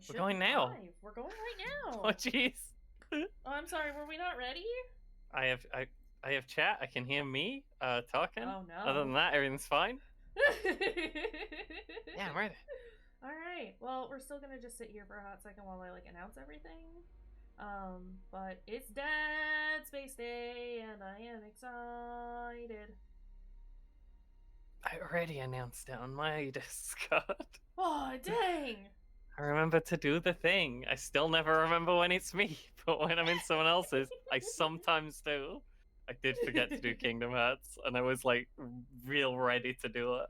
We're going now. We're going right now. Oh jeez. Oh, I'm sorry. Were we not ready? I have chat. I can hear me talking. Oh no. Other than that, everything's fine. Yeah, I'm ready. All right. Well, we're still gonna just sit here for a hot second while I announce everything. But it's Dead Space Day, and I am excited. I already announced it on my Discord. Oh dang! I remember to do the thing. I still never remember when it's me, but when I'm in someone else's, I sometimes do. I did forget to do Kingdom Hearts, and I was real ready to do it.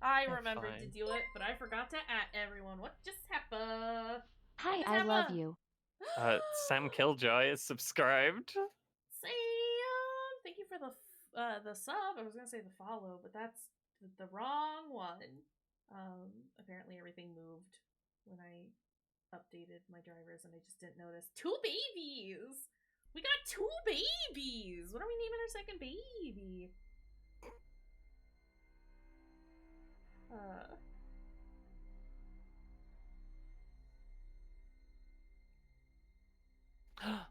I remembered fine. to do it, but I forgot to at everyone. What just happened? Hi, I love you. Sam Killjoy is subscribed. Sam, thank you for the sub. I was gonna say the follow, but that's the wrong one. Apparently everything moved when I updated my drivers, and I just didn't notice. 2 babies. We got 2 babies. What are we naming our second baby?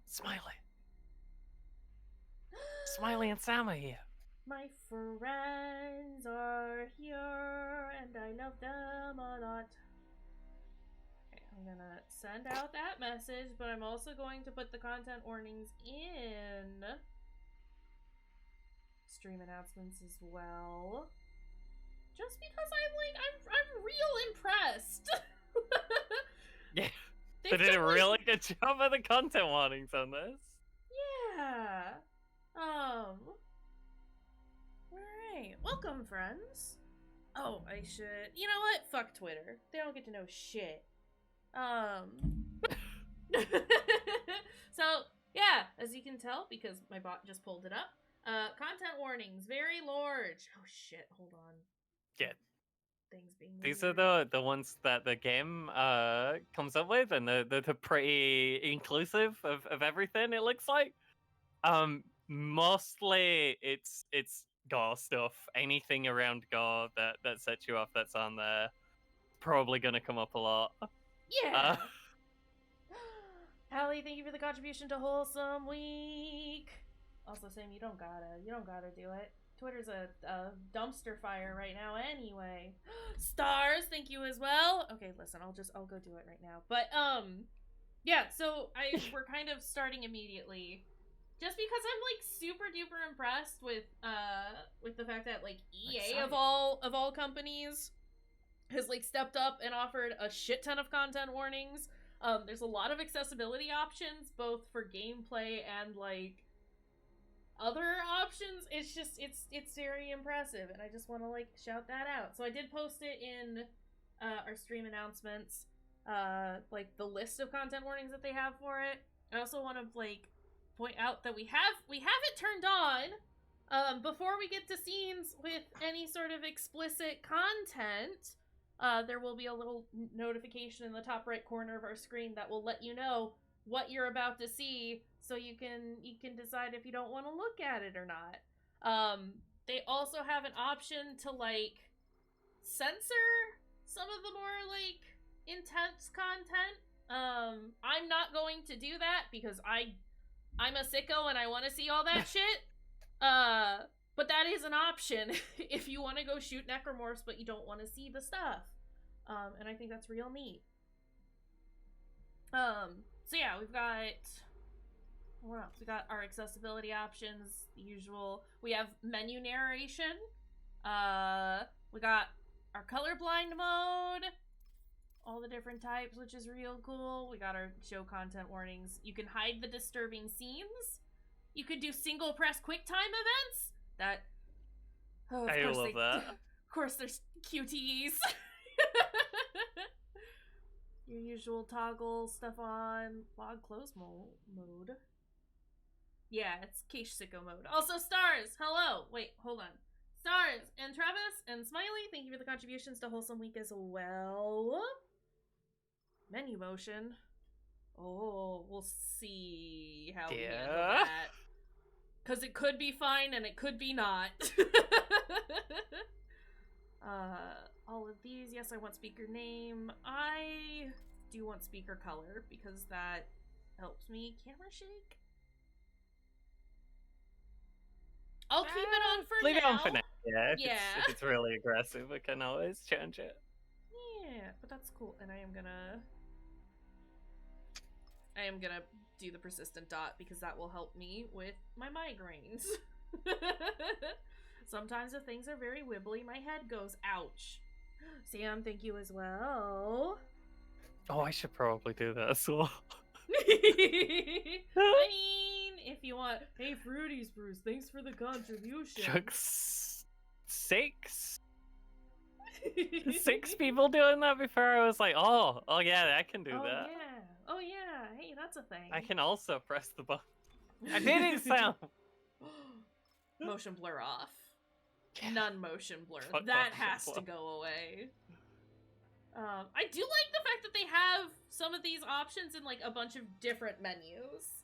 Smiley. Smiley and Sam are here. My friends are here, and I love them a lot. Okay, I'm gonna send out that message, but I'm also going to put the content warnings in stream announcements as well. Just because I'm real impressed. Yeah. They did a really good job of the content warnings on this. Yeah. Alright. Welcome, friends. Oh, I should... You know what? Fuck Twitter. They don't get to know shit. So, yeah, as you can tell, because my bot just pulled it up, content warnings, very large. Oh shit, hold on. Yeah. Things being These weird. are the ones that the game comes up with, and they're pretty inclusive of everything, it looks like. Mostly it's gore stuff. Anything around gore that sets you off that's on there, probably gonna come up a lot. Yeah. Hallie, thank you for the contribution to Wholesome Week. Also, Sam, you don't gotta do it. Twitter's a dumpster fire right now anyway. Stars, thank you as well. Okay, listen, I'll go do it right now. But yeah, so we're kind of starting immediately. Just because I'm super duper impressed with the fact that EA of all companies has stepped up and offered a shit ton of content warnings. There's a lot of accessibility options, both for gameplay and other options. It's just it's very impressive, and I just want to shout that out. So I did post it in our stream announcements, the list of content warnings that they have for it. I also want to point out that we have it turned on before we get to scenes with any sort of explicit content. There will be a little notification in the top right corner of our screen that will let you know what you're about to see, so you can decide if you don't want to look at it or not. They also have an option to censor some of the more intense content. I'm not going to do that because I'm a sicko and I want to see all that shit. But that is an option if you want to go shoot necromorphs but you don't want to see the stuff. And I think that's real neat. So yeah, we've got... What else? We got our accessibility options, the usual. We have menu narration. We got our colorblind mode. All the different types, which is real cool. We got our show content warnings. You can hide the disturbing scenes. You could do single press quick time events. That... Oh, I love that. Of course there's QTEs. Your usual toggle stuff on. Log close mode. Yeah, it's Kayshurrr mode. Also, Stars! Hello! Wait, hold on. Stars and Travis and Smiley, thank you for the contributions to Wholesome Week as well. Menu motion. Oh, we'll see how we handle that. Because it could be fine and it could be not. all of these. Yes, I want speaker name. I do want speaker color because that helps me camera shake. I'll keep it on for Leave now. it on for now. Yeah, if Yeah. it's really aggressive, I can always change it. Yeah, but that's cool. And I am gonna do the persistent dot because that will help me with my migraines. Sometimes if things are very wibbly, my head goes ouch. Sam, thank you as well. Oh, I should probably do that as well. I mean, if you want, hey FruitySpruce, thanks for the contribution. Chuck's 6 people doing that before. I was like, oh yeah, I can do that. Oh yeah, hey, that's a thing. I can also press the button. I did it, Sam. Motion blur off. Yeah. None motion blur. Fuck that motion has blur. to go away. I do like the fact that they have some of these options in like a bunch of different menus.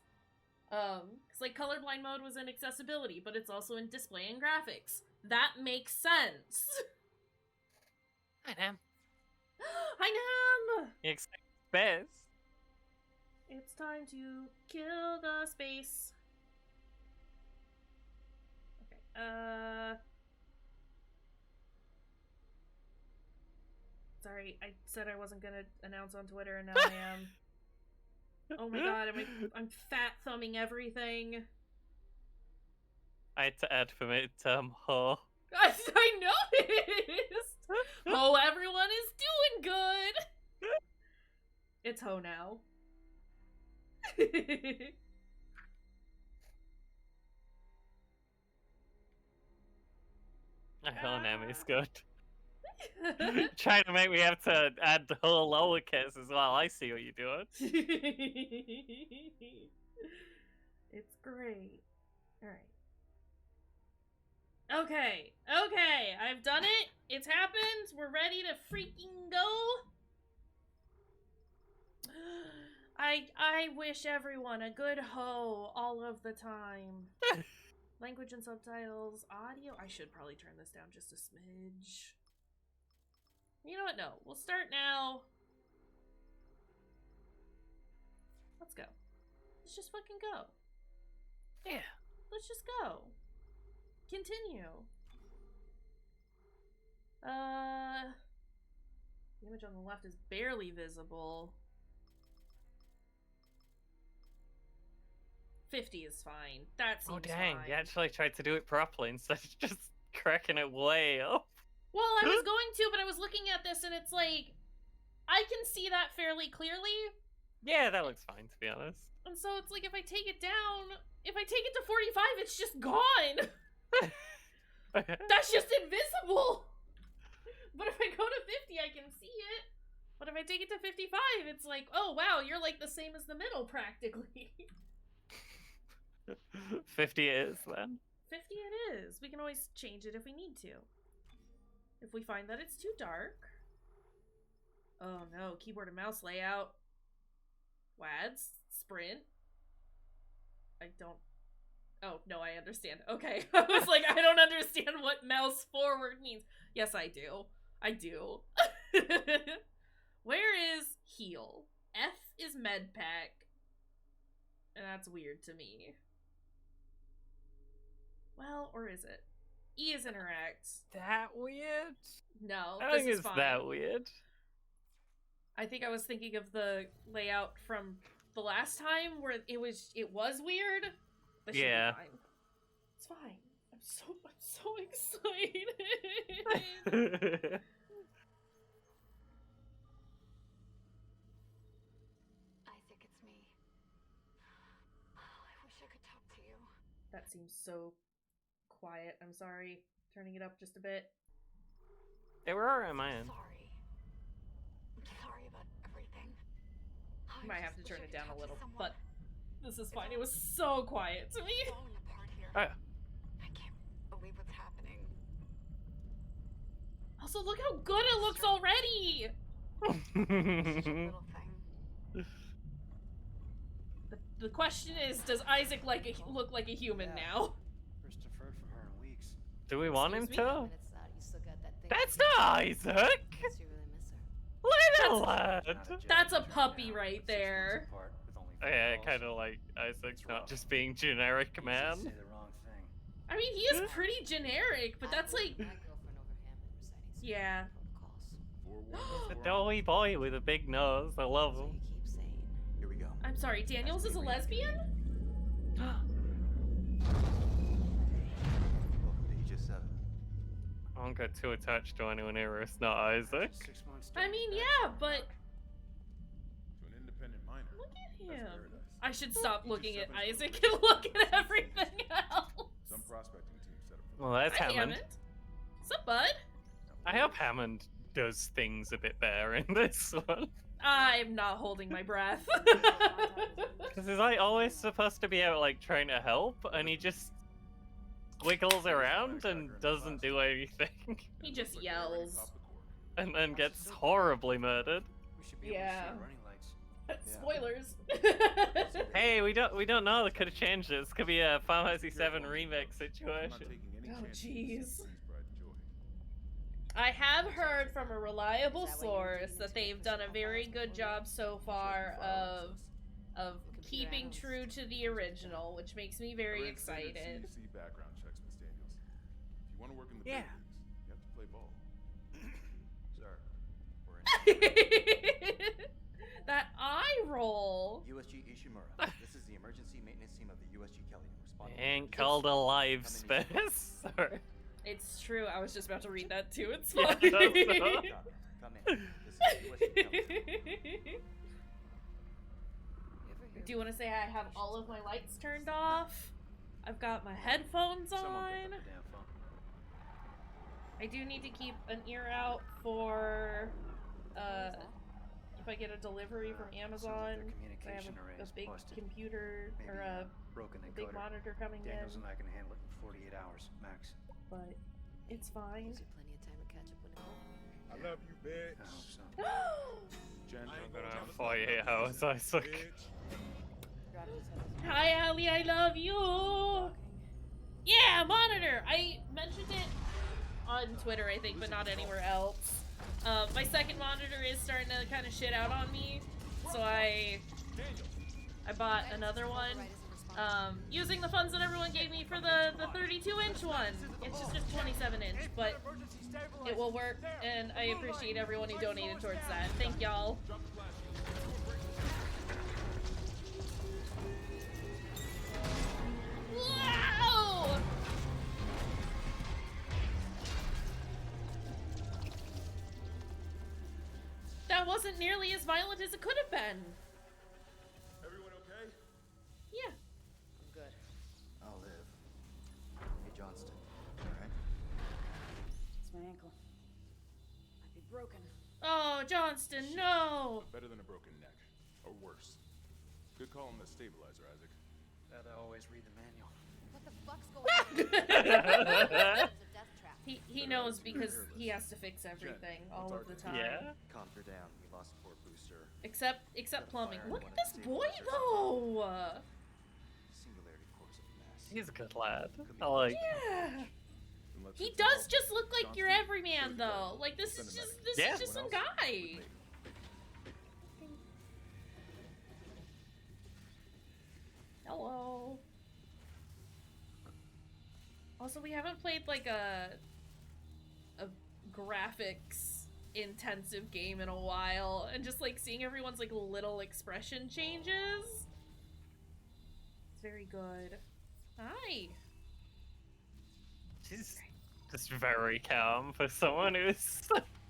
Because like colorblind mode was in accessibility, but it's also in display and graphics. That makes sense. Hi, Nam. Hi, Nam! You expect space? It's time to kill the space. Okay, sorry, I said I wasn't gonna announce on Twitter and now I am. Oh my god, I'm fat thumbing everything. I had to add for me ho. I noticed! Oh, everyone is doing good! It's ho now. Ho Nam is good. Trying to make me have to add the whole lowercase as well. I see what you're doing. It's great. Alright. Okay, I've done it. It's happened. We're ready to freaking go. I wish everyone a good ho all of the time. Language and subtitles, audio. I should probably turn this down just a smidge. You know what? No, we'll start now. Let's go. Let's just fucking go. Yeah. Let's just go. Continue. The image on the left is barely visible. 50 is fine. That seems dang, fine. you actually tried to do it properly instead of just cracking it way up. Well, I was going to, but I was looking at this and it's like, I can see that fairly clearly. Yeah, that looks fine, to be honest. And so it's like, if I take it down, if I take it to 45, it's just gone. That's just invisible. But if I go to 50, I can see it. But if I take it to 55, it's like, oh wow, you're like the same as the middle practically. 50 it is then. 50 it is. We can always change it if we need to. If we find that it's too dark. Oh no, keyboard and mouse layout. WADS, sprint. I don't... Oh, no, I understand. Okay. I was like, I don't understand what mouse forward means. Yes, I do. I do. Where is heal? F is med pack. And that's weird to me. Well, or is it? E is interact. That weird? No, I don't this think is it's fine. that weird. I think I was thinking of the layout from the last time where it was weird. This should be fine. It's fine. I'm so excited. Isaac, it's me. Oh, I wish I could talk to you. That seems so quiet. I'm sorry. Turning it up just a bit. Hey, where are my end? Sorry. I'm sorry about everything. You might have to turn it down a little, but this is fine. It was so quiet to me. Falling apart here. Oh. I can't believe what's happening. Also, look how good it looks already. Such a little thing. The question is, does Isaac look like a human now? First deferred from her in weeks. Do we want him Excuse me? to? You still got that thing That's not Isaac! Guess you really miss her. Little lad! That's a puppy right there. Yeah, kind of like Isaac's not just being generic, man. Say the wrong thing. I mean, he is pretty generic, but that's like, My girlfriend over Hamlet reciting some yeah. protocols. A doughy boy with a big nose. I love So him. you keep saying. Here we go. I'm sorry, Daniels is a lesbian? Welcome to Aegis 7. I won't get too attached to anyone here. It's not Isaac. 6 months. I mean, yeah, but To an independent miner. look at That's him. paradise. I should stop looking at Isaac and look at everything else. Some prospecting team set up for Well, that's Hi, Hammond. Hammond. What's up, bud? I hope Hammond does things a bit better in this one. I'm not holding my breath. Because he's like always supposed to be out like trying to help, and he just wiggles around and doesn't do anything, He just yells. and then gets horribly murdered. We should be Yeah. able to see running lights. Yeah. Spoilers. Hey, we don't know. They could have changed it. This could be a Final Fantasy VII remake I'm not situation. taking any Oh, chances. jeez. Please, pride and joy. I have heard from a reliable source that they've done a very good job so far of keeping true to the original, which makes me very Arrange standard excited. CDC background checks, Miss Daniels. If you want to work in the Yeah. big leagues, you have to play ball. Sir, we're in That eye roll. USG Ishimura. This is the emergency maintenance team of the USG Kelly. Responding. Ain't called a live space. Sorry. It's true. I was just about to read that too. It's Yeah, funny. that's Come in. This is the USG Kelly. Do you want to say I have all of my lights turned off? I've got my headphones Someone on. pick up the damn phone. I do need to keep an ear out for if I get a delivery from Amazon. I have a big computer or a broken big encoder. monitor coming Daniels in, and I can handle it in 48 hours max. but it's fine. Gives you plenty of time to catch up when it I love you, bitch. I hope so. Jen, I'm gonna have 48 hours, Isaac. Hi, Allie. I love you. Yeah, monitor. I mentioned it on Twitter, I think, but not anywhere else. My second monitor is starting to kind of shit out on me, so I bought another one. Using the funds that everyone gave me for the 32-inch one. It's just 27-inch, but it will work, and I appreciate everyone who donated towards that. Thank y'all. Wow! That wasn't nearly as violent as it could have been. Everyone okay? Yeah. I'm good. I'll live. Hey, Johnston. Alright? It's my ankle. Might be broken. Oh, Johnston, no. Better than a broken neck. Or worse. Good call on the stabilizer, Isaac. That I always read the manual. What the fuck's going on? There's a death trap. He knows because he has to fix everything all of the time. Yeah. Calm her down. We lost port booster. Except plumbing. Look at this boy though. Singularity cores of mass. He's a good lad. I like. Yeah. Then let's He get does involved. just look like your Johnston, everyman go to though. Kelly. Like this Send is a just medic. this Yeah. is just some Everyone else, guy. with me. Hello. Also, we haven't played like a graphics intensive game in a while, and just like seeing everyone's like little expression changes. It's very good. Hi. She's just very calm for someone who's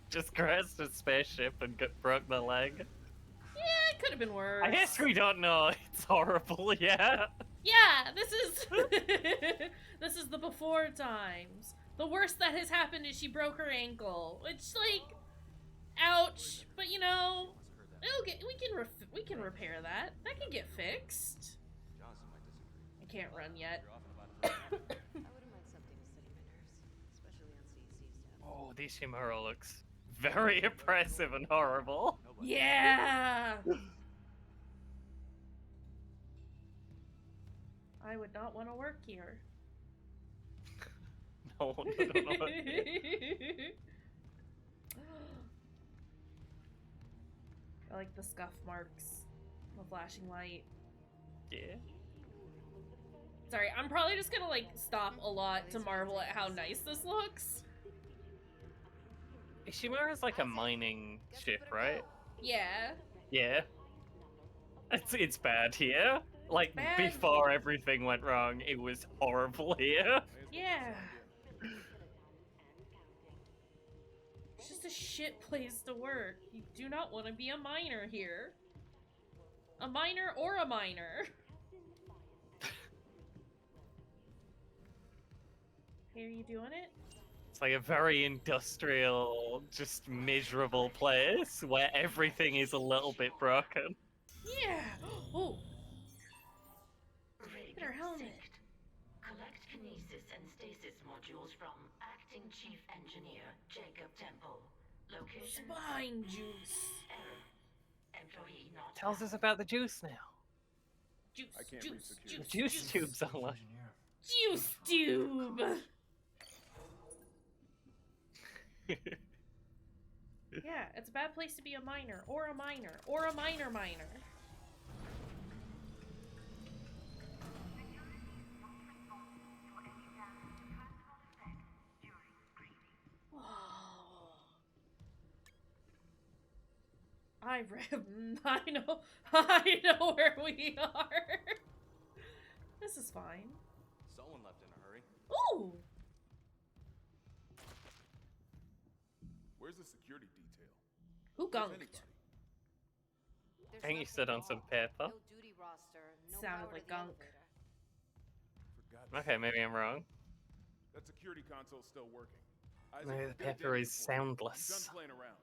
just crashed a spaceship and broke the leg. Yeah, it could have been worse. I guess we don't know. It's horrible, yeah. Yeah, this is this is the before times. The worst that has happened is she broke her ankle, which like, ouch. But you know, we can repair that. That can get fixed. Johnson might disagree. I can't run yet. You're off in about a minute. I wouldn't mind something to steady my nerves, especially on CEC's tab. Oh, this Shimura looks very oppressive and horrible. Nobody. Yeah. I would not want to work here. No, no, no. I like the scuff marks, the flashing light. Yeah. Sorry, I'm probably just gonna like stop a lot to marvel at how nice this looks. Ishimura's like a mining ship, right? Yeah. Yeah. It's bad here. Like, bad. before everything went wrong, it was horrible here. Yeah. It's just a shit place to work. You do not want to be a miner here. A miner or a miner. Hey, are you doing it? It's like a very industrial, just miserable place where everything is a little bit broken. Yeah. Oh. Look at her helmet. Collect kinesis and stasis modules from Acting Chief Engineer Jacob Temple. Location Spine juice. error. Employee not Tells us about the juice now. Juice. I can't read Juice. security. Juice. Juice tubes online. Juice tube. Yeah, it's a bad place to be a miner, or a miner, or a miner. I know where we are. This is fine. Someone left in a hurry. Ooh! Where's the security detail? Who Where's gunked? anybody? I think you said on some paper. No duty roster, no Sounded power like to the gunk. elevator. For God's Okay, sake, maybe I'm wrong. that security console's still working. Isaac, Maybe the get a paper demo is for me. I'm soundless. done playing around.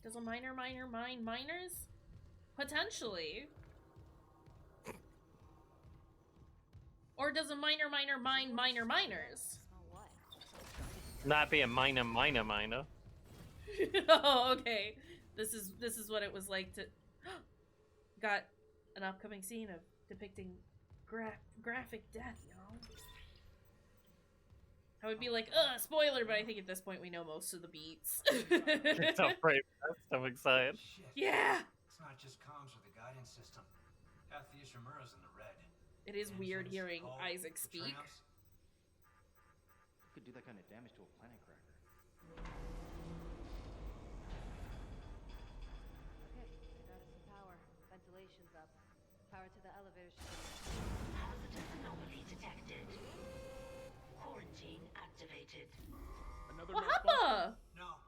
Does a miner mine miners? Potentially. Or does a miner mine miners? Smell what? Not be a minor. Oh, okay. This is what it was like to. Got an upcoming scene of depicting graphic death, y'all. I would be like, spoiler, but I think at this point we know most of the beats. It's up right fast. I'm excited. Shit. Yeah! It's not just comms or the guidance system. Half the Kayshurr's in the red. It is weird Engines, hearing hull, Isaac the speak. tramps. Could do that kind of damage to a planet cracker. Okay, I got us some power. Ventilation's up. Power to the elevator should Positive anomaly detected. Quarantine activated. Another What malfunction? happened? No,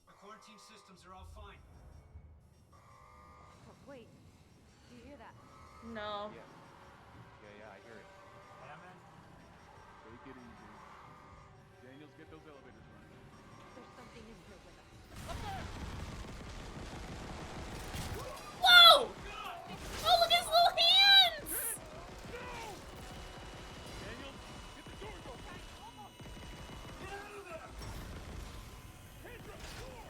our quarantine systems are all fine. Oh, wait. Do you hear that? No. Yeah, I hear it. Hammond? Take it easy. Daniels, get those elevators running. There's something in here with us. Whoa! Oh, look at his little hands! Daniels, get the doors open! Get out of there! Kendra, door!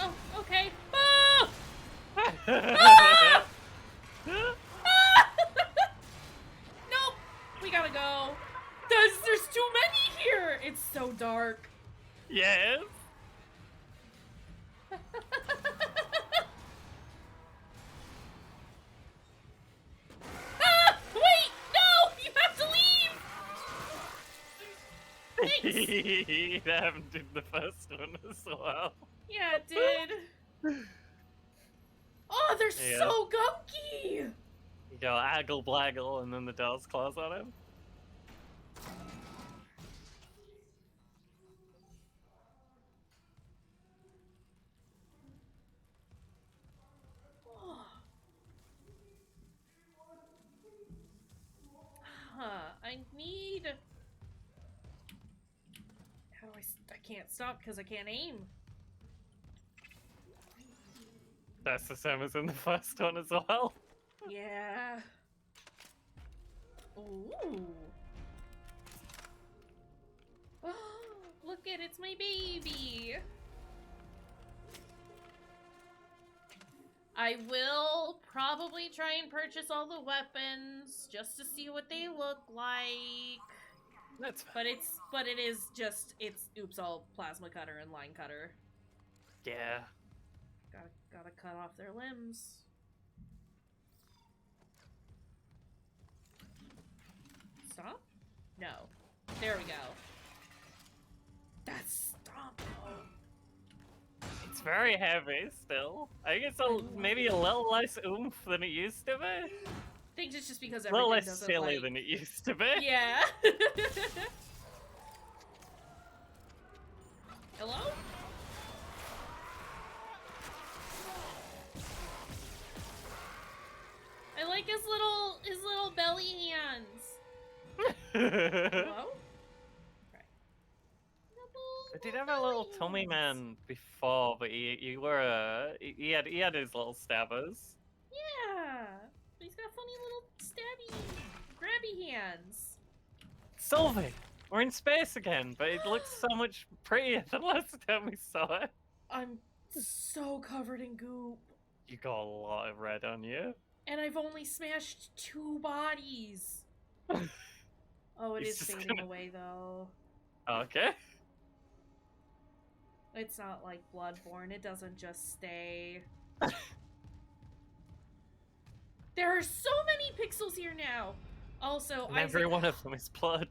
Oh, okay. Ah! Nope. We gotta go. There's too many here. It's so dark. Yes. Wait! No! You have to leave! That happened in the first one as well. Yeah, it did. Oh, they're Yeah. so gunky! You go aggle blaggle and then the doors close on him. I need... How do I can't stop because I can't aim. That's the same as in the first one as well. Yeah. Ooh. Look it, it's my baby. I will probably try and purchase all the weapons just to see what they look like. That's fine. But it is just oops all plasma cutter and line cutter. Yeah. Gotta cut off their limbs. Stop? No. There we go. That's stop. It's very heavy still. I think it's maybe a little less oomph than it used to be. I think it's just because A little everything less doesn't silly like... than it used to be. Yeah. Hello? I like his little belly hands. Hello? Okay. I did have a little tummy man before, but he had his little stabbers. Yeah. He's got funny little stabby, grabby hands. Sylvie, we're in space again, but it looks so much prettier than last time we saw it. I'm so covered in goop. You got a lot of red on you. And I've only smashed 2 bodies. Oh, it He's is just fading gonna- away though. Okay. It's not like Bloodborne. It doesn't just stay. There are so many pixels here now. Also, And every one of them is blood.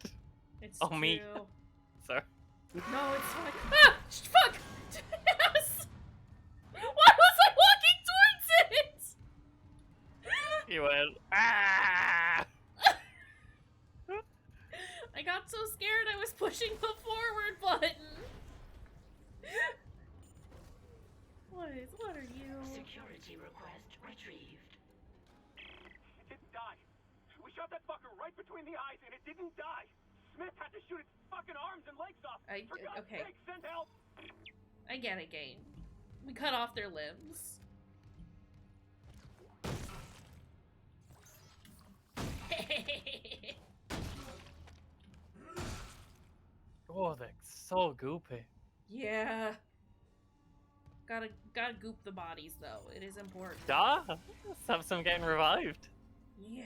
It's Oh, me. true. Sorry. No, it's fine. Ah! Fuck! Yes! Why was I walking towards it? You went, ah! I got so scared I was pushing the forward button. What are you? Security request retrieved. It didn't die. We shot that fucker right between the eyes and it didn't die. Smith had to shoot its fucking arms and legs off. For God's Okay. sake, send help. I get it, Game. We cut off their limbs. Oh, they're so goopy. Yeah. Gotta goop the bodies though. It is important. Duh! Let's have some getting revived. Yeah.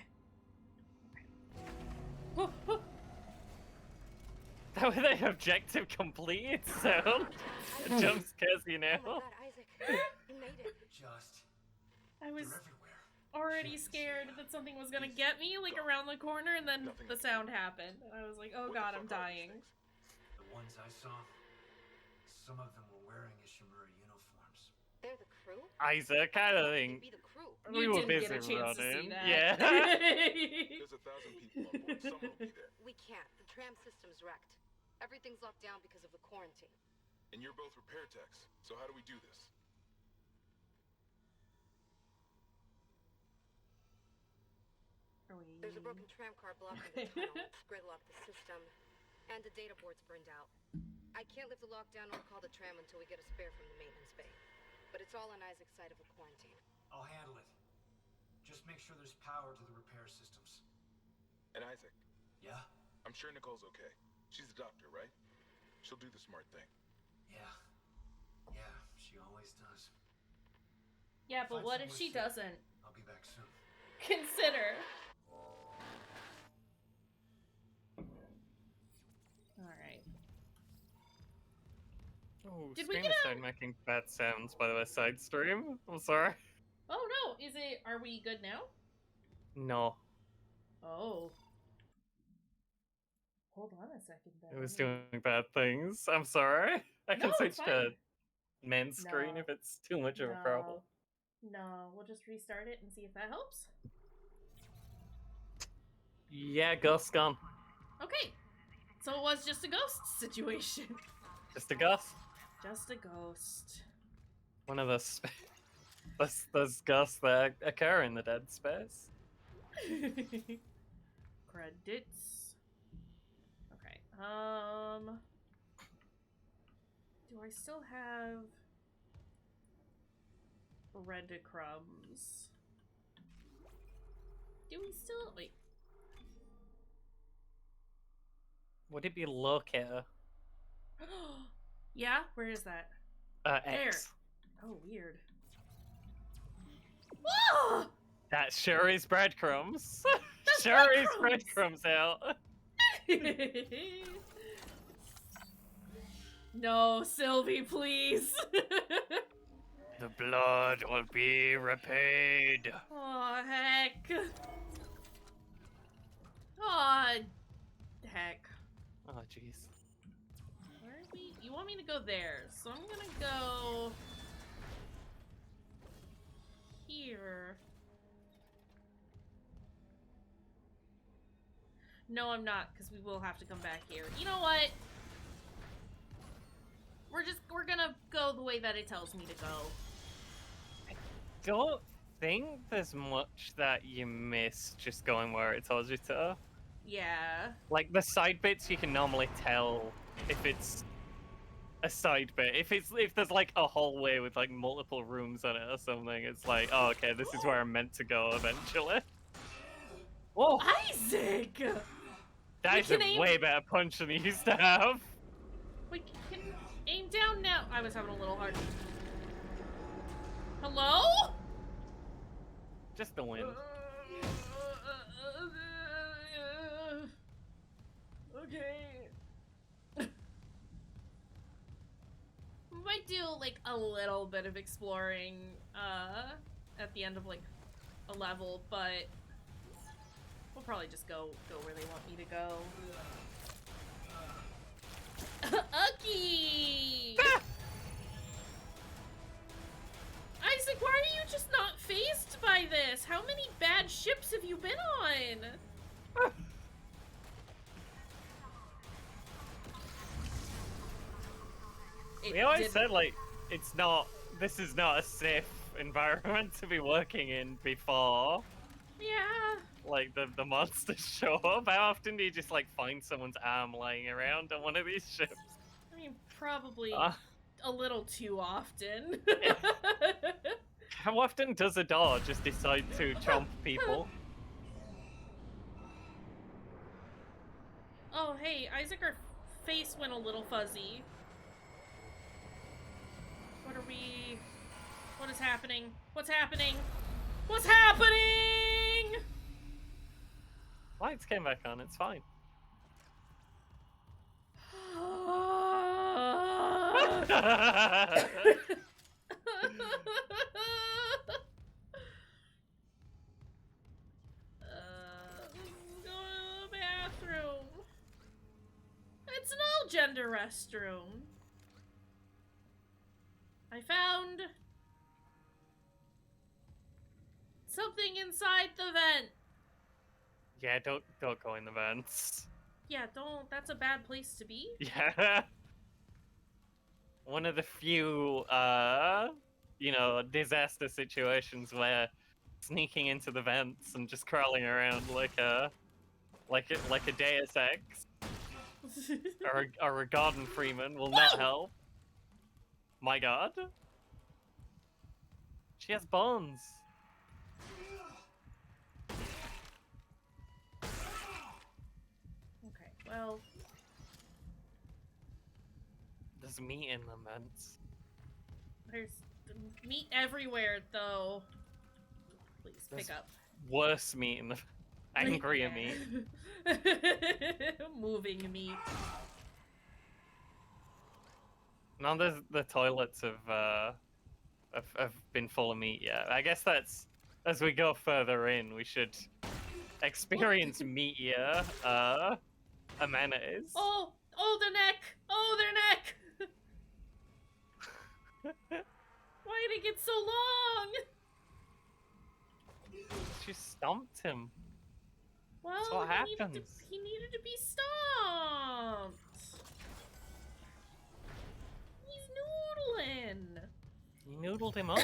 Oh, oh. That way they objective completed sound. It jump scares you Oh my now. god, Isaac. You made it. Just. I was They're everywhere. already scared that something was gonna get me, like around the corner, and then the sound happened. And I was like, oh god, I'm dying. The ones I saw, some of them were wearing Kayshurrr uniforms. They're the crew? Isaac, I don't You'd think. be the crew. We You were didn't busy get a chance to see running. that. Yeah. There's 1,000 people on board. Someone will be there. We can't. The tram system's wrecked. Everything's locked down because of the quarantine. And you're both repair techs. So how do we do this? There's a broken tram car blocking the tunnel. Gridlocked the system. And the data board's burned out. I can't lift the lockdown or call the tram until we get a spare from the maintenance bay. But it's all on Isaac's side of the quarantine. I'll handle it. Just make sure there's power to the repair systems. And Isaac, Yeah? I'm sure Nicole's okay. She's a doctor, right? She'll do the smart thing. Yeah. Yeah, she always does. Yeah, but Find what if somewhere she safe. doesn't? I'll be back soon. Consider. Alright. Oh, Did we stream get is starting making bad sounds, by the way, side stream. I'm sorry. Oh no, are we good now? No, Oh. Hold on a second then. it was let me- doing bad things. I'm sorry. I can No, switch it's to fine. main screen No. if it's too much of a problem. No, we'll just restart it and see if that helps. Yeah, Gus gone. Okay. So it was just a ghost situation. Just a Gus. Just a ghost. One of those those Gus that occur in the dead space. Credits. Okay. Do I still have breadcrumbs? Do we still wait? Would it be locator? Yeah, where is that? X. Oh, weird. Ah! That sure is breadcrumbs. That's Sure is breadcrumbs! breadcrumbs out. No, Sylvie, please. The blood will be repaid. Oh, heck. Oh, heck. Oh, jeez. Where are we? You want me to go there, so I'm gonna go here. No, I'm not, because we will have to come back here. You know what? We're gonna go the way that it tells me to go. Don't think there's much that you miss just going where it tells you to. Yeah. Like the side bits, you can normally tell if it's a side bit. If there's like a hallway with like multiple rooms on it or something, it's like, oh, okay, this is where I'm meant to go eventually. Whoa! Isaac! That is a way better punch than he used to have. We can aim down now. I was having a little hard. Hello? Just the wind. Okay. We might do like a little bit of exploring at the end of like a level, but we'll probably just go where they want me to go. Ucky! Isaac, why are you just not fazed by this? How many bad ships have you been on? We always said, like, this is not a safe environment to be working in before. Yeah. Like, the monsters show up. How often do you just, like, find someone's arm lying around on one of these ships? I mean, probably a little too often. How often does a door just decide to chomp people? Oh, hey, Isaac, our face went a little fuzzy. What is happening? What's happening? What's happening? Lights came back on, it's fine. Go to the bathroom. It's an all-gender restroom. I found something inside the vent. Yeah, don't go in the vents. Yeah, don't. That's a bad place to be. Yeah. One of the few, you know, disaster situations where sneaking into the vents and just crawling around like a Deus Ex or a Gordon Freeman will not help. My God. She has bones. Okay, well. There's meat in the vents. There's meat everywhere, though. Please, pick up. Worse meat in the... Angrier meat. Moving meat. None of the toilets have been full of meat yet. I guess that's... As we go further in, we should experience meatier amenities. Oh! Oh, the neck! Oh, their neck! Why did it get so long? She stomped him. Well, that's what happens. He needed to be stomped. He's noodling. You noodled him up.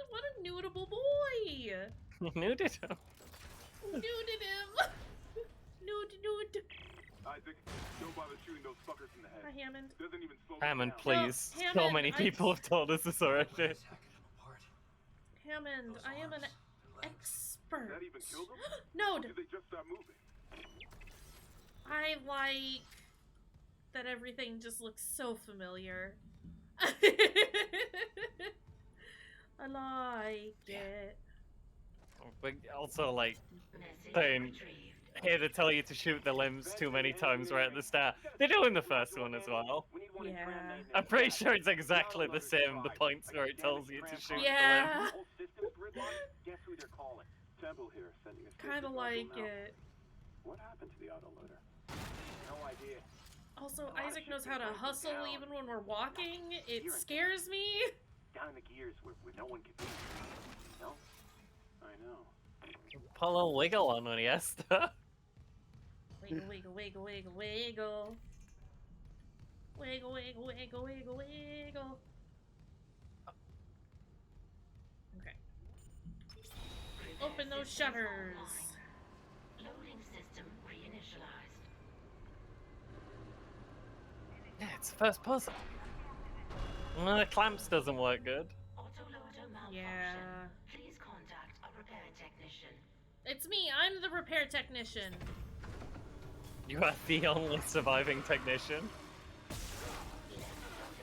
What a noodable boy. You nooded him. Nooded him. Nood. Isaac, don't bother shooting those fuckers in the head. Hi, Hammond. Doesn't even slow Hammond, down. please. No, So Hammond, many people have told us this already. Hammond, I am an expert. That even killed them? No. Did they just stop moving? I like that everything just looks so familiar. I like it. But also, like, Here they tell you to shoot the limbs too many times right at the start. They do in the first one as well. Yeah. I'm pretty sure it's exactly the same, the points where it tells you to shoot Yeah. Guess who they're calling? Temple here sending a Kind of like it. What happened to the autoloader? No idea. Also, Isaac knows how to hustle even when we're walking. It scares me. Down in the gears where no one can be. No? I know. Put a little wiggle on when he has to. Wiggle, wiggle, wiggle, wiggle, wiggle. Wiggle, wiggle, wiggle, wiggle, wiggle. Okay. Open those shutters. Loading system reinitialized. Yeah, it's the first puzzle. The clamps doesn't work good. Autoloader malfunction. Yeah. Please contact a repair technician. It's me. I'm the repair technician. You are the only surviving technician.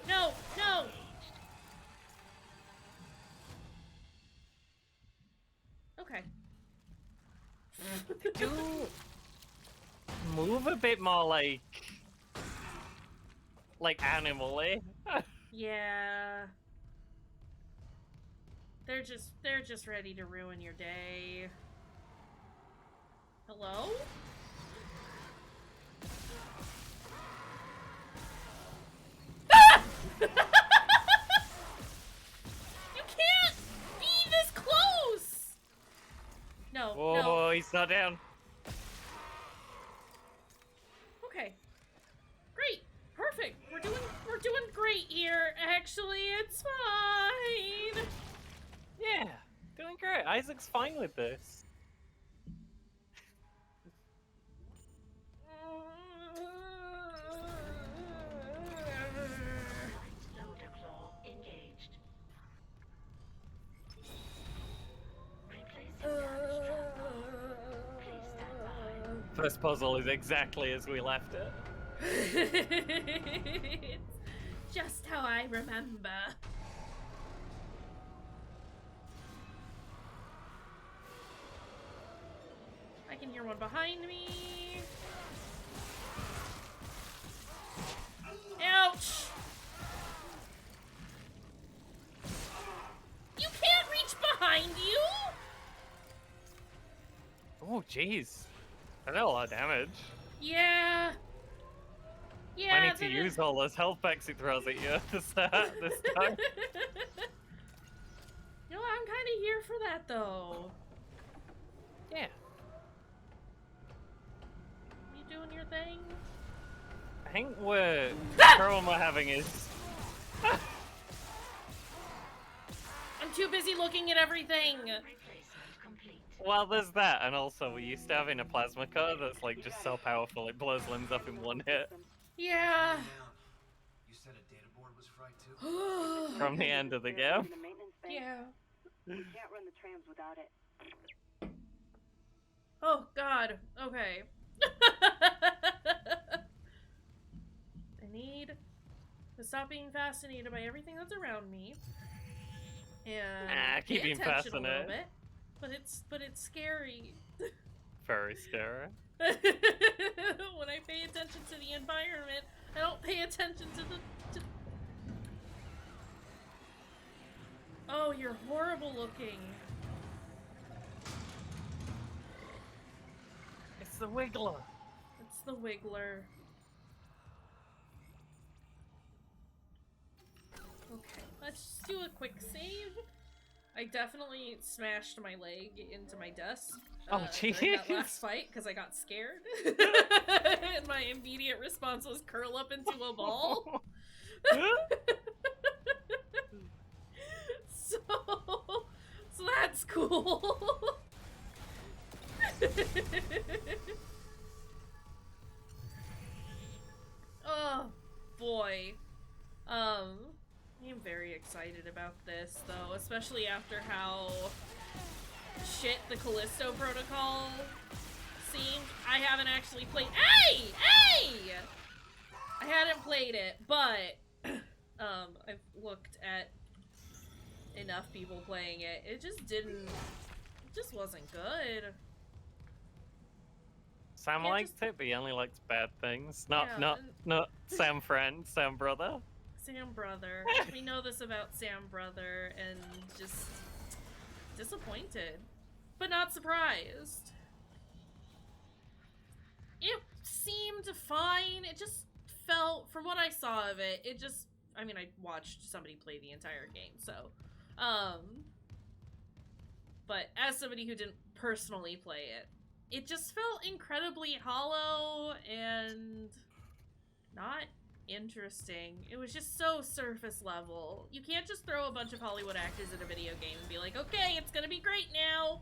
No, no. Okay. Do move a bit more like animally. Yeah. They're just ready to ruin your day. Hello? Ah! You can't be this close. No. Whoa, No. he's not down. Okay. Great. Perfect. We're doing great here. Actually, it's fine. Yeah, doing great. Isaac's fine with this. Loader claw engaged. Replacing damaged trap. Please stand by. First puzzle is exactly as we left it. It's just how I remember. I can hear one behind me. Ouch! You can't reach behind you! Oh, jeez. I did a lot of damage. Yeah. Yeah. I need to use all those health packs he throws at you at the start this time. You know, I'm kind of here for that, though. Yeah. You doing your thing? I think the problem we're having is... I'm too busy looking at everything. Replacement complete. Well, there's that, and also we're used to having a plasma car that's like just so powerful it blows limbs up in one hit. Yeah. You said a data board was fried too? From the end of the game. Yeah. We can't run the trams without it. Oh, God. Okay. I need to stop being fascinated by everything that's around me. And keep pay being attention a little fascinated. bit. But it's scary. Very scary. When I pay attention to the environment, I don't pay attention to the... Oh, you're horrible looking. It's the Wiggler. It's the Wiggler. Okay, let's do a quick save. I definitely smashed my leg into my desk. Oh, during that jeez. last fight because I got scared. And my immediate response was curl up into a ball. So that's cool. Oh boy. I'm very excited about this though, especially after how shit the Callisto Protocol seemed. I haven't actually played. Hey! Hey! I hadn't played it, but I've looked at enough people playing it. It just wasn't good. Sam Can't liked just- it, but he only liked bad things. Not Yeah, not Sam friend, Sam brother. Sam Brother. We know this about Sam Brother, and just disappointed, but not surprised. It seemed fine. It just felt, from what I saw of it, I mean, I watched somebody play the entire game, so, but as somebody who didn't personally play it, it just felt incredibly hollow and not interesting. It was just so surface level. You can't just throw a bunch of Hollywood actors in a video game and be like, okay, it's gonna be great now.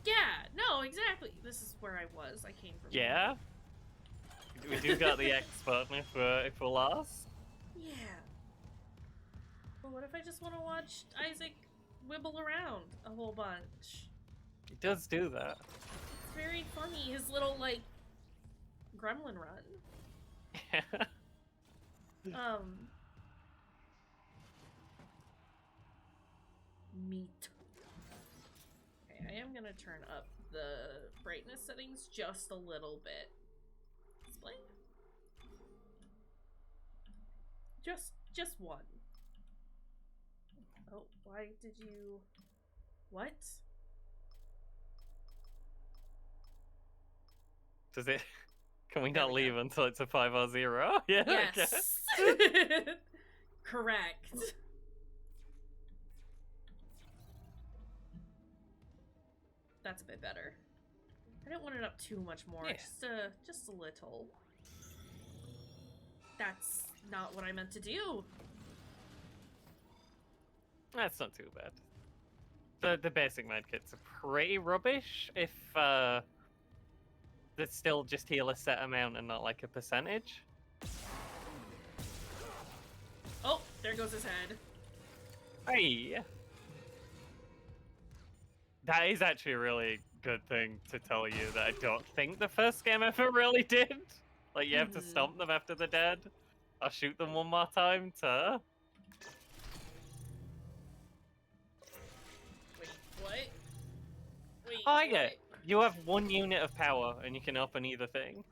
Yeah, no, exactly. This is where I was. I came from. Yeah. We do got the X button if we're lost. Yeah. But what if I just want to watch Isaac wibble around a whole bunch? He does do that. It's very funny. His little, like, gremlin run. Meat. Okay, I am gonna turn up the brightness settings just a little bit. Display? Just one. Oh, why did you... What? Does it? Can we There not we leave go. until it's a 5 or 0? Yeah. Yes. Correct. That's a bit better. I didn't want it up too much more. Yeah. Just a little. That's not what I meant to do. That's not too bad. The basic medkits are pretty rubbish if they still just heal a set amount and not like a percentage. Oh, there goes his head. Hey. That is actually a really good thing to tell you that I don't think the first game ever really did. Like, you have to stomp them after they're dead. I'll shoot them one more time to... Wait, what? Wait, Oh, I get it. You have 1 unit of power and you can open either thing.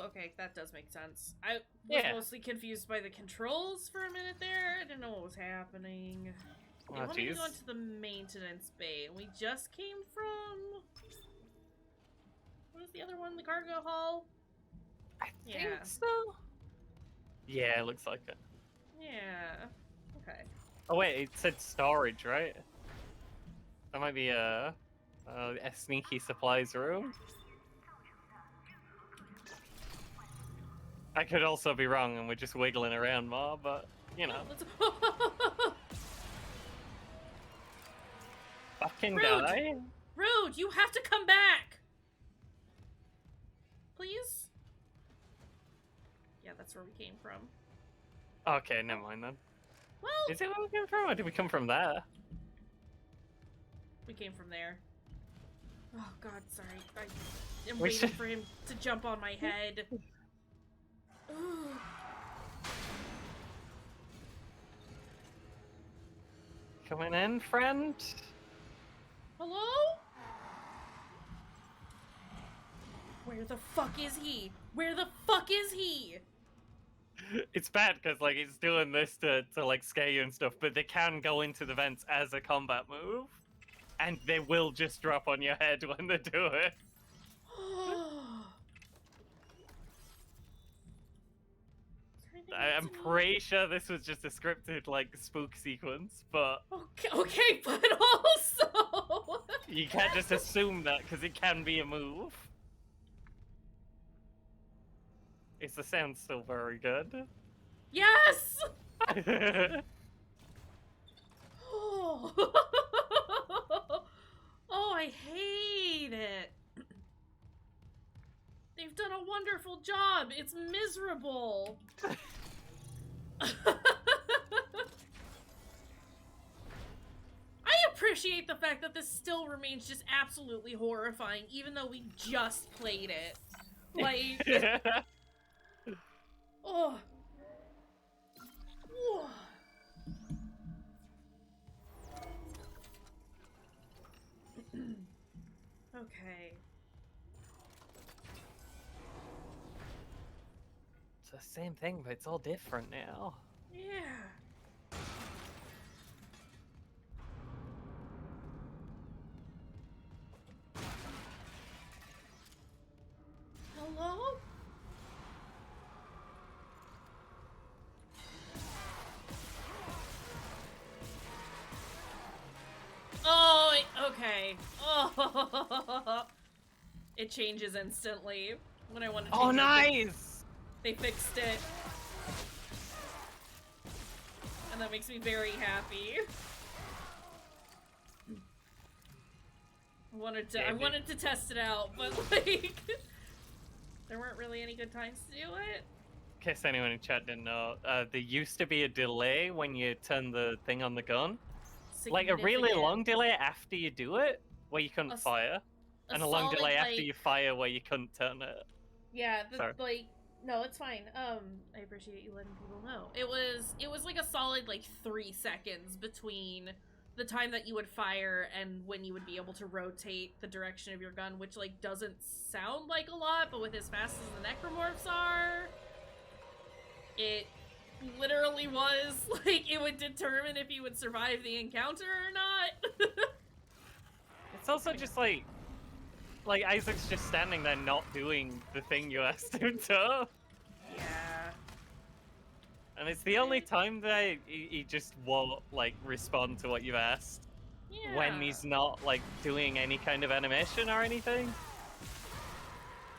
Okay, that does make sense. I was mostly confused by the controls for a minute there. I didn't know what was happening. They Oh, want me to jeez. go into the maintenance bay, and we just came from... What was the other one? The cargo hall? I think so. Yeah, it looks like it. Yeah. Okay. Oh wait, it said storage, right? That might be a sneaky supplies room. I could also be wrong and we're just wiggling around more, but, you know. Fucking Rude! die. Rude, you have to come back! Please? Yeah, that's where we came from. Okay, never mind then. Well... Is it where we came from, or did we come from there? We came from there. Oh god, sorry. I am We waiting should- for him to jump on my head. Coming in, friend? Hello? Where the fuck is he? Where the fuck is he? It's bad because like it's doing this to like scare you and stuff, but they can go into the vents as a combat move, and they will just drop on your head when they do it. I'm pretty sure this was just a scripted like spook sequence, but Okay, but also you can't just assume that because it can be a move. Is the sound still very good? Yes! Oh. Oh, I hate it. They've done a wonderful job. It's miserable. I appreciate the fact that this still remains just absolutely horrifying, even though we just played it. Like, oh. Okay. It's the same thing, but it's all different now. Yeah. Hello? Oh, okay. Oh, it changes instantly when I want to change. Oh, nice! They fixed it. And that makes me very happy. I wanted to test it out, but like there weren't really any good times to do it. In case anyone in chat didn't know, there used to be a delay when you turn the thing on the gun. Like a really long delay after you do it, where you couldn't fire. And a long delay after you fire where you couldn't turn it. Yeah, Sorry. no, it's fine. I appreciate you letting people know. It was like a solid 3 seconds between the time that you would fire and when you would be able to rotate the direction of your gun, which doesn't sound like a lot, but with as fast as the necromorphs are, it literally was it would determine if you would survive the encounter or not. It's also just like Isaac's just standing there not doing the thing you asked him to. Yeah. And it's the only time that he just won't respond to what you've asked. Yeah. When he's not doing any kind of animation or anything.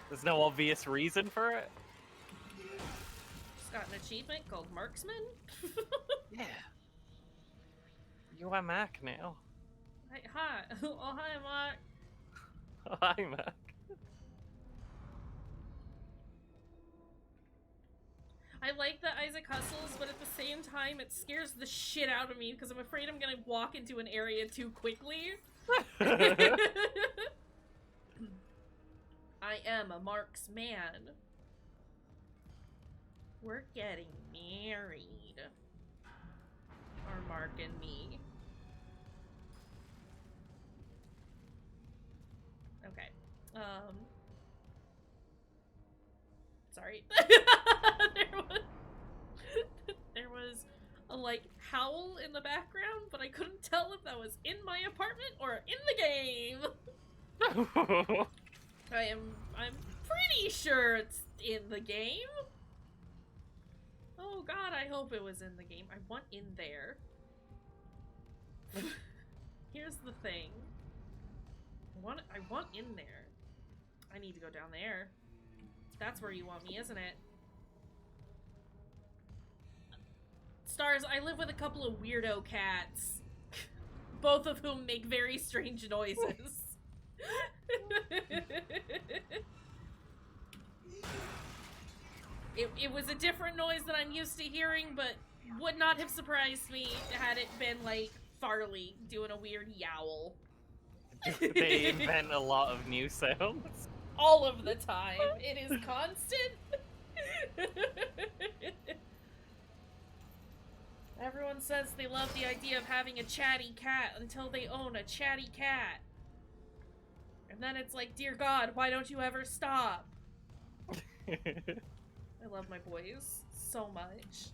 There's no obvious reason for it. Just got an achievement called Marksman. Yeah. You are Mac now. Hi. Oh, hi, Mark. Oh, hi, Mac. I like that Isaac hustles, but at the same time, it scares the shit out of me because I'm afraid I'm gonna walk into an area too quickly. I am a marksman. We're getting married. Or Mark and me. Okay. Sorry. there was a howl in the background, but I couldn't tell if that was in my apartment or in the game. I'm pretty sure it's in the game. Oh god, I hope it was in the game. I want in there. Here's the thing. I want in there. I need to go down there. That's where you want me, isn't it? Stars, I live with a couple of weirdo cats. Both of whom make very strange noises. It was a different noise than I'm used to hearing, but would not have surprised me had it been Farley doing a weird yowl. They invent a lot of new sounds. All of the time. It is constant. Everyone says they love the idea of having a chatty cat until they own a chatty cat. And then it's dear God, why don't you ever stop? I love my boys so much.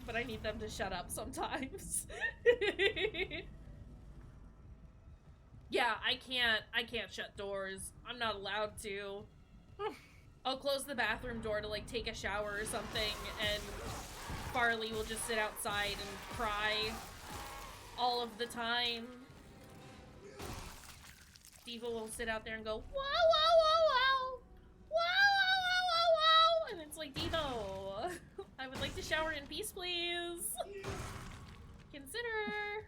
But I need them to shut up sometimes. Yeah, I can't shut doors. I'm not allowed to. I'll close the bathroom door to take a shower or something, and Farley will just sit outside and cry all of the time. Diva will sit out there and go, wow, wow, wow, wow. Wow, wow, wow, wow, wow. And it's Divo, I would like to shower in peace, please. Consider.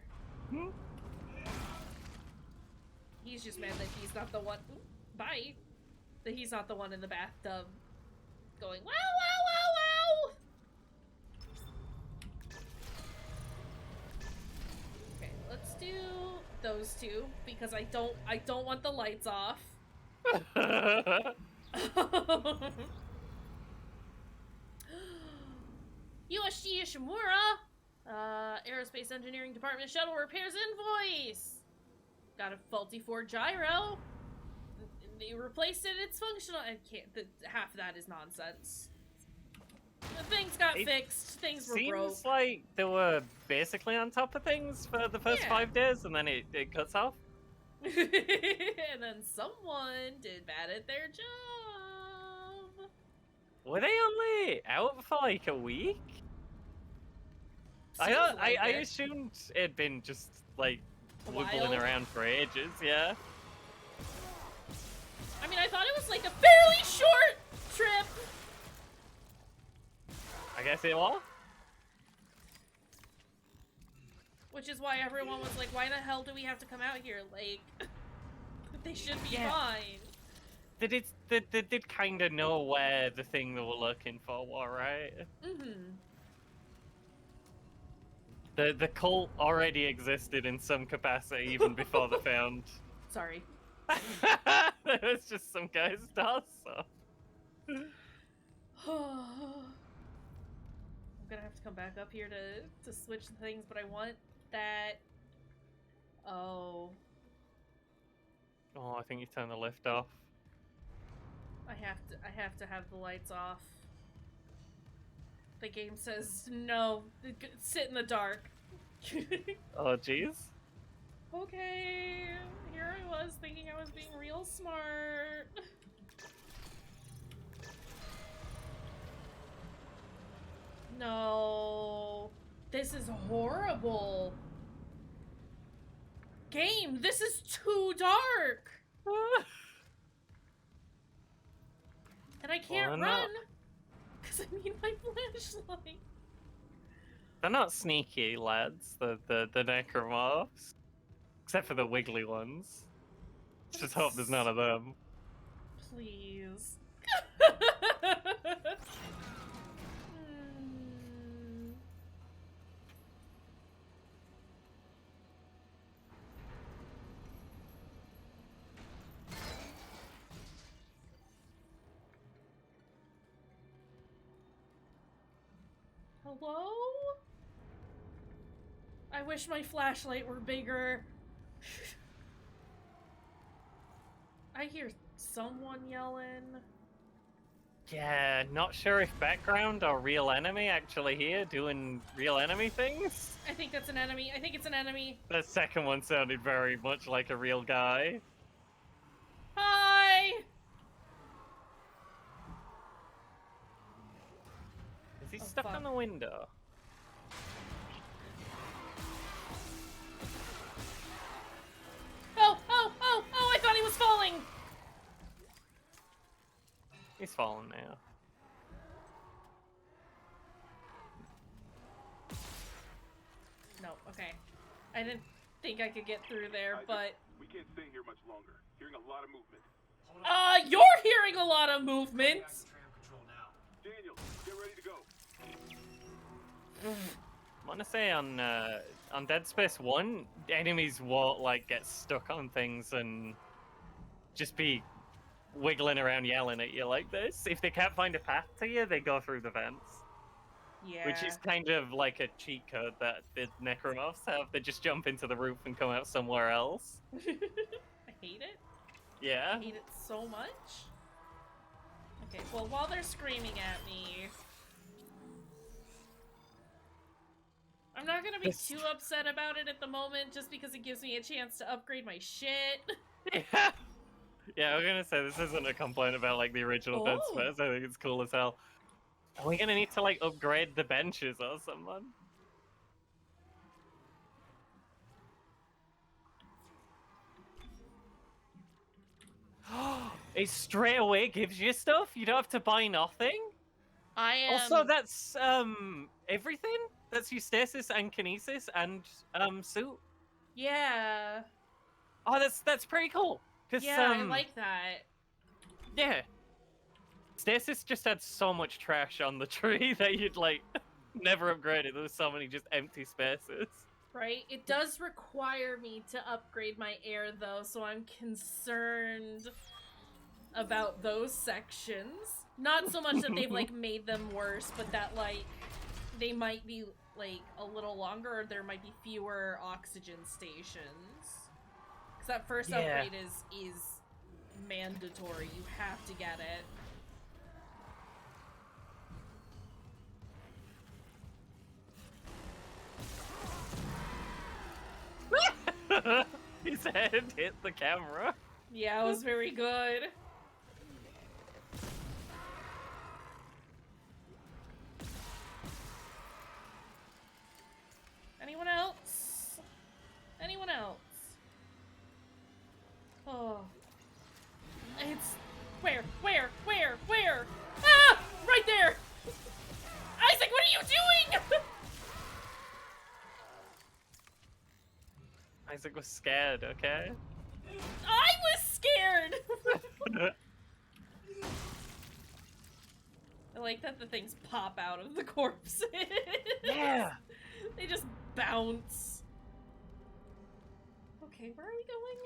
He's just mad that he's not the one. Ooh, bye. That he's not the one in the bathtub going, wow, wow, wow, wow. Okay, let's do those two because I don't want the lights off. Yoshi Ishimura, Aerospace Engineering Department Shuttle Repairs Invoice. Got a faulty 4 gyro. they replaced it, it's functional. I can't, half of that is nonsense. Things got fixed, things were broke. Seems like they were basically on top of things for the first 5 days, and then it cuts off. And then someone did bad at their job. Were they only out for like a week? I assumed it'd been just like wiggling around for ages, yeah. I mean, I thought it was like a fairly short trip. I guess it was. Which is why everyone was like, why the hell do we have to come out here? Like, they should be fine. They did kind of know where the thing they were looking for was, right? Mm-hmm. The cult already existed in some capacity even before they found. Sorry. It was just some guy's stuff, so. I'm gonna have to come back up here to switch the things, but I want that. Oh. Oh, I think you turned the lift off. I have to have the lights off. The game says no, sit in the dark. Oh jeez. Okay, here I was thinking I was being real smart. No, this is horrible. Game, this is too dark. And I can't run because I need my flashlight. They're not sneaky, lads. The necromorphs, except for the wiggly ones. Just hope there's none of them. Please. Hello? I wish my flashlight were bigger. I hear someone yelling. Yeah, not sure if background or real enemy actually here doing real enemy things. I think that's an enemy. I think it's an enemy. The second one sounded very much like a real guy. Hi! Is he stuck on the window? Oh, I thought he was falling! He's fallen now. No, okay. I didn't think I could get through there, but... We can't stay here much longer. Hearing a lot of movement. You're hearing a lot of movement! Daniel, get ready to go. I want to say on Dead Space 1, enemies won't like get stuck on things and just be wiggling around yelling at you like this. If they can't find a path to you, they go through the vents. Yeah. Which is kind of like a cheat code that the necromorphs have. They just jump into the roof and come out somewhere else. I hate it. Yeah. I hate it so much. Okay, well, while they're screaming at me... I'm not gonna be too upset about it at the moment, just because it gives me a chance to upgrade my shit. Yeah. Yeah, I was gonna say, this isn't a complaint about, like, the original Dead Space. I think it's cool as hell. Are we gonna need to, like, upgrade the benches or something? It straight away gives you stuff? You don't have to buy nothing? I am... Also, that's, everything? That's your stasis and kinesis and, suit? Yeah. Oh, that's pretty cool. Yeah, I like that. Yeah. Stasis just had so much trash on the tree that you'd, like, never upgrade it. There was so many just empty spaces. Right? It does require me to upgrade my air, though, so I'm concerned about those sections. Not so much that they've, like, made them worse, but that, like, they might be, like, a little longer, or there might be fewer oxygen stations. Because that first upgrade is mandatory. You have to get it. His head hit the camera. Yeah, it was very good. Anyone else? Anyone else? Oh. It's... Where? Ah! Right there! Isaac, what are you doing? Isaac was scared, okay? I was scared! I like that the things pop out of the corpses. Yeah! They just bounce. Okay, where are we going?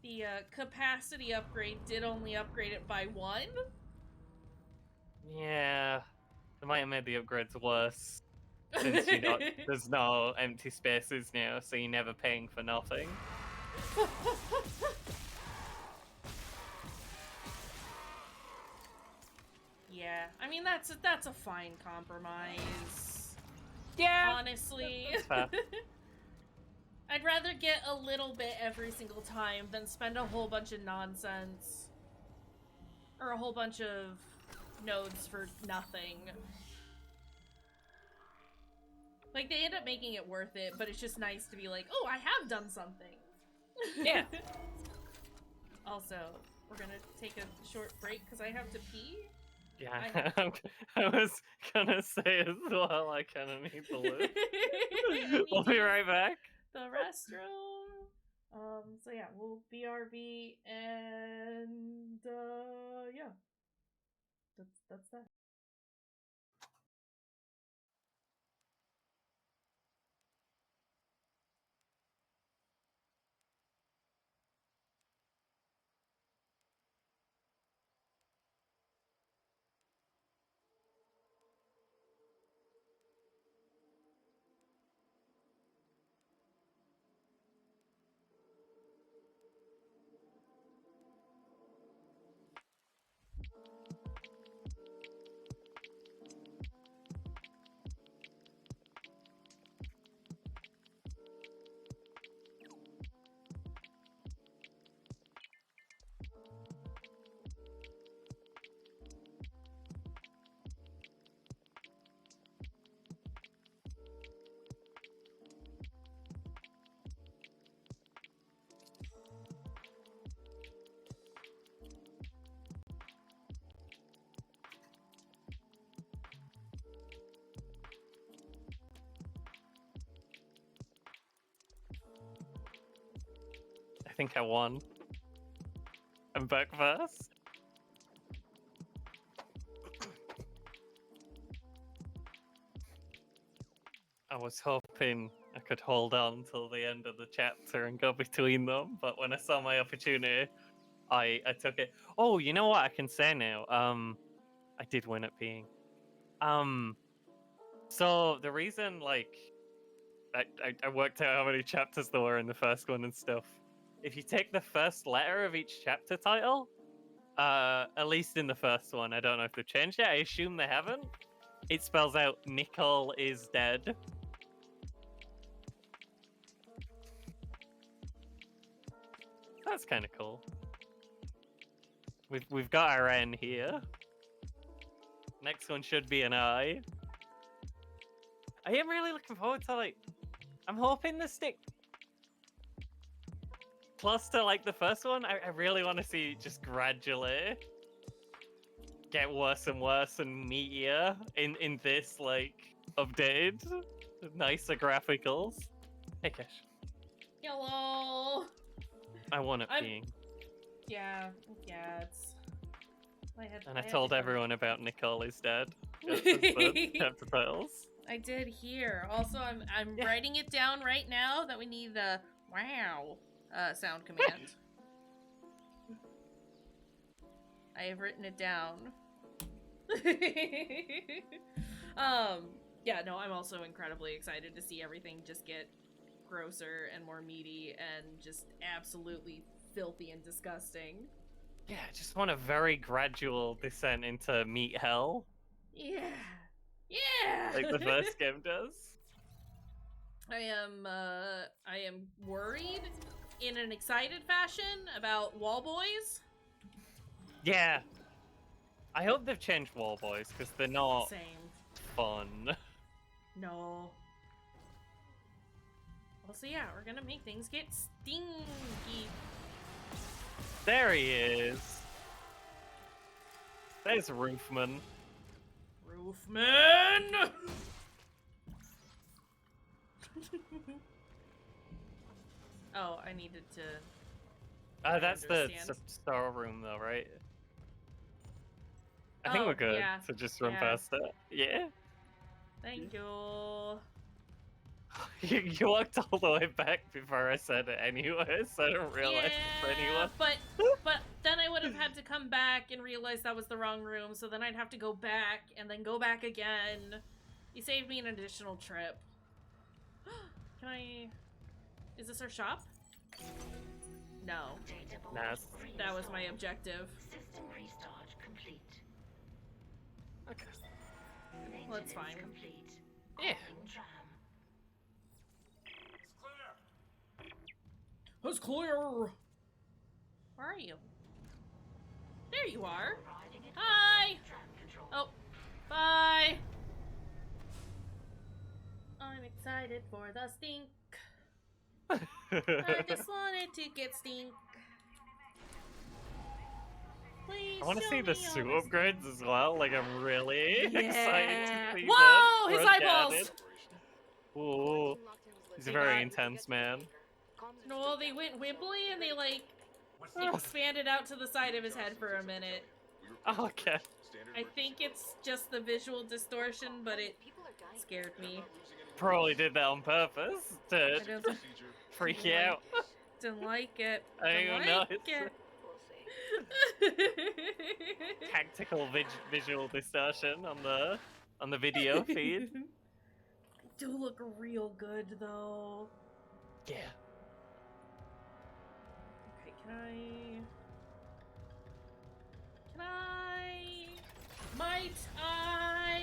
The capacity upgrade did only upgrade it by 1. Yeah. They might have made the upgrades worse. Since there's no empty spaces now, so you're never paying for nothing. Yeah, I mean that's a fine compromise. Yeah, honestly. fair. I'd rather get a little bit every single time than spend a whole bunch of nonsense or a whole bunch of nodes for nothing. Like, they end up making it worth it, but it's just nice to be like, oh, I have done something. Yeah. Also, we're gonna take a short break because I have to pee. Yeah, I was gonna say as well, I kinda need the loot. We'll be right back. The restroom. So yeah, we'll BRB and, yeah. That's that. I think I won. I'm back first. I was hoping I could hold on till the end of the chapter and go between them, but when I saw my opportunity, I took it. Oh, you know what I can say now? I did win at peeing. So the reason, like, I worked out how many chapters there were in the first one and stuff. If you take the first letter of each chapter title, at least in the first one, I don't know if they've changed it. I assume they haven't. It spells out Nicole is dead. That's kind of cool. We've got our N here. Next one should be an I. I am really looking forward to, like, I'm hoping the stick close to, like, the first one. I really want to see just gradually get worse and worse and meatier in this, like, updated, nicer graphicals. Hey, Cash. Hello. I won at peeing. Yeah, it's... I told everyone about Nicole is dead. As the chapter titles. I did hear. Also, I'm writing it down right now that we need the wow sound command. I have written it down. Yeah, no, I'm also incredibly excited to see everything just get grosser and more meaty and just absolutely filthy and disgusting. Yeah, I just want a very gradual descent into meat hell. Yeah. Yeah! Like the first game does. I am worried in an excited fashion about wall boys. Yeah. I hope they've changed wall boys, because they're not Same. fun. No. Also, yeah, we're gonna make things get stinky. There he is. There's Roofman. Roofman! Oh, I needed to... That's the understand. star room, though, right? I think we're good yeah. to just run Yeah. past it. Yeah? Thank you. You walked all the way back before I said it anyway, so I don't realize it's anyone. But then I would have had to come back and realize that was the wrong room, so then I'd have to go back and then go back again. You saved me an additional trip. Can I... Is this our shop? No. Nah. That was my objective. System restart complete. Okay. Well, that's fine. Complete. Yeah. Tram. It's clear! Where are you? There you are! Hi! Oh, bye! I'm excited for the stink. I just wanted to get stink. Please I want to show see the me suit all the upgrades as well. Like, I'm really excited to see Whoa! that. His Run eyeballs! Gadded. Ooh. He's a very intense man. No, they went wibbly and they like expanded out to the side of his head for a minute. Oh, okay. I think it's just the visual distortion, but it scared me. Probably did that on purpose to I don't freak you out. Didn't like it. I don't Didn't know. like It's it. tactical visual distortion on the video feed. Do look real good though. Yeah. Okay, can I? Might I?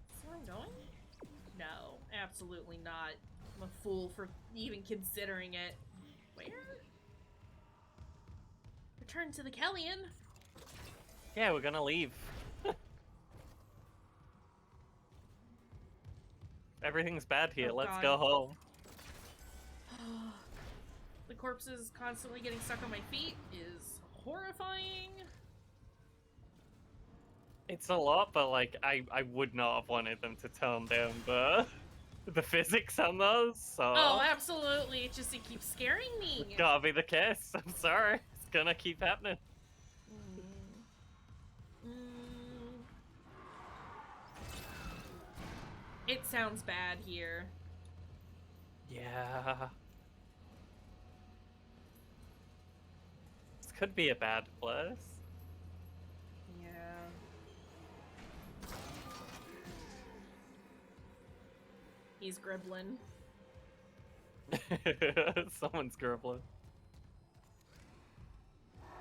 Is where I'm going? No, absolutely not. I'm a fool for even considering it. Where? Return to the Kellyan. Yeah, we're gonna leave. Everything's bad here. Oh, Let's God. go home. The corpses constantly getting stuck on my feet is horrifying. It's a lot, but like I would not have wanted them to tone down the physics on those. So Oh, absolutely. It just it keeps scaring me. it's gotta be the case. I'm sorry. It's gonna keep happening. It sounds bad here. Yeah. This could be a bad place. Yeah. He's gribbling. Someone's gribbling.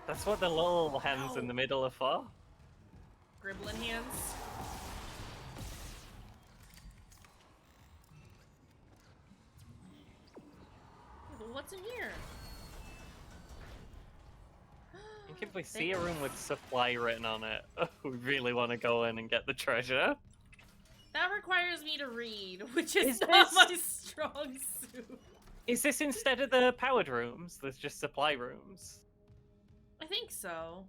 That's what the little hands in the middle are for. Gribbling hands. What's in here? I think if we see a room with supply written on it, we really want to go in and get the treasure. That requires me to read, which is Is not this- my strong suit. Is this instead of the powered rooms? There's just supply rooms. I think so.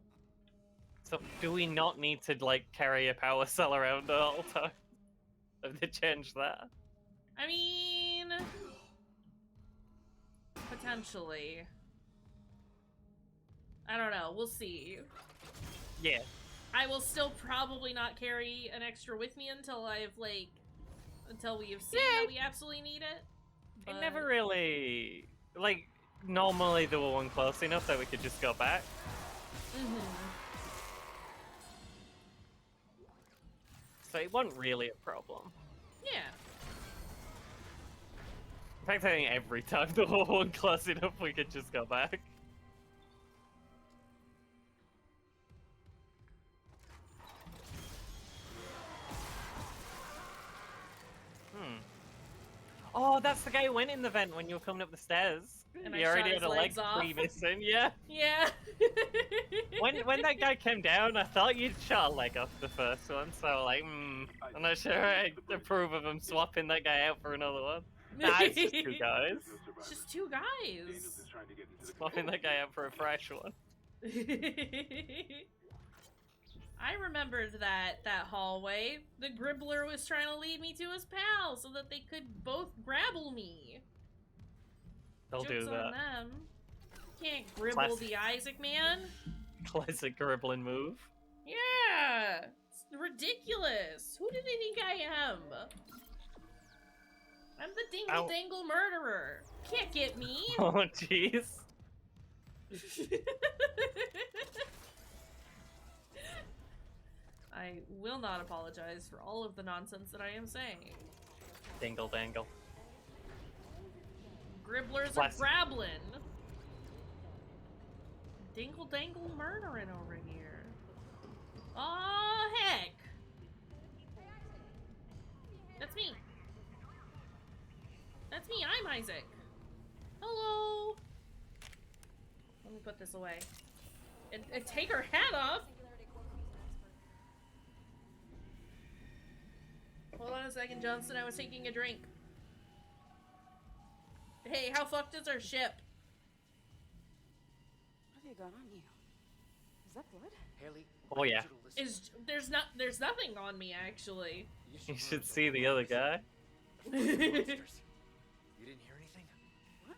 So do we not need to like carry a power cell around at all times? Have they changed that? I mean, potentially. I don't know. We'll see. Yeah. I will still probably not carry an extra with me until until we have seen that we absolutely need it. It never really, like, normally there were one close enough that we could just go back. So it wasn't really a problem. Yeah. In fact, I think every time the whole one close enough, we could just go back. Oh, that's the guy who went in the vent when you were coming up the stairs. And you I already shot had his a leg legs off. missing, yeah. Yeah. When that guy came down, I thought you'd shot a leg off the first one, so like, I'm not sure I approve of him swapping that guy out for another one. Nah, it's just two guys. It's just two guys. Swapping that guy out for a fresh one. I remembered that hallway. The Gribbler was trying to lead me to his pal so that they could both grapple me. They'll Jokes do on that. them. Can't gribble Classic. the Isaac man. Classic Gribbling move. Yeah, it's ridiculous. Who do they think I am? I'm the dingle dangle murderer. Can't get me. Oh, jeez. I will not apologize for all of the nonsense that I am saying. Dingle dangle. Gribblers are grablin'. Dingle dangle murdering over here. Aw, heck. That's me. That's me, I'm Isaac. Hello. Let me put this away. And take her hat off. Hold on a second, Johnson. I was taking a drink. Hey, how fucked is our ship? What have you got on you? Is that blood? Haley. Oh yeah. There's nothing on me actually. You should see the other guy. You didn't hear anything? What?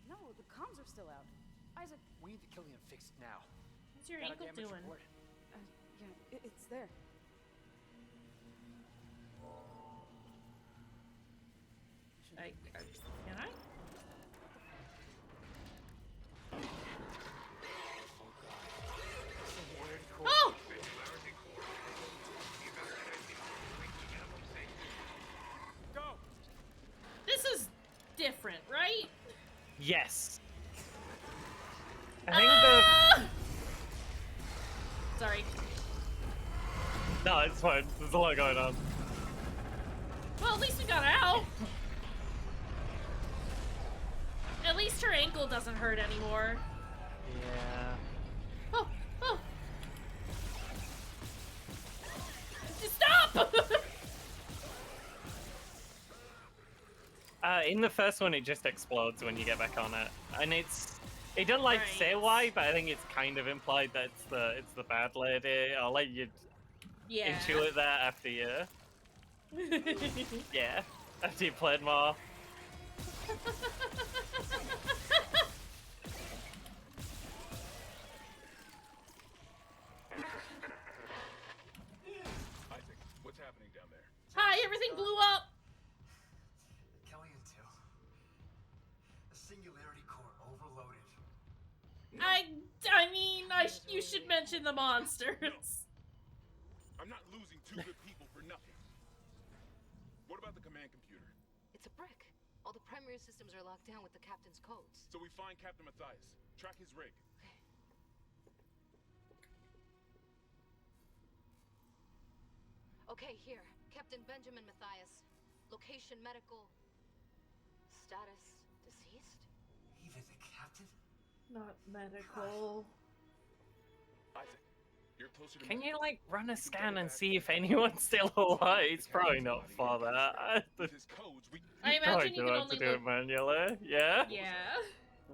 No, the comms are still out. Isaac, We need the Killian fixed now. What's your Got a ankle damage doing? report? yeah, it's there. Can I? Oh! Go! This is different, right? Yes. I think Sorry. No, it's fine. There's a lot going on. Well, at least we got out. At least her ankle doesn't hurt anymore. Yeah. Oh, oh. Stop! In the first one, it just explodes when you get back on it, and it doesn't like say why, but I think it's kind of implied that it's the bad lady. I'll let you intuit that after you. Yeah, after you played more. Isaac, what's happening down there? Hi, everything blew up. Killian 2. The singularity core overloaded. I mean, you should mention the monsters. I'm not losing two good people for nothing. What about the command computer? It's a brick. All the primary systems are locked down with the captain's codes. So we find Captain Matthias. Track his rig. Okay, here. Captain Benjamin Matthias. Location medical. Status deceased? Even the captain? Not medical. Isaac, you're closer to Can me. you like run a scan and see if anyone's still alive? It's probably not for that. His codes, we I Probably imagine you do can have only to do it manually. Yeah. Yeah.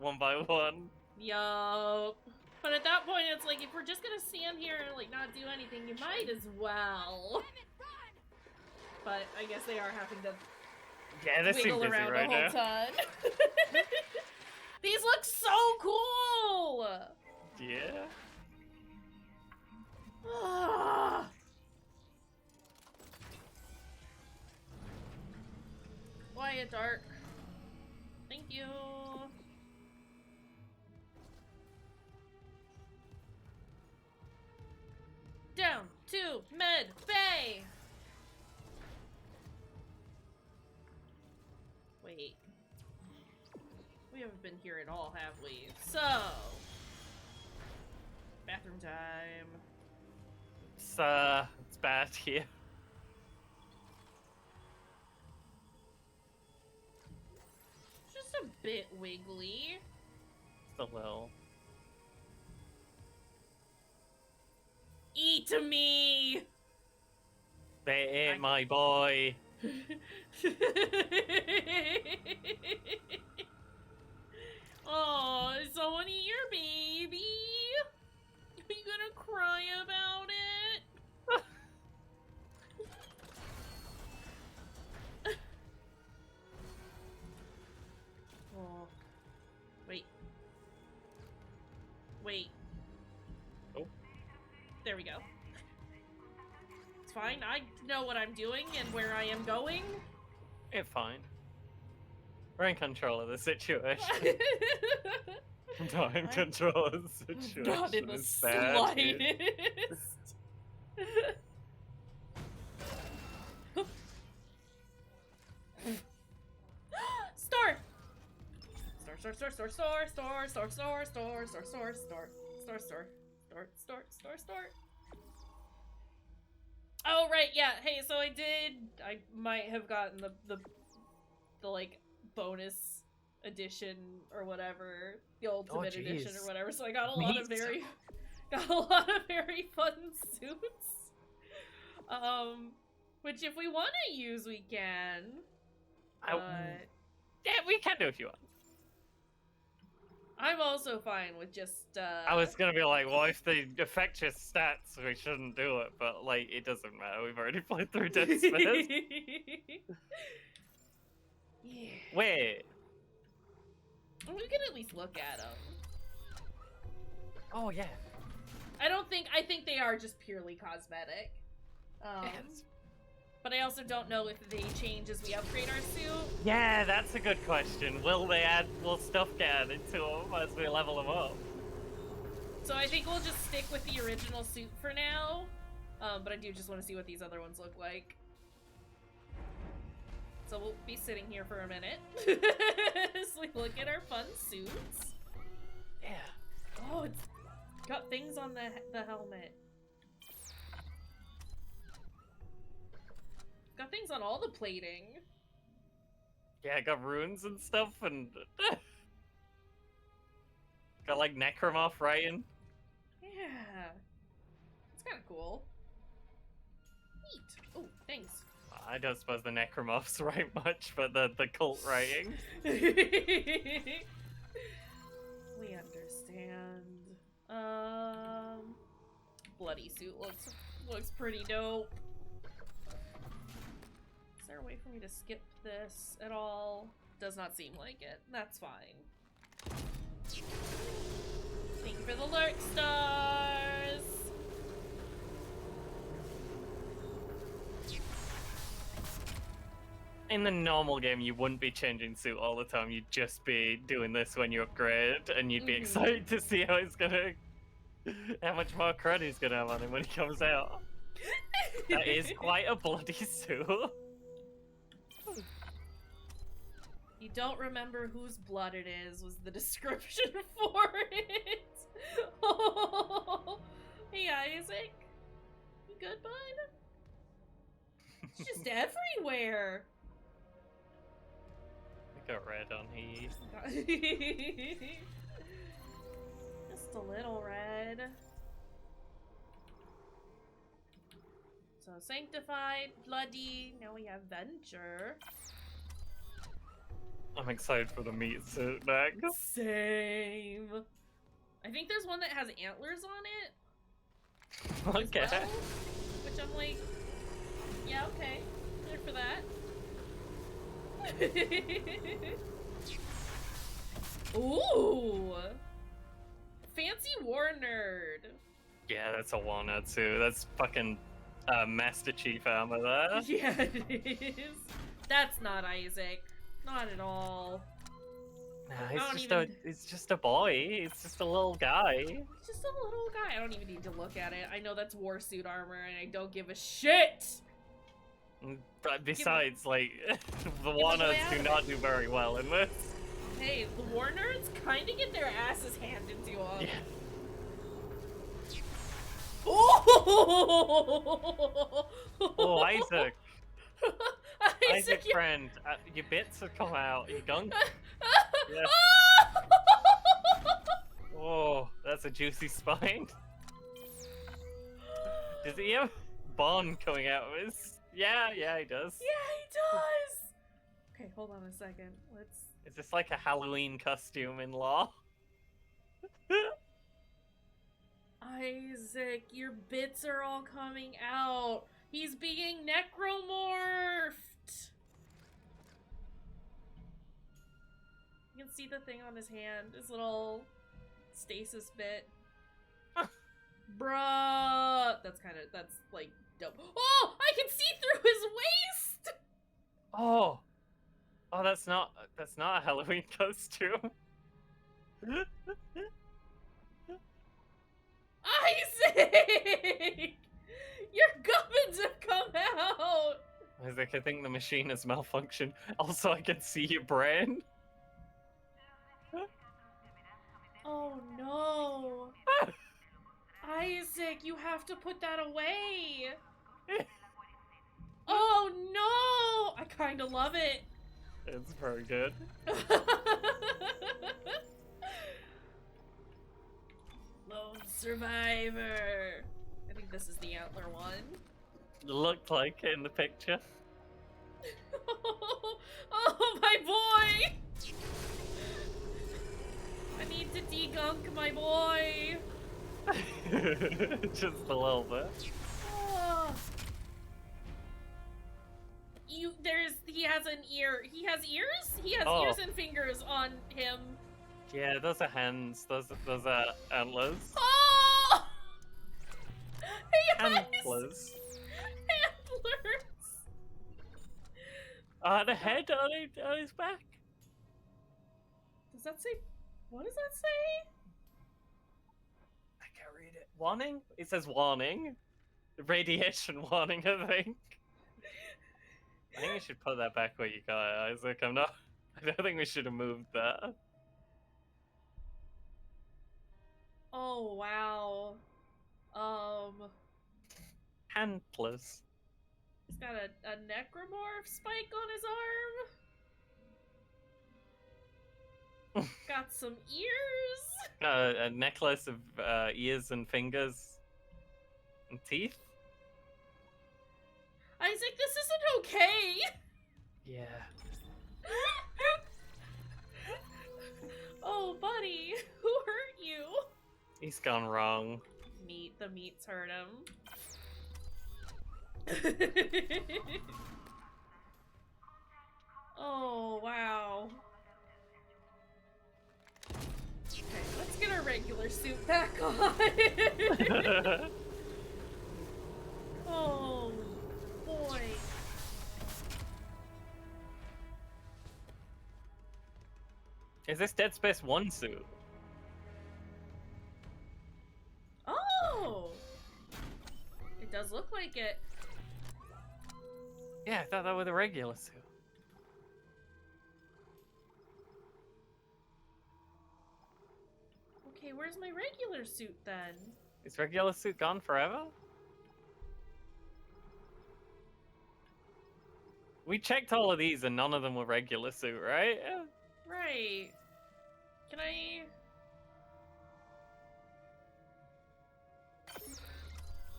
One by one. Yup. But at that point, it's like, if we're just gonna stand here and, like, not do anything, you might as well. But I guess they are having to Yeah, they seem wiggle busy around right the whole now. time. These look so cool! Yeah. Quiet, Dark. Thank you. Down to med bay. We haven't been here at all, have we? So... bathroom time. It's bad here. Just a bit wiggly. Just a little. Eat me! They ate my boy. Oh, someone eat your baby? Are you gonna cry about it? Oh. Wait. Wait. Oh. There we go. It's fine. I know what I'm doing and where I am going. It's fine. We're in control of the situation. Not in control of the situation. Not in the It's bad here. slightest. Store! Store. Oh, right, yeah. Hey, so I might have gotten the like bonus edition or whatever, the ultimate edition or whatever. So I got a lot of very fun suits. Which if we want to use, we can. Yeah, we can do if you want. I'm also fine with just, I was gonna be like, well, if they affect your stats, we shouldn't do it, but, like, it doesn't matter. We've already played through Dead Space. Yeah. Wait. We can at least look at them. Oh, yeah. I think they are just purely cosmetic. Yes. But I also don't know if they change as we upgrade our suit. Yeah, that's a good question. Will stuff get added to them as we level them up? So I think we'll just stick with the original suit for now. But I do just want to see what these other ones look like. So we'll be sitting here for a minute as we look at our fun suits. Yeah. Oh, it's got things on the helmet. Got things on all the plating. Yeah, got runes and stuff, and got like necromorph writing. Yeah, it's kind of cool. Neat. Oh, thanks. I don't suppose the necromorphs write much, but the cult writing. We understand. Bloody suit looks pretty dope. Is there a way for me to skip this at all? Does not seem like it. That's fine. Thank you for the lurk stars! In the normal game, you wouldn't be changing suit all the time. You'd just be doing this when you upgrade, and you'd be excited to see how much more cred he's gonna have on him when he comes out. That is quite a bloody suit. You don't remember whose blood it is, was the description for it. Oh. Hey, Isaac. You good, bud? It's just everywhere. I got red on here. Just a little red. So sanctified, bloody, now we have venture. I'm excited for the meat suit next. Same. I think there's one that has antlers on it. Okay. Well, which I'm like, yeah, okay. There for that. Ooh! Fancy war nerd. Yeah, that's a walnut suit. That's fucking Master Chief armor there. Yeah, it is. That's not Isaac. Not at all. Nah, he's just a boy. He's just a little guy. He's just a little guy. I don't even need to look at it. I know that's war suit armor, and I don't give a shit. But besides, like, the walnuts do not do very well in this. Hey, the war nerds kind of get their asses handed to them. Yeah. Oh, Isaac. Isaac, you're... friend, your bits have come out. You gunk? Yeah. Oh, that's a juicy spine. Does he have bone coming out of his? Yeah, he does. Yeah, he does. Okay, hold on a second. Let's. Is this like a Halloween costume in law? Isaac, your bits are all coming out. He's being necromorphed. You can see the thing on his hand, his little stasis bit. Bruh. That's like dope. Oh, I can see through his waist. Oh, that's not a Halloween costume. Isaac! Your gubbins have come out! Isaac, I think the machine has malfunctioned. Also, I can see your brain. Oh no! Isaac, you have to put that away! Oh no! I kinda love it. It's very good. Lone survivor. I think this is the antler one. Looked like it in the picture. Oh, my boy! I need to degunk my boy. Just a little bit. Oh. He has an ear. He has ears? He has ears and fingers on him. Yeah, those are hands. Those are antlers. Oh! He has Antlers. antlers. The head on his back. Does that say? What does that say? I can't read it. Warning? It says warning. Radiation warning, I think. I think we should put that back where you got it, Isaac. I don't think we should have moved that. Oh wow. Antlers. He's got a necromorph spike on his arm. Got some ears. A necklace of ears and fingers and teeth. Isaac, this isn't okay. Yeah. Oh, buddy, who hurt you? He's gone wrong. The meats hurt him. Oh, wow. Okay, let's get our regular suit back on. Oh, boy. Is this Dead Space 1 suit? Oh! It does look like it. Yeah, I thought that was a regular suit. Okay, where's my regular suit then? Is regular suit gone forever? We checked all of these and none of them were regular suit, right? Yeah. Right. Can I...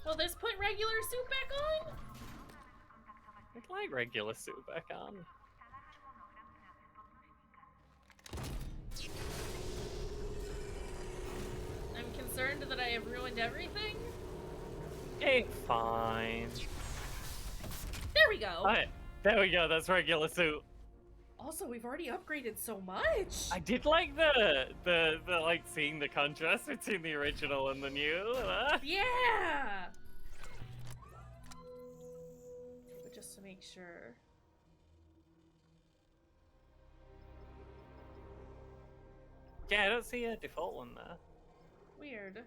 Will this put regular suit back on? I'd like regular suit back on. I'm concerned that I have ruined everything. It's fine. There we go. Alright, there we go, that's regular suit. Also, we've already upgraded so much. I did like the like seeing the contrast between the original and the new. Yeah. But just to make sure. Yeah, I don't see a default one there. Weird.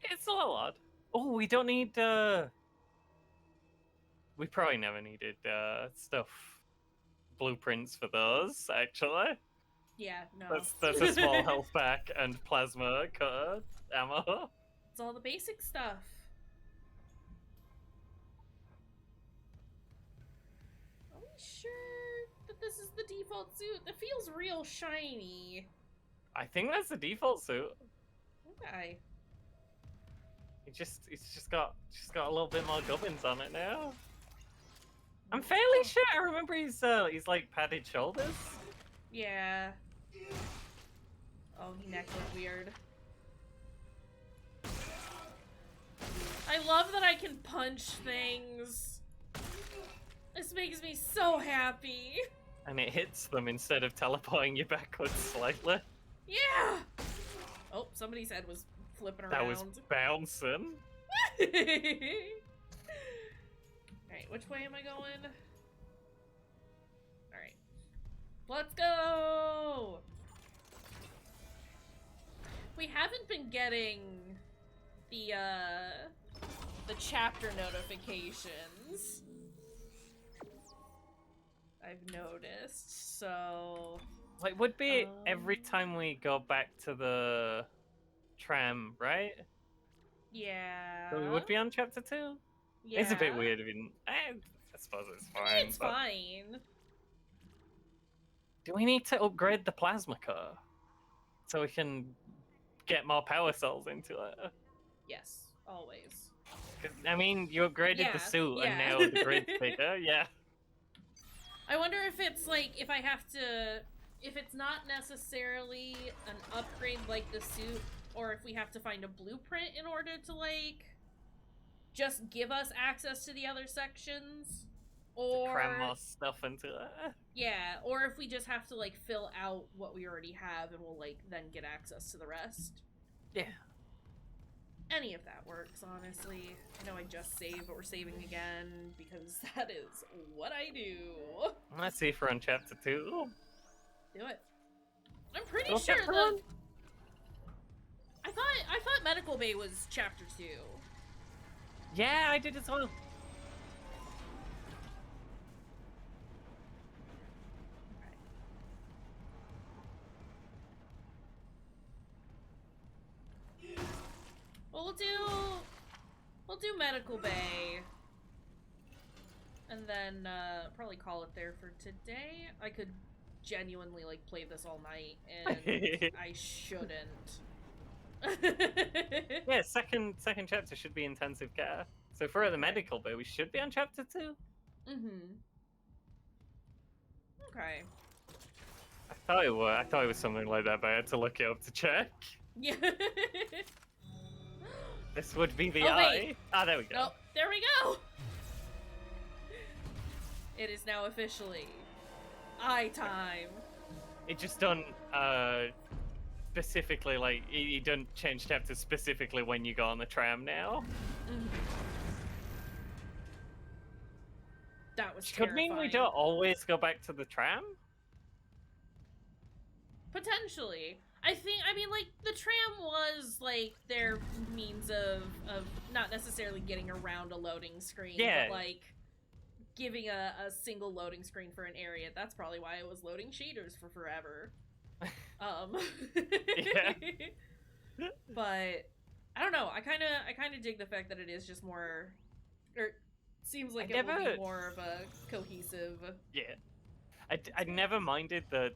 It's a little odd. Oh, we don't need we probably never needed stuff blueprints for those, actually. Yeah, no. That's a small health pack and plasma cutter ammo. It's all the basic stuff. Are we sure that this is the default suit? That feels real shiny. I think that's the default suit. Okay. It's just got a little bit more gubbins on it now. I'm fairly sure. I remember he's like padded shoulders. Yeah. Oh, he neck looked weird. I love that I can punch things. This makes me so happy. And it hits them instead of teleporting you backwards slightly. Yeah! Oh, somebody's head was flipping around. That was bouncing. Alright, which way am I going? Alright. Let's go! We haven't been getting the chapter notifications. I've noticed, so... Like, would be every time we go back to the tram, right? Yeah. So we would be on chapter 2? Yeah. It's a bit weird. I suppose it's fine. It's fine. Do we need to upgrade the plasma core so we can get more power cells into it? Yes, always. 'Cause, I mean, you upgraded the suit and now the grid's bigger. Yeah. I wonder if it's like, if I have to, if it's not necessarily an upgrade like the suit, or if we have to find a blueprint in order to, like, just give us access to the other sections, or... To cram more stuff into it. Yeah, or if we just have to, like, fill out what we already have and we'll, like, then get access to the rest. Yeah. Any of that works, honestly. I know I just saved, but we're saving again, because that is what I do. Let's see if we're on chapter 2. Do it. I'm pretty sure that... I thought Medical Bay was chapter 2. Yeah, I did as well. Well, we'll do Medical Bay. And then, probably call it there for today. I could genuinely, like, play this all night, and I shouldn't. Yeah, second chapter should be intensive care. So if we're at the medical bay, we should be on chapter 2. Mm-hmm. Okay. I thought it was something like that, but I had to look it up to check. Yeah. This would be the oh, eye. Wait. Ah, there we go. Oh, there we go! It is now officially eye time. It just done, specifically, like, it doesn't change chapters specifically when you go on the tram now. Mm-hmm. That was Could mean we don't always go back to the tram? Potentially. I mean, like, the tram was, like, their means of not necessarily getting around a loading screen, but, like, giving a single loading screen for an area. That's probably why it was loading shaders for forever. Yeah. But, I don't know, I kind of dig the fact that it is just more, or seems like it will be more of a cohesive... Yeah. I never minded the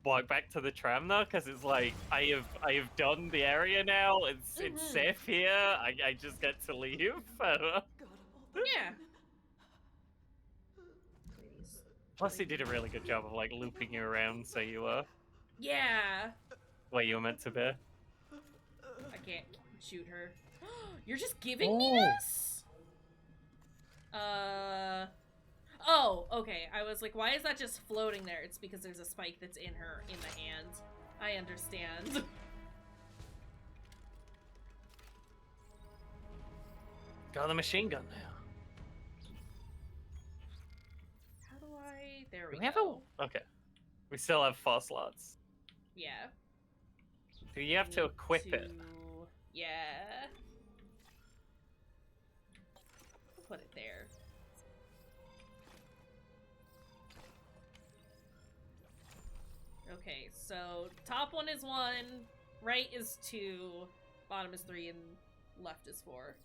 walk back to the tram though, because it's like I have done the area now. It's safe here. I just get to leave. I don't know. Yeah. Plus, it did a really good job of like looping you around, so you were where you were meant to be. I can't shoot her. You're just giving me this? Oh, okay. I was like, why is that just floating there? It's because there's a spike that's in the hand. I understand. Got the machine gun now. How do I... There we have go. Okay. We still have 4 slots. Yeah. Do you have to equip it? Yeah. Put it there. Okay, so top one is 1, right is 2, bottom is 3, and left is 4.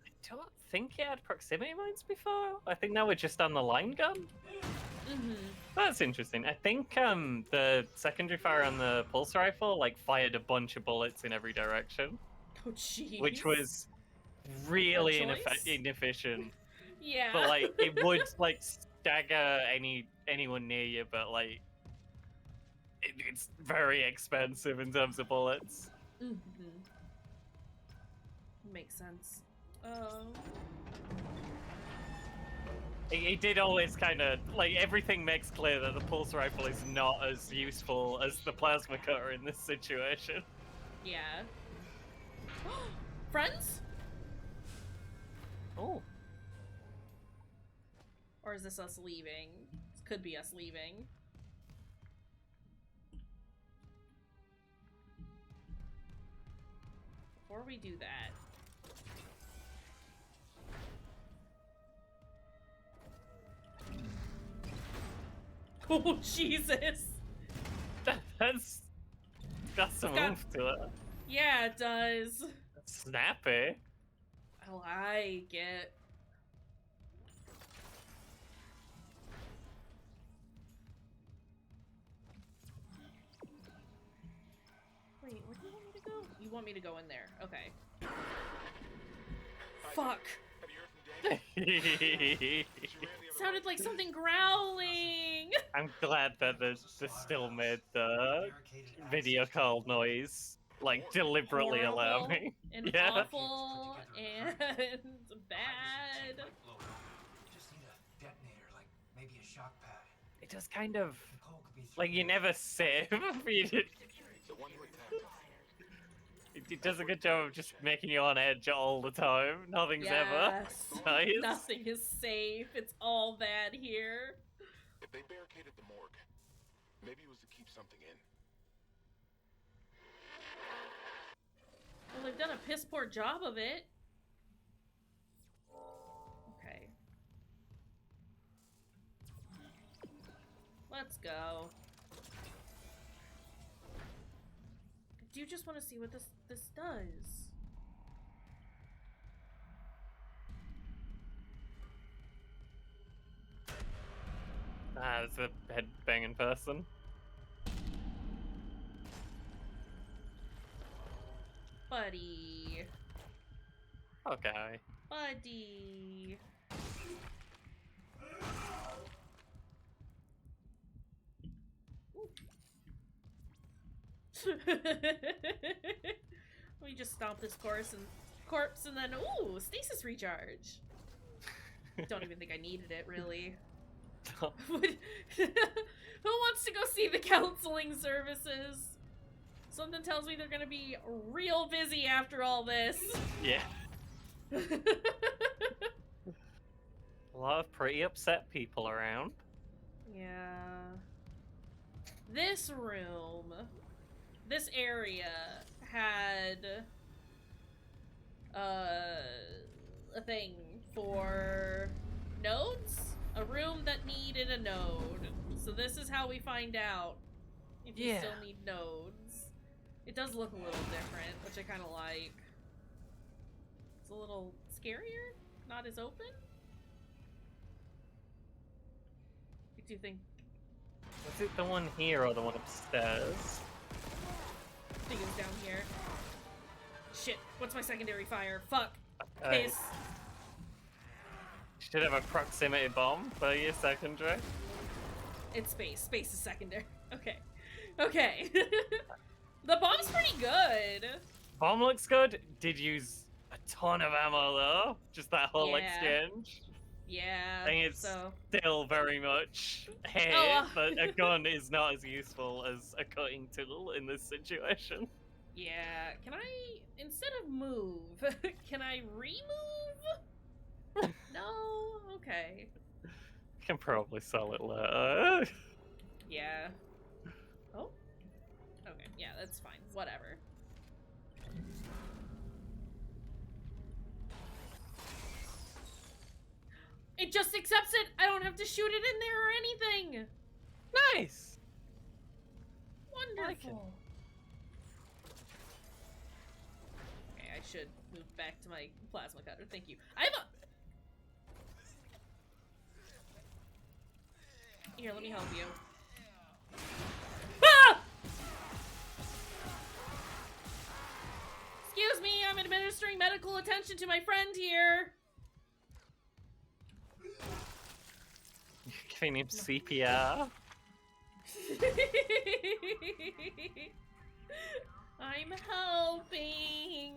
I don't think it had proximity mines before. I think now we're just on the line gun. Mm-hmm. That's interesting. I think the secondary fire on the pulse rifle like fired a bunch of bullets in every direction, Oh, jeez. which was really choice? inefficient. Yeah. But like it would like stagger anyone near you, but like it's very expensive in terms of bullets. Mm-hmm. Makes sense. Oh. It did always kind of like everything makes clear that the pulse rifle is not as useful as the plasma cutter in this situation. Yeah. Friends? Oh. Or is this us leaving? This could be us leaving. Before we do that. Oh, Jesus! That's a move to it. Yeah, it does. Snappy. I like it. Wait, where do you want me to go? You want me to go in there. Okay. Fuck! Sounded like something growling! I'm glad that they still made the video call noise, like, deliberately Horrible alarming. and Yeah. awful and bad. Just need a detonator, like maybe a shock pad. It does kind of, like, you never save. It does a good job of just making you on edge all the time. Nothing's ever nice. Nothing is safe. It's all bad here. If they barricaded the morgue, maybe it was to keep something in. Well, they've done a piss poor job of it. Okay. Let's go. I do just want to see what this does. Ah, it's a head banging person. Buddy. Okay. Buddy. Let me just stomp this corpse and then ooh, stasis recharge. Don't even think I needed it, really. Who wants to go see the counseling services? Something tells me they're gonna be real busy after all this. Yeah. A lot of pretty upset people around. Yeah. This room, this area had a thing for nodes? A room that needed a node. So this is how we find out if you still need nodes. It does look a little different, which I kind of like. It's a little scarier, not as open. What do you think? Was it the one here or the one upstairs? I think it was down here. Shit, what's my secondary fire? Fuck. Okay. Piss. Should have a proximity bomb for your secondary. It's space. Space is secondary. Okay. Okay. The bomb's pretty good. Bomb looks good. Did use a ton of ammo though. Just that whole exchange. Yeah. I think it's still very much hey, but a gun is not as useful as a cutting tool in this situation. Yeah. Can I, instead of move, can I remove? No? Okay. Can probably sell it later. Yeah. Oh? Okay, yeah, that's fine. Whatever. It just accepts it! I don't have to shoot it in there or anything! Nice! Wonderful. Okay, I should move back to my plasma cutter. Thank you. I have a... Here, let me help you. Ah! Excuse me, I'm administering medical attention to my friend here. You're giving him CPR. I'm helping.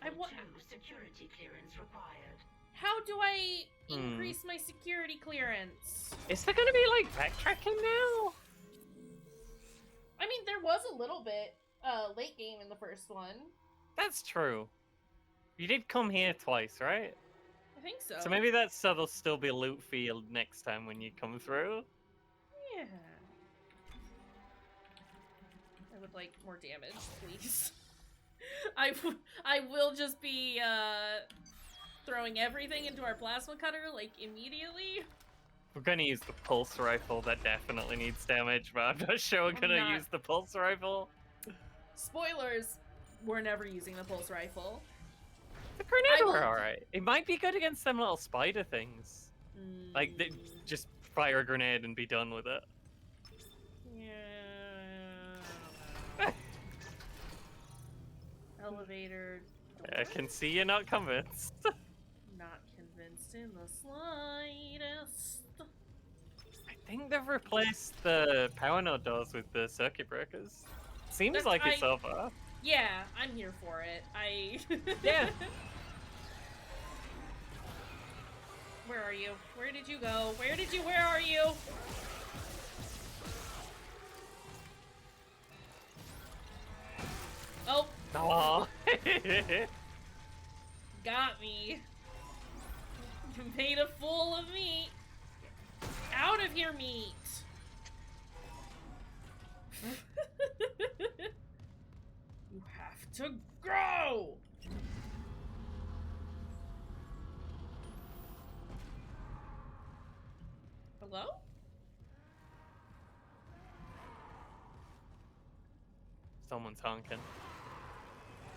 Level 2 security clearance required. How do I increase my security clearance? Is there gonna be like backtracking now? I mean, there was a little bit late game in the first one. That's true. You did come here twice, right? I think so. So maybe that there'll still be a loot field next time when you come through. Yeah. I would like more damage, please. I will just be throwing everything into our plasma cutter like immediately. We're gonna use the pulse rifle. That definitely needs damage, but I'm not sure we're gonna use the pulse rifle. Spoilers, we're never using the pulse rifle. The grenade were alright. It might be good against them little spider things. Like, just fire a grenade and be done with it. Yeah. Elevator. I can see you're not convinced. Not convinced in the slightest. I think they've replaced the power node doors with the circuit breakers. Seems like it's over. Yeah, I'm here for it. Yeah. Where are you? Where did you go? Where are you? Oh. Aww. Got me. You made a fool of me. Out of here, meat. You have to go. Hello? Someone's honking.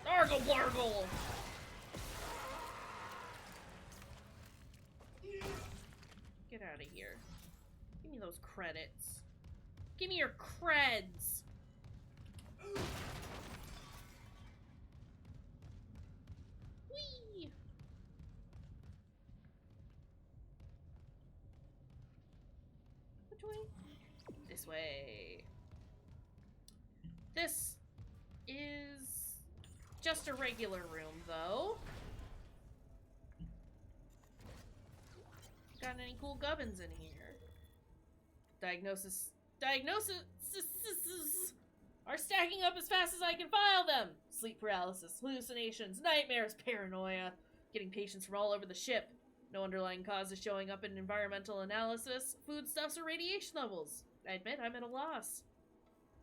Argle blargle! Get out of here. Give me those credits. Give me your creds! Whee! Which way? This way. This is just a regular room, though. Got any cool gubbins in here? Diagnosis are stacking up as fast as I can file them. Sleep paralysis, hallucinations, nightmares, paranoia. Getting patients from all over the ship. No underlying cause is showing up in environmental analysis, foodstuffs, or radiation levels. I admit I'm at a loss.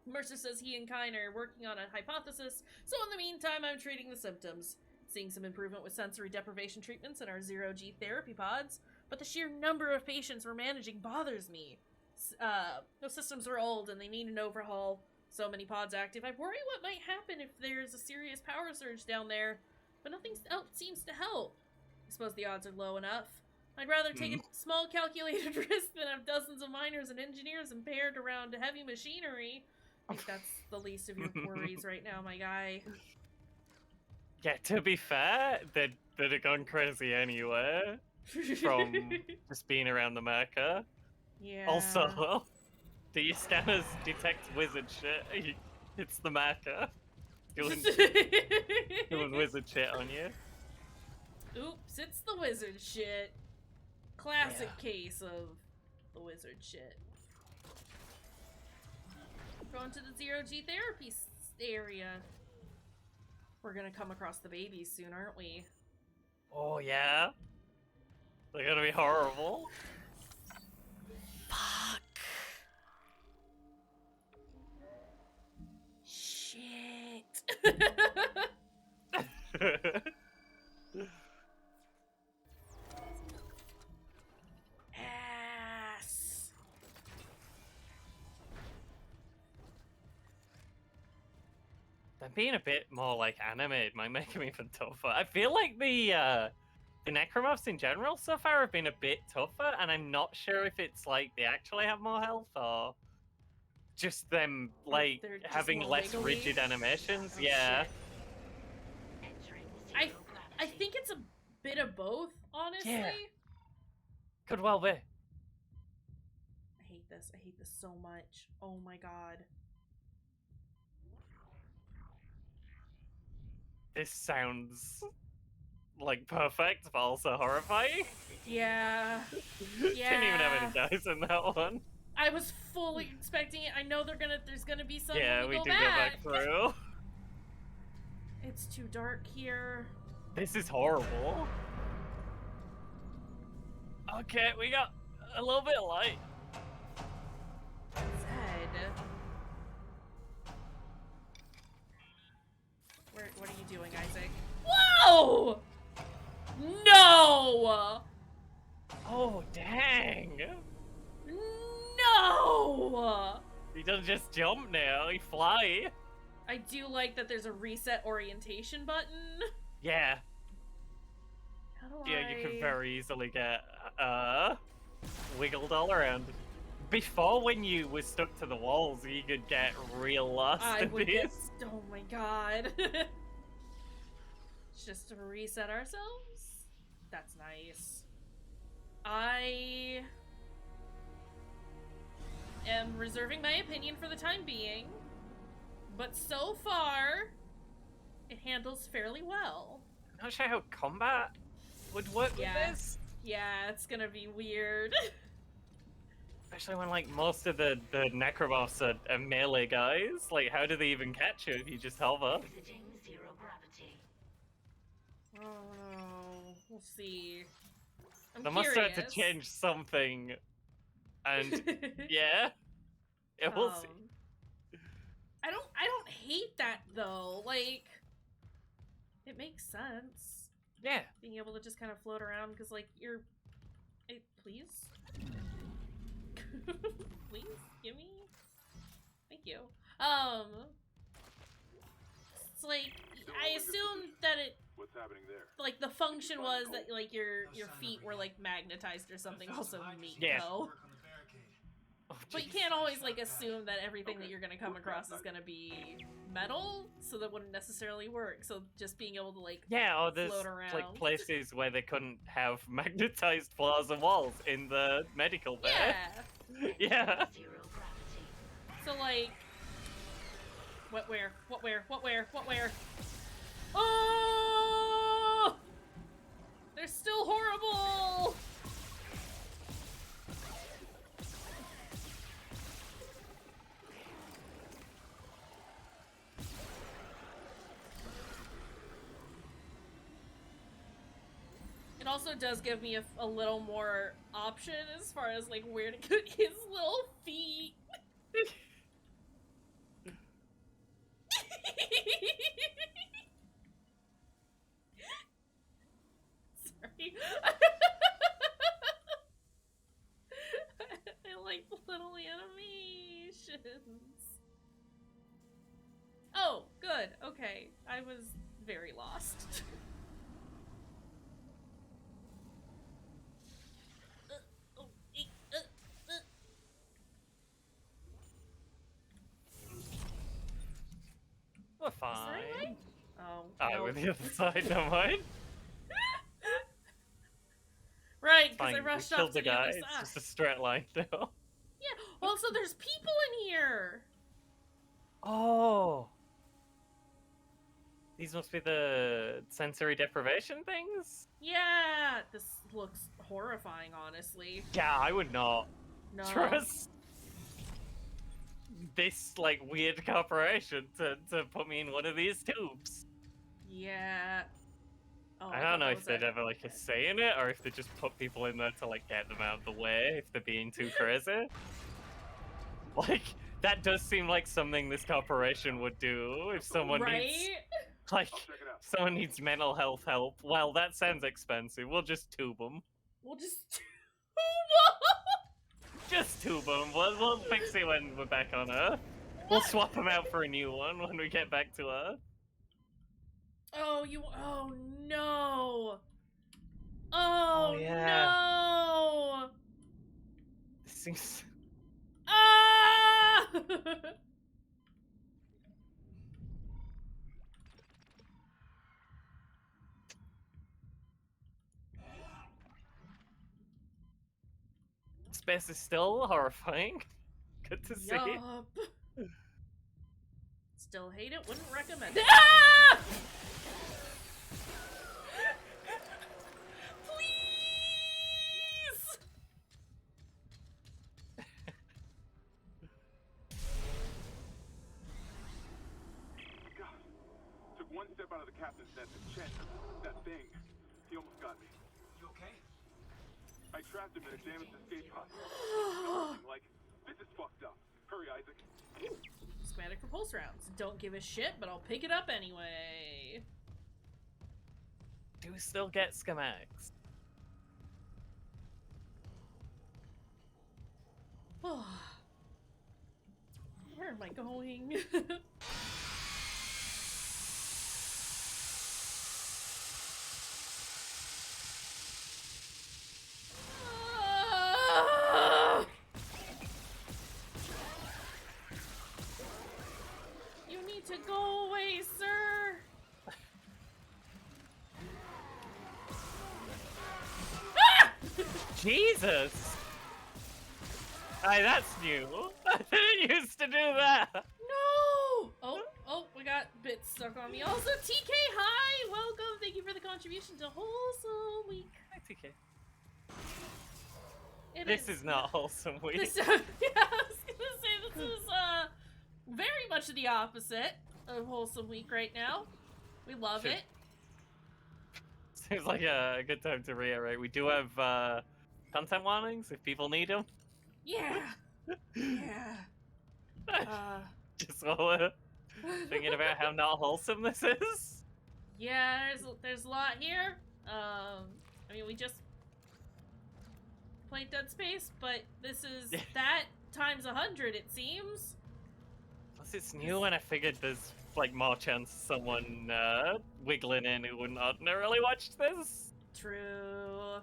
Mercer says he and Kine are working on a hypothesis, so in the meantime I'm treating the symptoms. Seeing some improvement with sensory deprivation treatments in our zero-G therapy pods, but the sheer number of patients we're managing bothers me. Those systems are old and they need an overhaul. So many pods active, I worry what might happen if there's a serious power surge down there, but nothing else seems to help. I suppose the odds are low enough. I'd rather take a small calculated risk than have dozens of miners and engineers impaired around heavy machinery. I think that's the least of your worries right now, my guy. Yeah, to be fair, they'd have gone crazy anyway. From just being around the marker. Yeah. Also, do your scanners detect wizard shit? It's the marker. Doing wizard shit on you. Oops, it's the wizard shit. Classic case of the wizard shit. Going to the zero-G therapy area. We're gonna come across the babies soon, aren't we? Oh yeah? They're gonna be horrible. Fuck. Shit. Ass. And being a bit more like animated might make them even tougher. I feel like the necromorphs in general so far have been a bit tougher, and I'm not sure if it's like they actually have more health or just them like they're just having more less wiggly? rigid animations. Oh, yeah. shit. I think it's a bit of both, honestly. Yeah. Could well be. I hate this. I hate this so much. Oh my god. This sounds like perfect, but also horrifying. Yeah. Didn't even have any dice in that one. I was fully expecting it. I know there's gonna be some Yeah, when we go do back. go back through. It's too dark here. This is horrible. Okay, we got a little bit of light. Zed. What are you doing, Isaac? Whoa! No! Oh, dang. No! He doesn't just jump now, he fly. I do like that there's a reset orientation button. Yeah. How do Yeah, you can very easily get wiggled all around. Before, when you were stuck to the walls, you could get real lost in these. Oh my god. Just to reset ourselves? That's nice. I am reserving my opinion for the time being, but so far, it handles fairly well. I'm not sure how combat would work with this. Yeah, it's gonna be weird. Especially when, like, most of the necromorphs are melee guys. Like, how do they even catch you if you just hover? Exiting zero gravity. Oh no, we'll see. They must have to change something. And, yeah. Yeah, we'll see. I don't hate that, though. Like, it makes sense. Yeah. Being able to just kind of float around, because, like, you're... Hey, please? Please? Give me? Thank you. It's like, I assumed that it... What's happening there? Like, the function was that, like, your feet were, like, magnetized or something. Also, Miko. Yeah. But you can't always, like, assume that everything that you're gonna come across is gonna be metal, so that wouldn't necessarily work. So just being able to, like, yeah, or there's, float around. like, places where they couldn't have magnetized floors and walls in the medical bay. Yeah. Yeah. So, like... What, where? Oh! They're still horrible! It also does give me a little more option as far as, like, where to put his little feet. Sorry. I like little animations. Oh, good. Okay. I was very lost. We're fine. Oh, no. With the other side, never mind. Right, because I rushed up to the guy. other It's side. just a straight line now. Yeah. Also, there's people in here. Oh. These must be the sensory deprivation things? Yeah. This looks horrifying, honestly. Yeah, I would not trust this, like, weird corporation to put me in one of these tubes. Yeah. Oh, I don't know if they'd ever, like, a say in it, or if they just put people in there to, like, get them out of the way if they're being too crazy. Like, that does seem like something this corporation would do if someone needs... Like, someone needs mental health help. Well, that sounds expensive. We'll just tube them. We'll just tube them? Just tube them. We'll fix it when we're back on Earth. We'll swap him out for a new one when we get back to Earth. Oh, oh no! Oh, yeah. no! This seems... Ah! Space is still horrifying. Good to see. Yup. Still hate it, wouldn't recommend it. Ah! Please! God. Took one step out of the captain's nest and Chen, that thing, he almost got me. You okay? I trapped him in a damaged escape pod. Like, this is fucked up. Hurry, Isaac. Schematic for pulse rounds. Don't give a shit, but I'll pick it up anyway. Do we still get schematics? Where am I going? You need to go away, sir. Jesus! Aye, that's new. I didn't used to do that. No! Oh, we got bits stuck on me. Also, TK, hi! Welcome! Thank you for the contribution to Wholesome Week. Hi, TK. This is not Wholesome Week. Yeah, I was gonna say this is very much the opposite of Wholesome Week right now. We love it. Seems like a good time to reiterate. We do have content warnings if people need them. Yeah. Yeah. Just while thinking about how not wholesome this is. Yeah, there's a lot here. I mean, we just played Dead Space, but this is that times 100, it seems. Plus, it's new, and I figured there's like more chance someone wiggling in who wouldn't ordinarily watch this. True.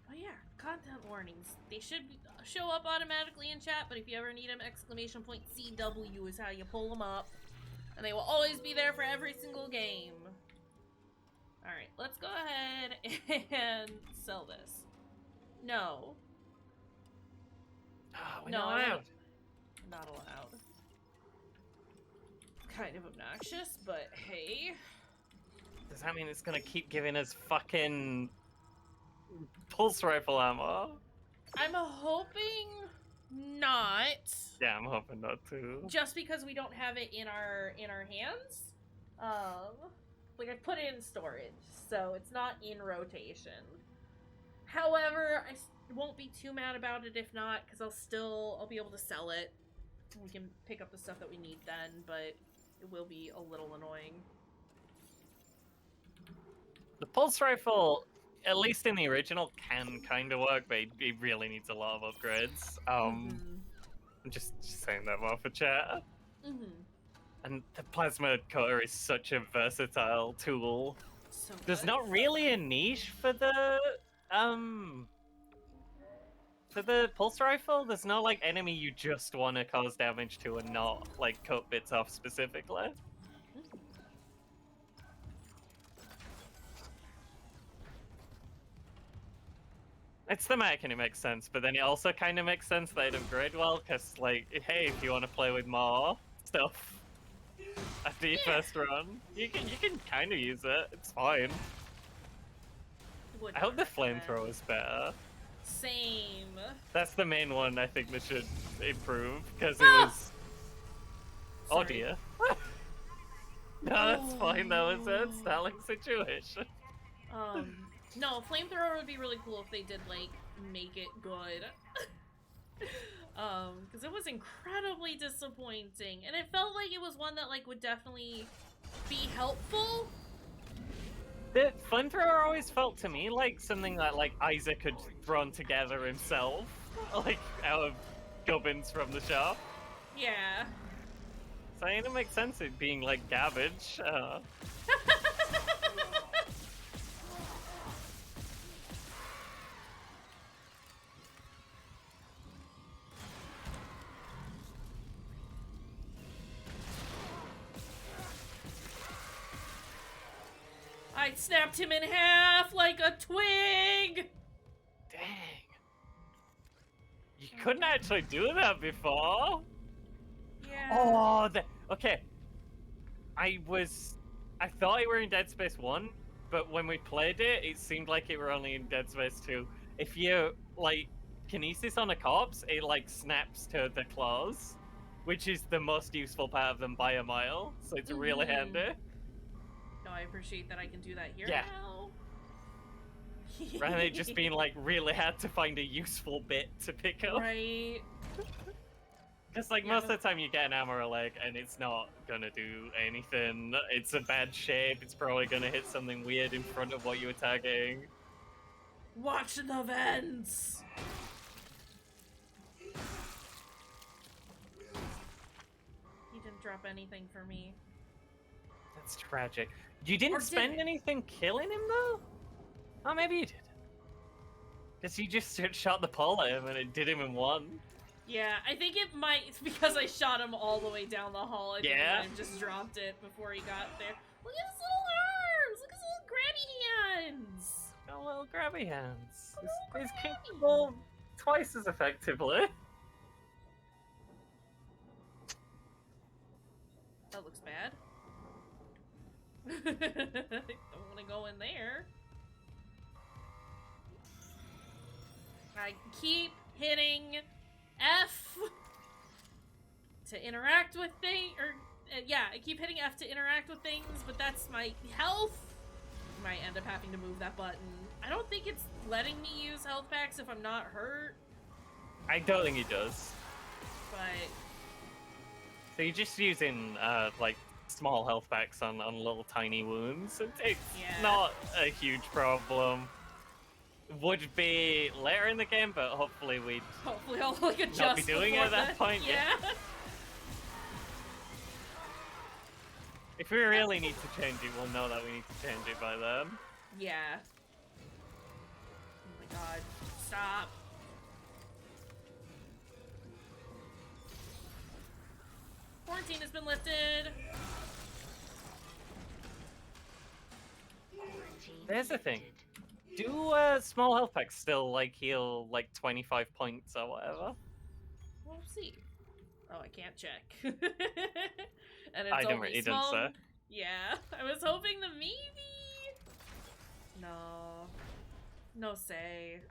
Oh yeah, content warnings. They should show up automatically in chat, but if you ever need them, !CW is how you pull them up. And they will always be there for every single game. Alright, let's go ahead and sell this. No. Oh, we're No, not allowed. Not allowed. Kind of obnoxious, but hey. Does that mean it's gonna keep giving us fucking pulse rifle ammo? I'm hoping not. Yeah, I'm hoping not to. Just because we don't have it in our hands. Like I put it in storage, so it's not in rotation. However, I won't be too mad about it if not, because I'll be able to sell it. We can pick up the stuff that we need then, but it will be a little annoying. The pulse rifle, at least in the original, can kind of work, but it really needs a lot of upgrades. I'm just saying that more for chat. And the plasma cutter is such a versatile tool. So There's not really a niche for the pulse rifle. There's no like enemy you just want to cause damage to and not like cut bits off specifically. It's thematic and it makes sense, but then it also kind of makes sense that it'd upgrade well, because, like, hey, if you want to play with more stuff after your first run, you can kind of use it. It's fine. I hope the flamethrower is better. Same. That's the main one I think they should improve, because it was... Oh dear. No, that's fine, that was a stalling situation. No, flamethrower would be really cool if they did, like, make it good. Because it was incredibly disappointing. And it felt like it was one that, like, would definitely be helpful. The flamethrower always felt to me like something that, like, Isaac had thrown together himself. Like, out of gubbins from the shop. Yeah. So it makes sense it being like garbage. I snapped him in half like a twig! Dang. You couldn't actually do that before. Yeah. Oh, okay. I thought it were in Dead Space 1, but when we played it, it seemed like it were only in Dead Space 2. If you, like, kinesis on a corpse, it, like, snaps to the claws, which is the most useful part of them by a mile, so it's really handy. No, I appreciate that I can do that here now. Rather than it just being, like, really hard to find a useful bit to pick up. Right. Because, like, most of the time you get an armor leg and it's not gonna do anything. It's a bad shape. It's probably gonna hit something weird in front of what you were tagging. Watch the vents! He didn't drop anything for me. That's tragic. You didn't spend anything killing him, though? Oh, maybe you did. Because you just shot the pole at him and it did him in one. Yeah, I think it might. It's because I shot him all the way down the hall. I think I might have just dropped it before he got there. Look at his little arms! Look at his little grabby hands! Got little grabby hands. He's capable twice as effectively. That looks bad. Don't want to go in there. I keep hitting F to interact with things, I keep hitting F to interact with things, but that's my health. Might end up having to move that button. I don't think it's letting me use health packs if I'm not hurt. I don't think it does. But so you're just using like small health packs on little tiny wounds. It's not a huge problem. Would be later in the game, but hopefully I'll like adjust not be doing it at that point. Yeah. If we really need to change it, we'll know that we need to change it by then. Yeah. Oh my god. Stop. Quarantine has been lifted. There's the thing. Do small health packs still like heal like 25 points or whatever? We'll see. Oh, I can't check. And it's I don't only really small. say. Yeah, I was hoping the maybe. No. No say.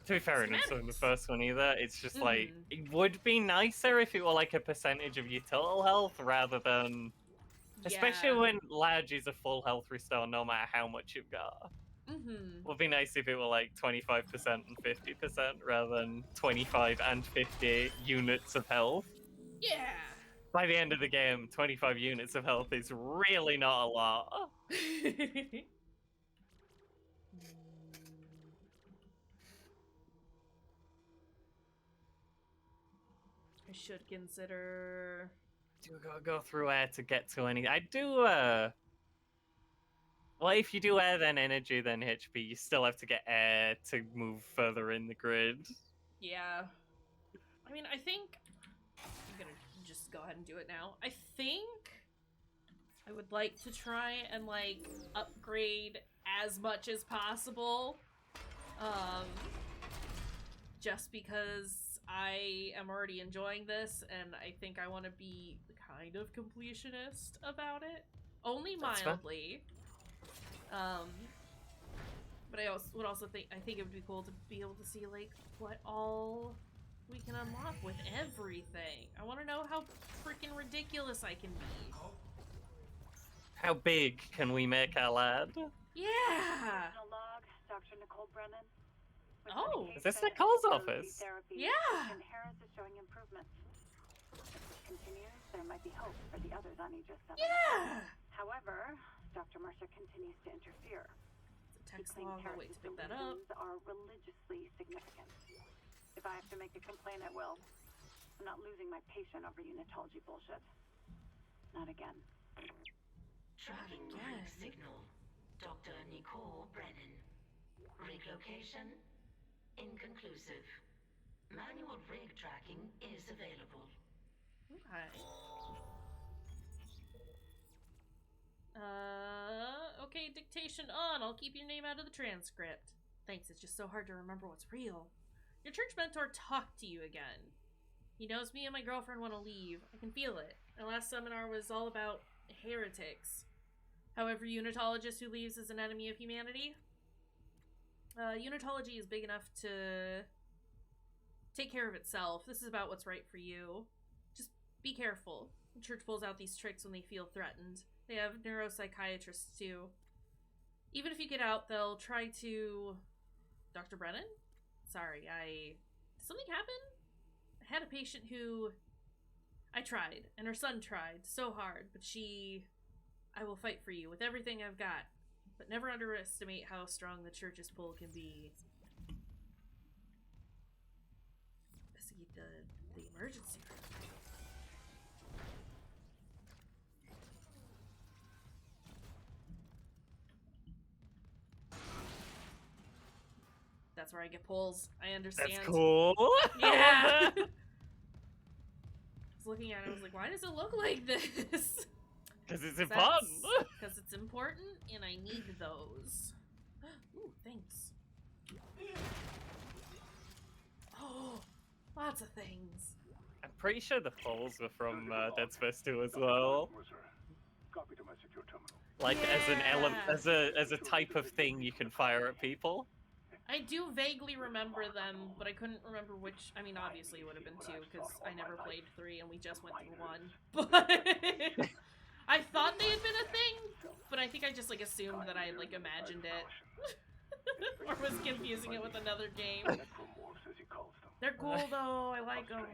To be fair, it's not in the first one either. It's just like, it would be nicer if it were like a percentage of your total health rather than... Especially when large is a full health restore no matter how much you've got. Would be nice if it were like 25% and 50% rather than 25 and 50 units of health. Yeah! By the end of the game, 25 units of health is really not a lot. I should consider... Do go through air to get to any... I do, Well, if you do air, then energy, then HP, you still have to get air to move further in the grid. Yeah. I mean, I think... I'm gonna just go ahead and do it now. I think I would like to try and, like, upgrade as much as possible. Just because I am already enjoying this, and I think I want to be kind of completionist about it. Only mildly. But I would also think it would be cool to be able to see like what all we can unlock with everything. I want to know how freaking ridiculous I can be. How big can we make our lad? Yeah. Log, Dr. Nicole Brennan. Oh, is this Nicole's office? Therapy, and Harris is showing improvements. If this continues, there might be hope for the others on Aegis 7. Yeah. However, Dr. Mercer continues to interfere. It's a text log. I'll wait to pick that up. Are religiously significant. If I have to make a complaint, I will. I'm not losing my patient over unitology bullshit. Not again. Tracking rig signal. Dr. Nicole Brennan. Rig location? Inconclusive. Manual rig tracking is available. Okay. Okay, dictation on. I'll keep your name out of the transcript. Thanks, it's just so hard to remember what's real. Your church mentor talked to you again. He knows me and my girlfriend want to leave. I can feel it. Our last seminar was all about heretics. However, unitologist who leaves is an enemy of humanity. Unitology is big enough to take care of itself. This is about what's right for you. Just be careful. The church pulls out these tricks when they feel threatened. They have neuropsychiatrists too. Even if you get out, they'll try to... Dr. Brennan? Sorry, Did something happen? I had a patient who... I tried, and her son tried so hard, but she... I will fight for you with everything I've got. But never underestimate how strong the church's pull can be. Investigate the emergency room. That's where I get pulls. I understand. That's cool. Yeah. I was looking at it, I was like, why does it look like this? Because it's important. Because it's important, and I need those. Ooh, thanks. Oh, lots of things. I'm pretty sure the polls were from Dead Space 2 as well. Copy to my secure terminal. Like as a type of thing you can fire at people. I do vaguely remember them, but I couldn't remember which. I mean, obviously it would have been 2 because I never played 3 and we just went through 1. But I thought they had been a thing, but I think I just like assumed that I had like imagined it or was confusing it with another game. They're cool though. I like them.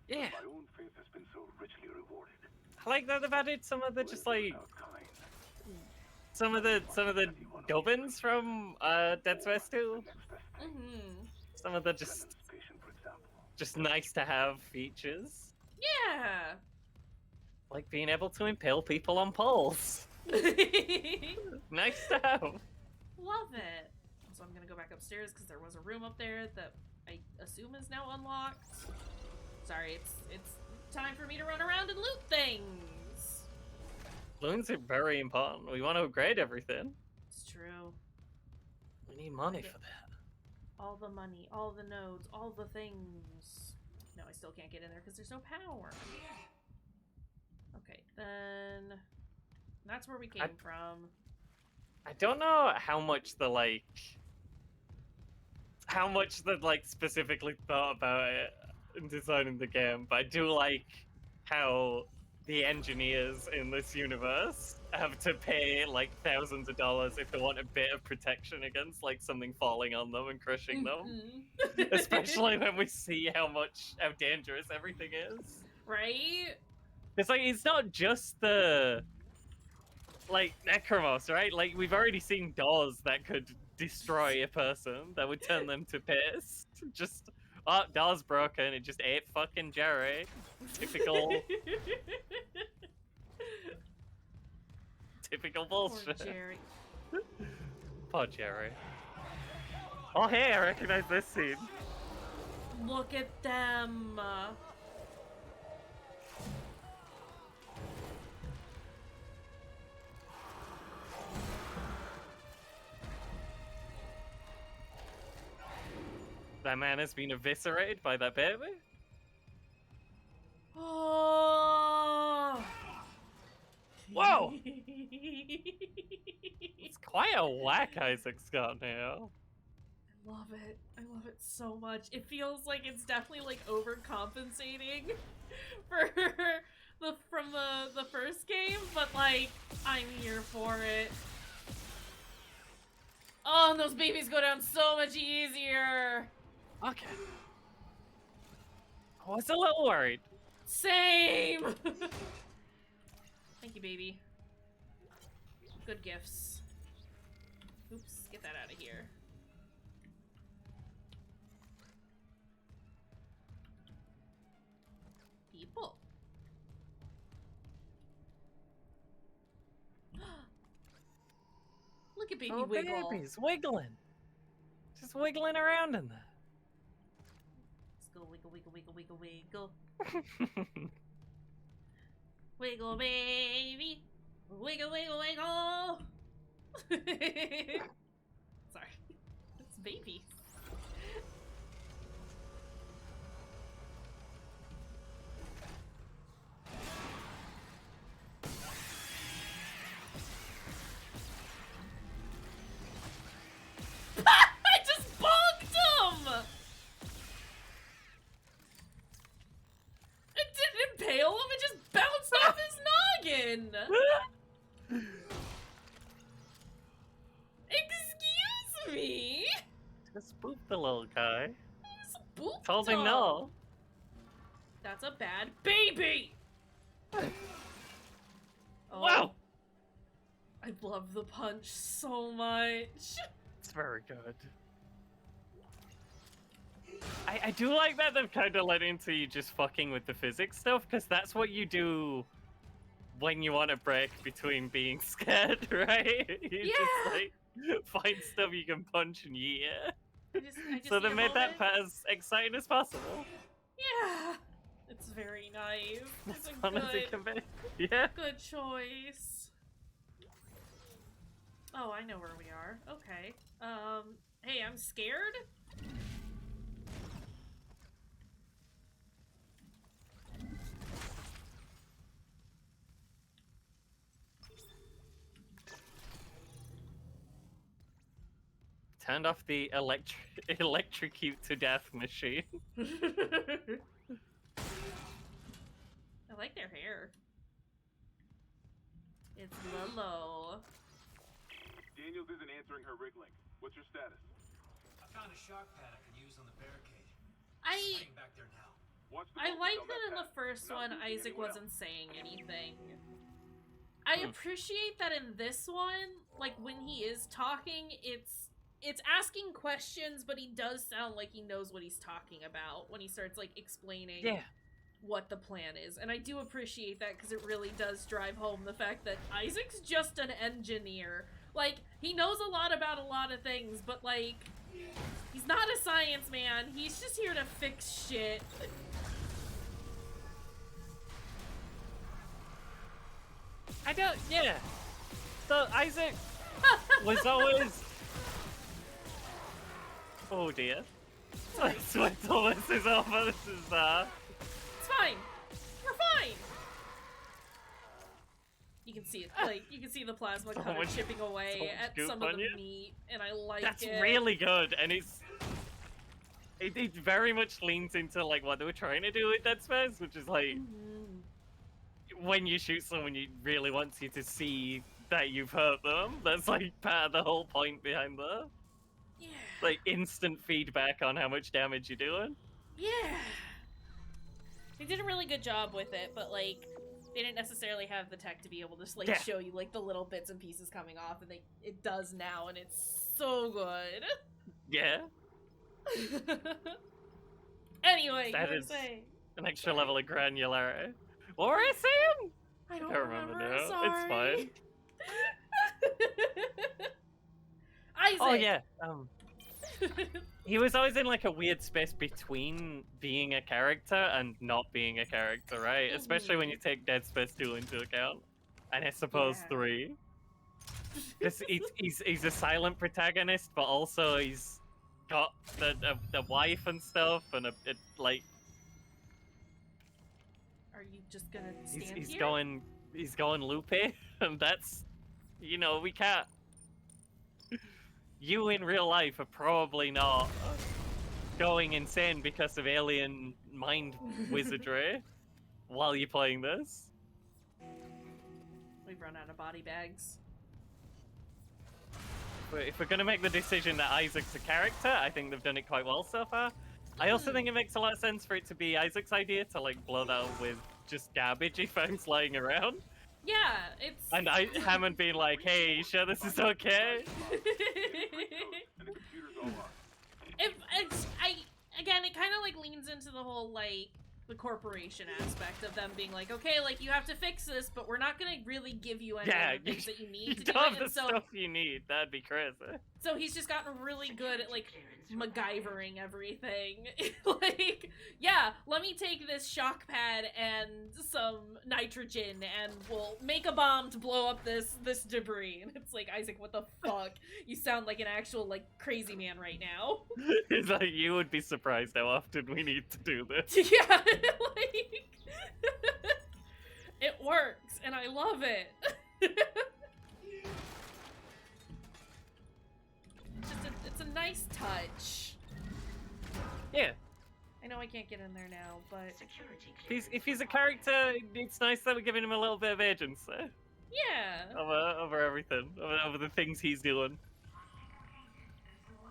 Yeah. My own faith has been so richly rewarded. I like that they've added some of the just like some of the gubbins from Dead Space 2. Some of the just nice to have features. Yeah. Like being able to impale people on poles. Nice to have. Love it. So I'm gonna go back upstairs because there was a room up there that I assume is now unlocked. Sorry, it's time for me to run around and loot things. Loons are very important. We want to upgrade everything. It's true. We need money for that. All the money, all the nodes, all the things. No, I still can't get in there because there's no power. Okay, then that's where we came from. I don't know how much the specifically thought about it in designing the game, but I do like how the engineers in this universe have to pay like thousands of dollars if they want a bit of protection against like something falling on them and crushing them. Especially when we see how dangerous everything is. Right? It's like, it's not just the like Necromos, right? Like we've already seen doors that could destroy a person, that would turn them to piss. Just door's broken, it just ate fucking Jerry. Typical typical bullshit. Poor Jerry. Poor Jerry. Oh hey, I recognize this scene. Look at them. That man has been eviscerated by that baby? Oh. Whoa! It's quite a whack Isaac's got now. I love it. I love it so much. It feels like it's definitely like overcompensating for from the first game, but like I'm here for it. Oh, and those babies go down so much easier. Okay. I was a little worried. Same. Thank you, baby. Good gifts. Oops, get that out of here. people. Look at baby Wiggle. Baby's wiggling. Just wiggling around in there. Let's go wiggle, wiggle, wiggle, wiggle, wiggle. Wiggle, baby. Wiggle, wiggle, wiggle. Sorry. It's baby. I just bonked him! It didn't impale him, it just bounced off his noggin! Excuse me? Just spook the little guy. Spooked Told him him. no. That's a bad baby! Oh, Wow! I love the punch so much. It's very good. I do like that they've kind of let into you just fucking with the physics stuff, because that's what you do when you want to break between being scared, right? You just like find stuff you can punch and yeet. I just So they need a made that moment. part as exciting as possible. Yeah, it's very nice. It's a Fun as it can be. Yeah. good choice. Oh, I know where we are. Okay. Hey, I'm scared. Turned off the electrocute to death machine. I like their hair. It's Lolo. Daniels isn't answering her rig link. What's your status? I found a shock pad I can use on the barricade. I Heading back there now. Watch the I focus like on that in pad. the first Not one losing Isaac anyone wasn't else. saying anything. I appreciate that in this one, like when he is talking, it's asking questions, but he does sound like he knows what he's talking about when he starts like explaining what the plan is. And I do appreciate that because it really does drive home the fact that Isaac's just an engineer. Like, he knows a lot about a lot of things, but like, he's not a science man. He's just here to fix shit. I don't, yeah. So Isaac was always... Oh dear. Sweat almost is over, this is, It's fine. We're fine. You can see it, like, you can see the plasma cutter much- chipping so away much at goop some of on the you. meat, and I like That's it. really good, and it very much leans into like what they were trying to do with Dead Space, which is like when you shoot someone, it really wants you to see that you've hurt them. That's like part of the whole point behind that. Yeah. Like instant feedback on how much damage you're doing. Yeah. They did a really good job with it, but like they didn't necessarily have the tech to be able to just like Yeah. show you like the little bits and pieces coming off, and it does now, and it's so good. Yeah. Anyway, That you were is saying. an extra level of granularity. What were I saying? I don't remember remember. now. Sorry. It's fine. Isaac. Oh yeah. He was always in like a weird space between being a character and not being a character, right? Especially when you take Dead Space 2 into account, and I suppose Yeah. 3. Because he's a silent protagonist, but also he's got the wife and stuff, and like Are you just gonna stand he's here? going loopy, and that's, you know, we can't. You in real life are probably not going insane because of alien mind wizardry while you're playing this. We've run out of body bags. But if we're gonna make the decision that Isaac's a character, I think they've done it quite well so far. I also think it makes a lot of sense for it to be Isaac's idea to like blow that up with just garbage he finds lying around. Yeah, it's. And Hammond being like, "Hey, you sure this is okay?" Again, it kind of like leans into the whole like the corporation aspect of them being like, okay, like, you have to fix this, but we're not gonna really give you any of the things that you need to do don't it. have the stuff you need. That'd be crazy. So he's just gotten really good at, like, MacGyvering everything. Like, yeah, let me take this shock pad and some nitrogen and we'll make a bomb to blow up this debris. And it's like, Isaac, what the fuck? You sound like an actual, like, crazy man right now. It's like, you would be surprised how often we need to do this. Yeah, like... It works, and I love it. It's a nice touch. Yeah. I know I can't get in there now, but... If he's a character, it's nice that we're giving him a little bit of agency. Yeah. Over everything. Over the things he's doing.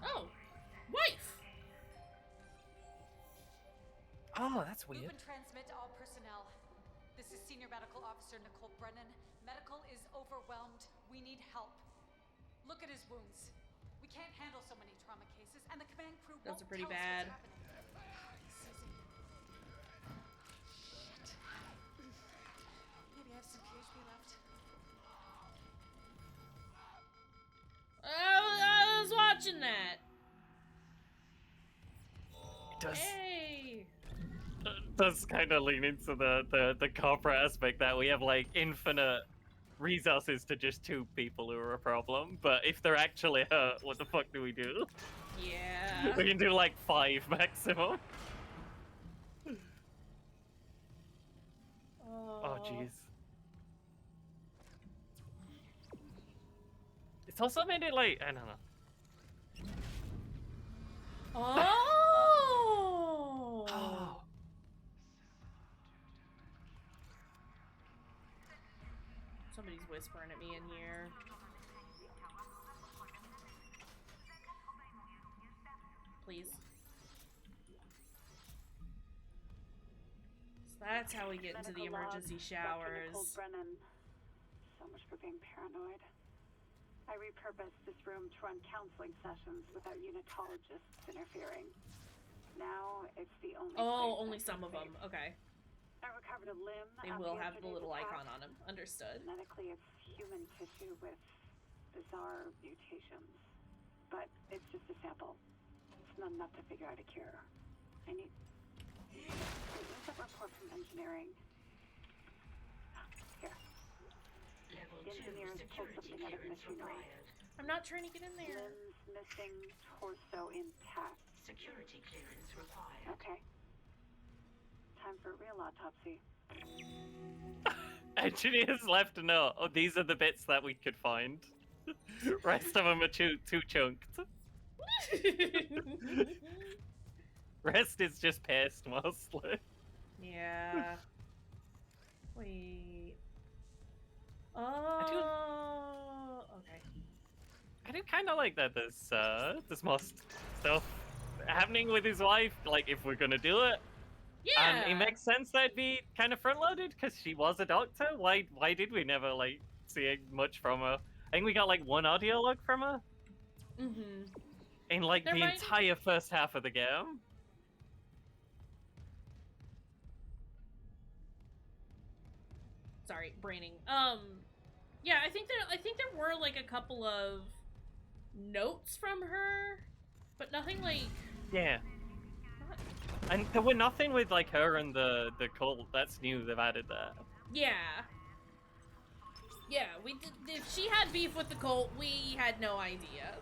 Oh. Wife! Oh, that's weird. Loop and transmit to all personnel. This is Senior Medical Officer Nicole Brennan. Medical is overwhelmed. We need help. Look at his wounds. We can't handle so many trauma cases, and the command crew Those won't are pretty tell us bad. what's happening. Shit. Maybe I have some PHP left. I was watching that. It does. Hey. Does kind of lean into the corporate aspect that we have like infinite resources to just 2 people who are a problem, but if they're actually hurt, what the fuck do we do? Yeah. We can do like 5 maximum. Oh jeez. It's also made it like, I don't know. Oh. Oh. Somebody's whispering at me in here. Please. So that's how we get into the emergency showers. Nicole Brennan. So much for being paranoid. I repurposed this room to run counseling sessions without unitologists interfering. Now it's the only Oh, place only I some feel of them. safe. Okay. I recovered a limb. They after will have the yesterday's little attack. icon on them. Understood. Medically, it's human tissue with bizarre mutations. But it's just a sample. It's not enough to figure out a cure. I need a report from engineering. Here. The engineers pulled something out of machinery. I'm not trying to get in there. Limbs missing, torso intact. Security clearance required. Okay. Time for a real autopsy. Engineers left a note. Oh, these are the bits that we could find. Rest of them are too chunked. Rest is just paste mostly. Yeah. Wait. Oh. Okay. I do kind of like that there's more stuff happening with his wife. Like, if we're gonna do it, Yeah. it makes sense that'd be kind of front-loaded because she was a doctor. Why did we never like see much from her? I think we got like 1 audio log from her. Mm-hmm. In like There the might- entire first half of the game. Sorry, braining. Yeah, I think there were like a couple of notes from her, but nothing like. Yeah. And there were nothing with like her and the cult. That's new. They've added that. Yeah. Yeah, we did. If she had beef with the cult, we had no idea.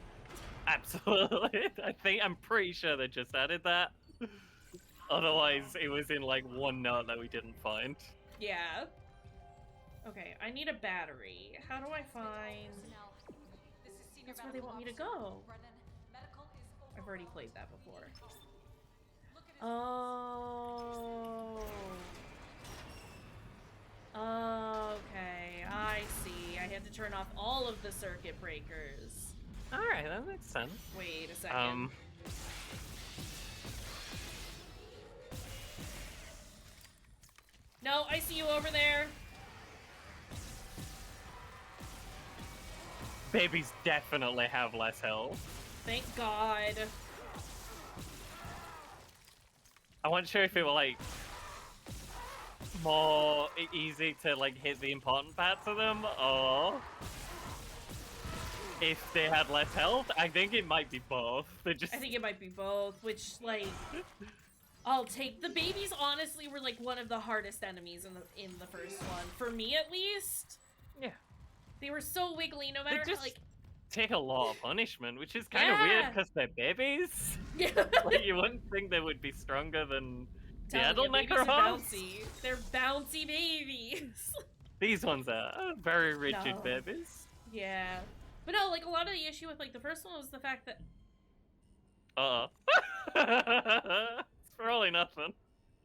Absolutely. I'm pretty sure they just added that. Otherwise, it was in like 1 note that we didn't find. Yeah. Okay, I need a battery. How do I find? That's where they want me to go. I've already played that before. Oh. Okay, I see. I had to turn off all of the circuit breakers. Alright, that makes sense. Wait a second. No, I see you over there. Babies definitely have less health. Thank God. I wasn't sure if it were like more easy to like hit the important parts of them, or if they had less health. I think it might be both. I think it might be both, which, like, I'll take. The babies honestly were like one of the hardest enemies in the first one, for me at least. Yeah, they were so wiggly, no matter how, like, take a lot of punishment, which is kind of weird because they're babies. Yeah. Like, you wouldn't think they would be stronger than the Telling adult you, babies are Necrons. bouncy. They're bouncy babies. These ones are very rigid No. babies. Yeah. But no, like, a lot of the issue with, like, the first one was the fact that... It's probably nothing.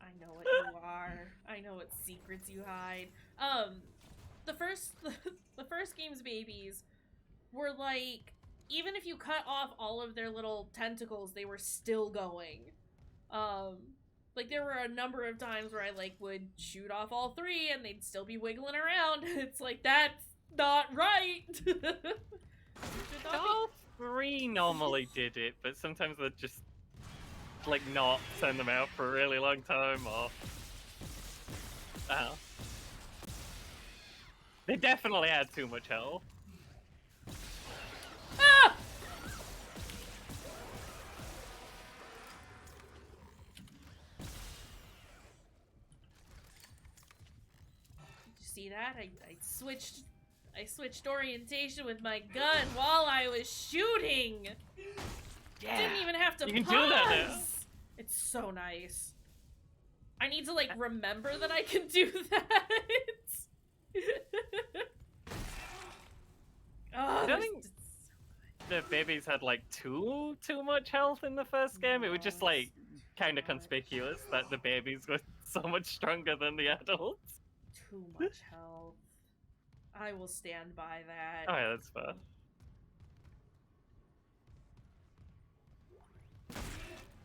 I know what you are. I know what secrets you hide. The first game's babies were, like, even if you cut off all of their little tentacles, they were still going. Like, there were a number of times where I, like, would shoot off all three and they'd still be wiggling around. It's like, that's not right! All three normally did it, but sometimes they'd just, like, not send them out for a really long time, or... I don't know. They definitely had too much health. Ah! Did you see that? I switched orientation with my gun while I was shooting. Yeah. Didn't even have to You can pause. do that now. It's so nice. I need to, like, remember that I can do that. I don't think the babies had like too much health in the first game. It was just like kind of conspicuous that the babies were so much stronger than the adults. Too much health. I will stand by that. Oh yeah, that's fair.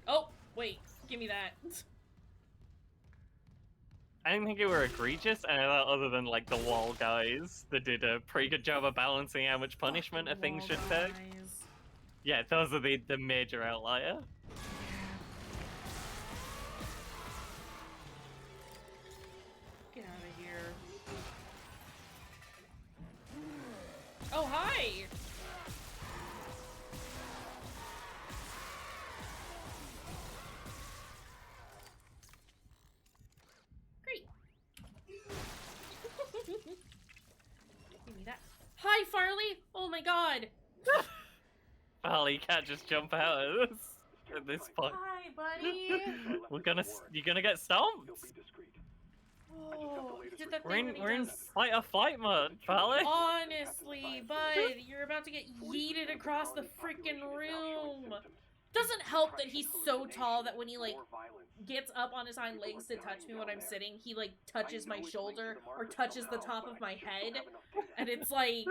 Oh, wait. Give me that. I didn't think it were egregious, and I thought other than like the wall guys that did a pretty good job of balancing how much punishment a thing should take. Yeah, those are the major outlier. Get out of here. Oh, hi! Great. Give me that. Hi, Farley! Oh my god! Well, you can't just jump out at this at this point. Hi, buddy! You're gonna get stomped. Oh, did that thing We're in does. fight or flight mode, Farley. Honestly, bud, you're about to get yeeted across the freaking room. Doesn't help that he's so tall that when he, like, gets up on his hind legs to touch me when I'm sitting, he, like, touches my shoulder or touches the top of my head. And it's like,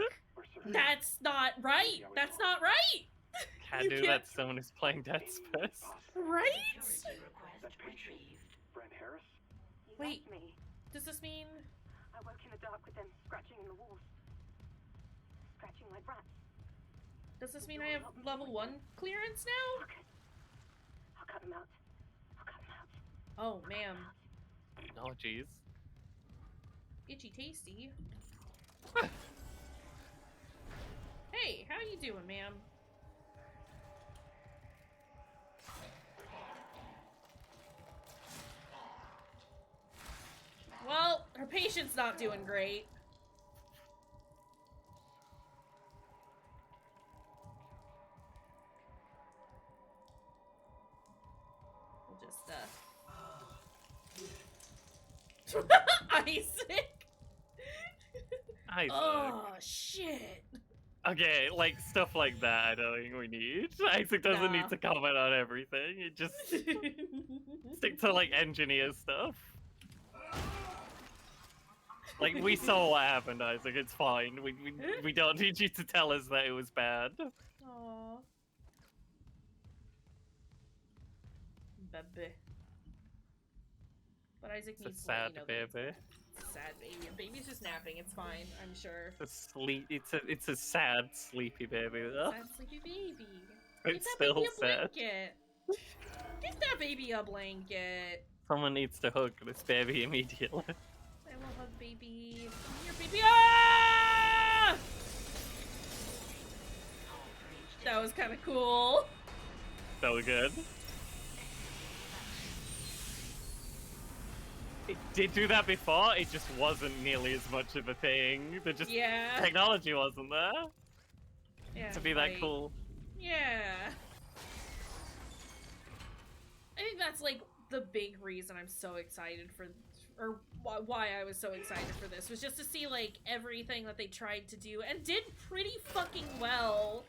that's not right. That's not right. Can't do that to someone who's playing Dead Space. Right? Brent Harris? Wait, does this mean... I woke in the dark with them scratching in the walls. Scratching like rats. Does this mean I have level 1 clearance now? I'll cut them out. I'll cut them out. Oh, ma'am. Oh, jeez. Itchy tasty. Hey, how you doing, ma'am? Well, her patient's not doing great. We'll just, Isaac! Isaac. Oh, shit. Okay, like, stuff like that I don't think we need. Isaac doesn't need to comment on everything. You just stick to, like, engineer stuff. Like, we saw what happened, Isaac. It's fine. We don't need you to tell us that it was bad. Aww. Baby. But Isaac It's needs a sad to, baby. Sad baby. Baby's just napping. It's fine, I'm sure. It's a sad, sleepy baby, though. Sad sleepy baby. It's Get that still baby a sad. blanket. Get that baby a blanket. Someone needs to hug this baby immediately. I will hug baby. Come here, baby. Ah! That was kind of cool. So good. It did do that before, it just wasn't nearly as much of a thing. Technology wasn't there. Yeah, to be that cool. Yeah. I think that's like the big reason I'm so excited for, or why I was so excited for this, was just to see like everything that they tried to do and did pretty fucking well,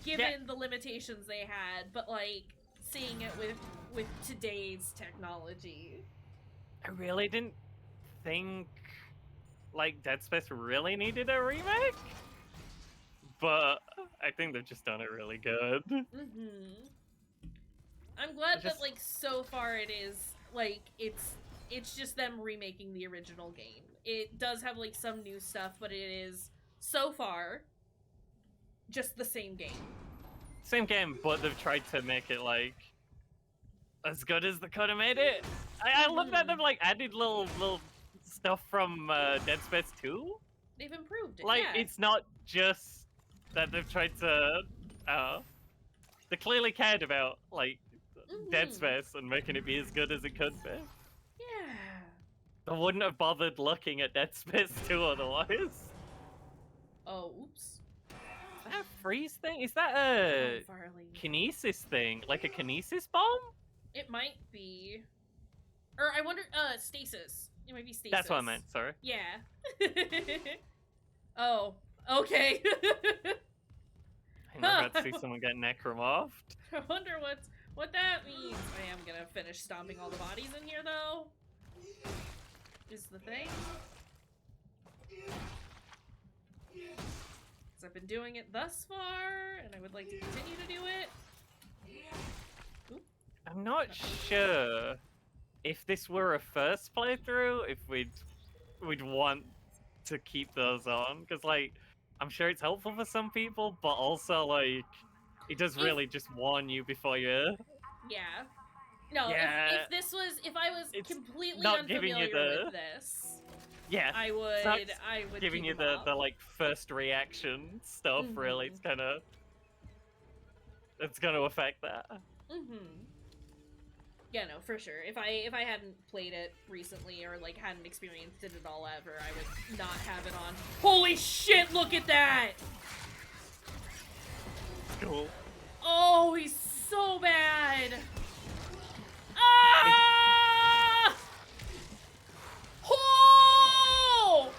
given the limitations they had, but like seeing it with today's technology. I really didn't think like Dead Space really needed a remake, but I think they've just done it really good. Mm-hmm. I'm glad that like so far it is like it's just them remaking the original game. It does have like some new stuff, but it is so far just the same game. Same game, but they've tried to make it like as good as they could have made it. I love that they've like added little stuff from Dead Space 2. They've improved it. Like yeah. it's not just that they've tried to. They clearly cared about like Dead Space and making it be as good as it could be. Yeah. They wouldn't have bothered looking at Dead Space 2 otherwise. Oh, oops. Is that a freeze thing? Is that a kinesis thing? Like a kinesis bomb? It might be. Or I wonder, stasis. It might be stasis. That's what I meant, sorry. Yeah. Oh, okay. I'm about to see someone get necromorphed. I wonder what that means. I am gonna finish stomping all the bodies in here, though. Is the thing. Because I've been doing it thus far, and I would like to continue to do it. Oop. I'm not sure if this were a first playthrough, if we'd want to keep those on, because like I'm sure it's helpful for some people, but also like it does really just warn you before you. Yeah. No. Yeah. If I was completely not giving you unfamiliar with this, yeah, I would giving you the like first reaction stuff. Really, it's gonna affect that. Yeah, no, for sure. If I hadn't played it recently or like hadn't experienced it at all ever, I would not have it on. Holy shit! Look at that! Cool. Oh, he's so bad. Ah! Oh!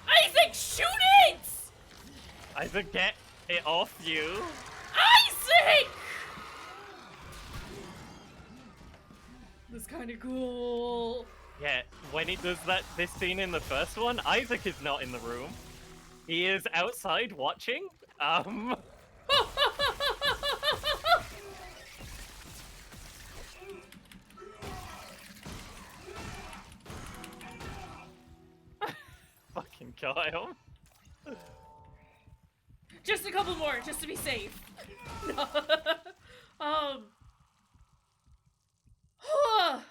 Isaac, shoot it! Isaac, get it off you. Isaac! That's kind of cool. Yeah, when he does this scene in the first one, Isaac is not in the room. He is outside watching. Fucking kill him. Just a couple more, just to be safe.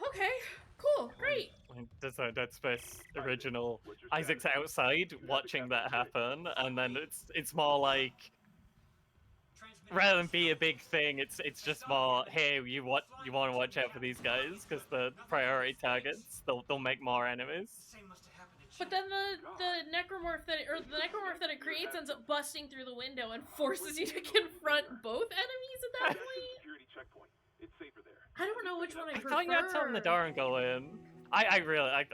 Okay, cool, great. There's a Dead Space original. Isaac's outside watching that happen, and then it's more like rather than be a big thing, it's just more, hey, you want to watch out for these guys because the priority targets. They'll make more enemies. But then the necromorph that it creates ends up busting through the window and forces you to confront both enemies at that point. Security checkpoint. It's safer there. I don't know which one I prefer. I thought you had to open the door and go in. I really liked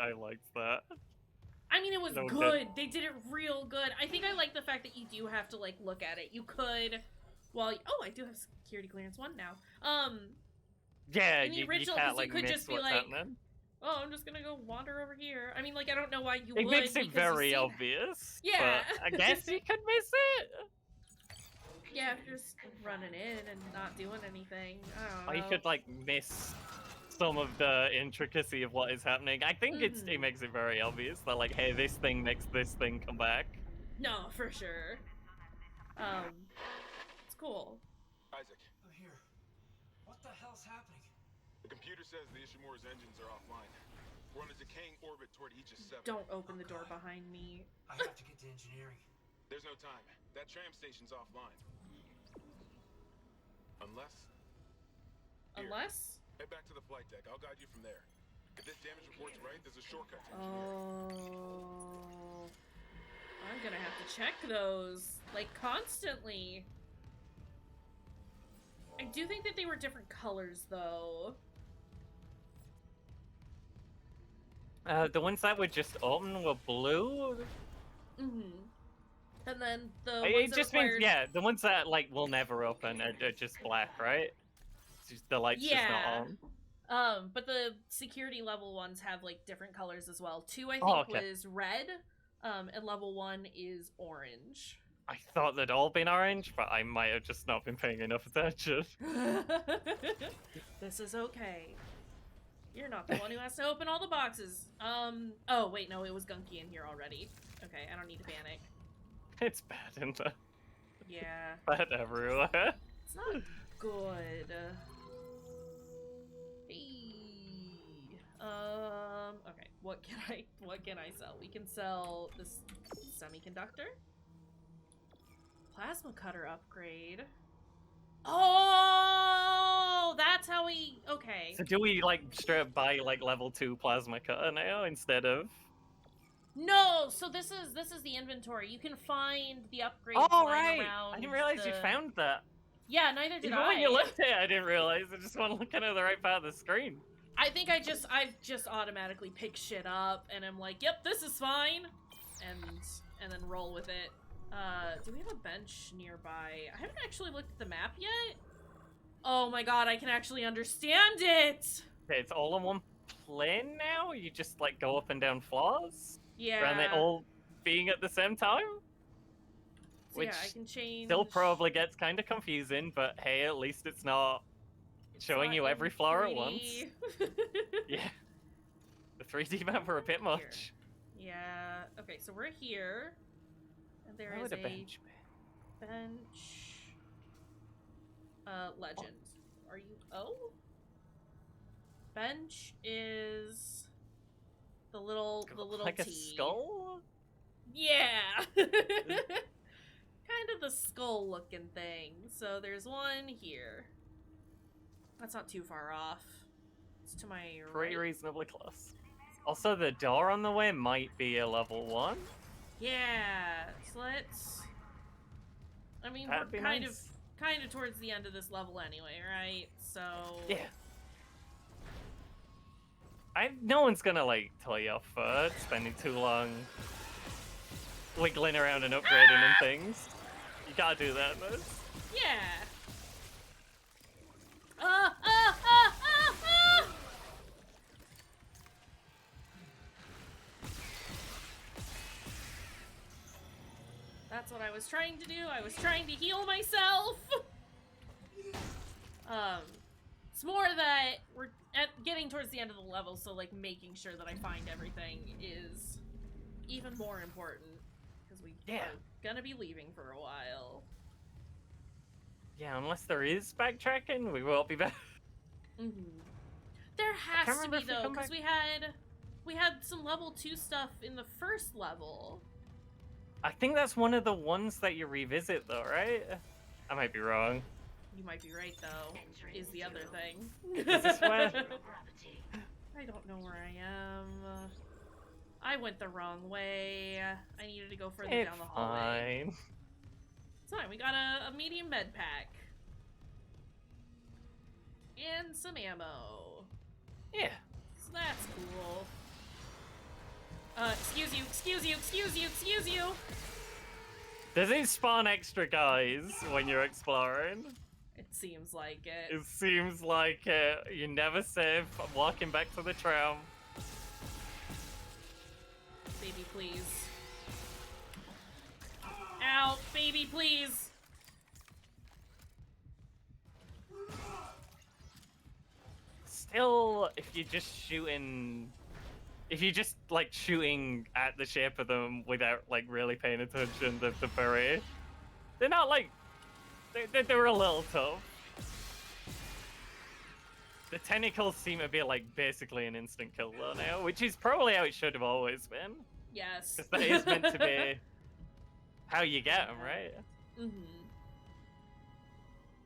that. I mean, it was good. They did it real good. I think I like the fact that you do have to like look at it. You could, I do have security clearance 1 now. Yeah, in the original, you can't like you could miss just be what's like, happening. oh, I'm just gonna go wander over here. I mean, like, I don't know why you would. It makes it very obvious. Yeah. But I guess you could miss it. Yeah, if you're just running in and not doing anything. I don't know. Or you could like miss some of the intricacy of what is happening. I think it makes it very obvious that like, hey, this thing makes this thing come back. No, for sure. It's cool. Isaac. I'm here. What the hell's happening? The computer says the Ishimura's engines are offline. We're on a decaying orbit toward each of 7. Don't open the door behind me. I have to get to engineering. There's no time. That tram station's offline. Unless... Here, Unless? head back to the flight deck. I'll guide you from there. If this damage report's right, there's a shortcut to engineering. Oh... I'm gonna have to check those, like, constantly. I do think that they were different colors, though. The ones that were just open were blue? Mm-hmm. And then the It ones that just required... means, yeah, the ones that, like, will never open are just black, right? It's just, the light's just not on. But the security level ones have, like, different colors as well. 2, I think, was red, and level 1 is orange. I thought they'd all been orange, but I might have just not been paying enough attention. This is okay. You're not the one who has to open all the boxes. Oh, wait, no, it was gunky in here already. Okay, I don't need to panic. It's bad in there. Yeah. Bad everywhere. It's not good. Hey. Okay, what can I sell? We can sell this semiconductor. Plasma cutter upgrade. Oh, that's how we... Okay. So do we, like, straight up buy, like, level 2 plasma cutter now instead of... No, so this is the inventory. You can find the upgrades lying around. I didn't realize you found that. Yeah, neither did Even when you looked at it, I didn't realize. I just want to look at the right part of the screen. I think I've just automatically pick shit up, and I'm like, yep, this is fine, and then roll with it. Do we have a bench nearby? I haven't actually looked at the map yet. Oh my god, I can actually understand it! Okay, it's all in one plane now? You just, like, go up and down floors? Yeah. And they all being at the same time? So Which yeah, I can change... still probably gets kind of confusing, but hey, at least it's not showing you every floor at once. Yeah. The 3D map were a bit much. Yeah. Okay, so we're here. And there is a bench. Legend. Are you... Oh? Bench is... The little like T. a skull? Yeah! Kind of the skull-looking thing. So there's one here. That's not too far off. It's to my Pretty right. reasonably close. Also, the door on the way might be a level 1. Yeah, so let's... I mean, That'd we're be kind nice. of towards the end of this level anyway, right? So... Yeah. No one's gonna, like, tell you off for spending too long wiggling around and upgrading and things. You gotta do that in this. Yeah. That's what I was trying to do. I was trying to heal myself. It's more that we're getting towards the end of the level, so like making sure that I find everything is even more important because we are gonna be leaving for a while. Yeah, unless there is backtracking, we won't be back. There has to be if we though, come because back. we had some level 2 stuff in the first level. I think that's one of the ones that you revisit, though, right? I might be wrong. You might be right, though, is the other thing. Is this where... I don't know where I am. I went the wrong way. I needed to go further down the hallway. Fine. It's fine. We got a medium med pack. And some ammo. Yeah. So that's cool. Excuse you, excuse you, excuse you, excuse you! Does it spawn extra guys when you're exploring? It seems like it. It seems like it. You're never safe. I'm walking back to the tram. Baby, please. Ow, baby, please! Still, if you're just shooting... If you're just, like, shooting at the shape of them without, like, really paying attention to the berry, they're not, like... They're a little tough. The tentacles seem to be like basically an instant kill though now, which is probably how it should have always been. Yes. Because that is meant to be how you get them, right? Mm-hmm.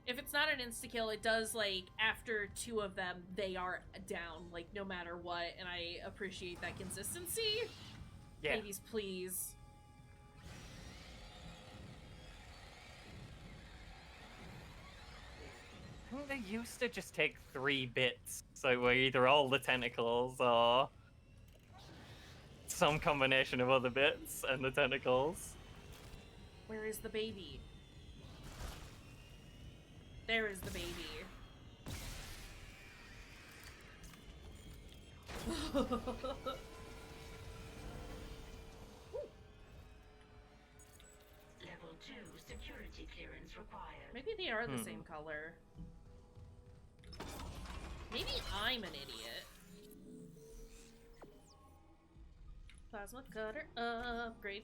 If it's not an insta-kill, it does, like, after 2 of them, they are down, like, no matter what, and I appreciate that consistency. Yeah. Ladies, please. I think they used to just take 3 bits, so we're either all the tentacles or some combination of other bits and the tentacles. Where is the baby? There is the baby. Level 2 security clearance required. Maybe they are the same color. Maybe I'm an idiot. Plasma cutter upgrade.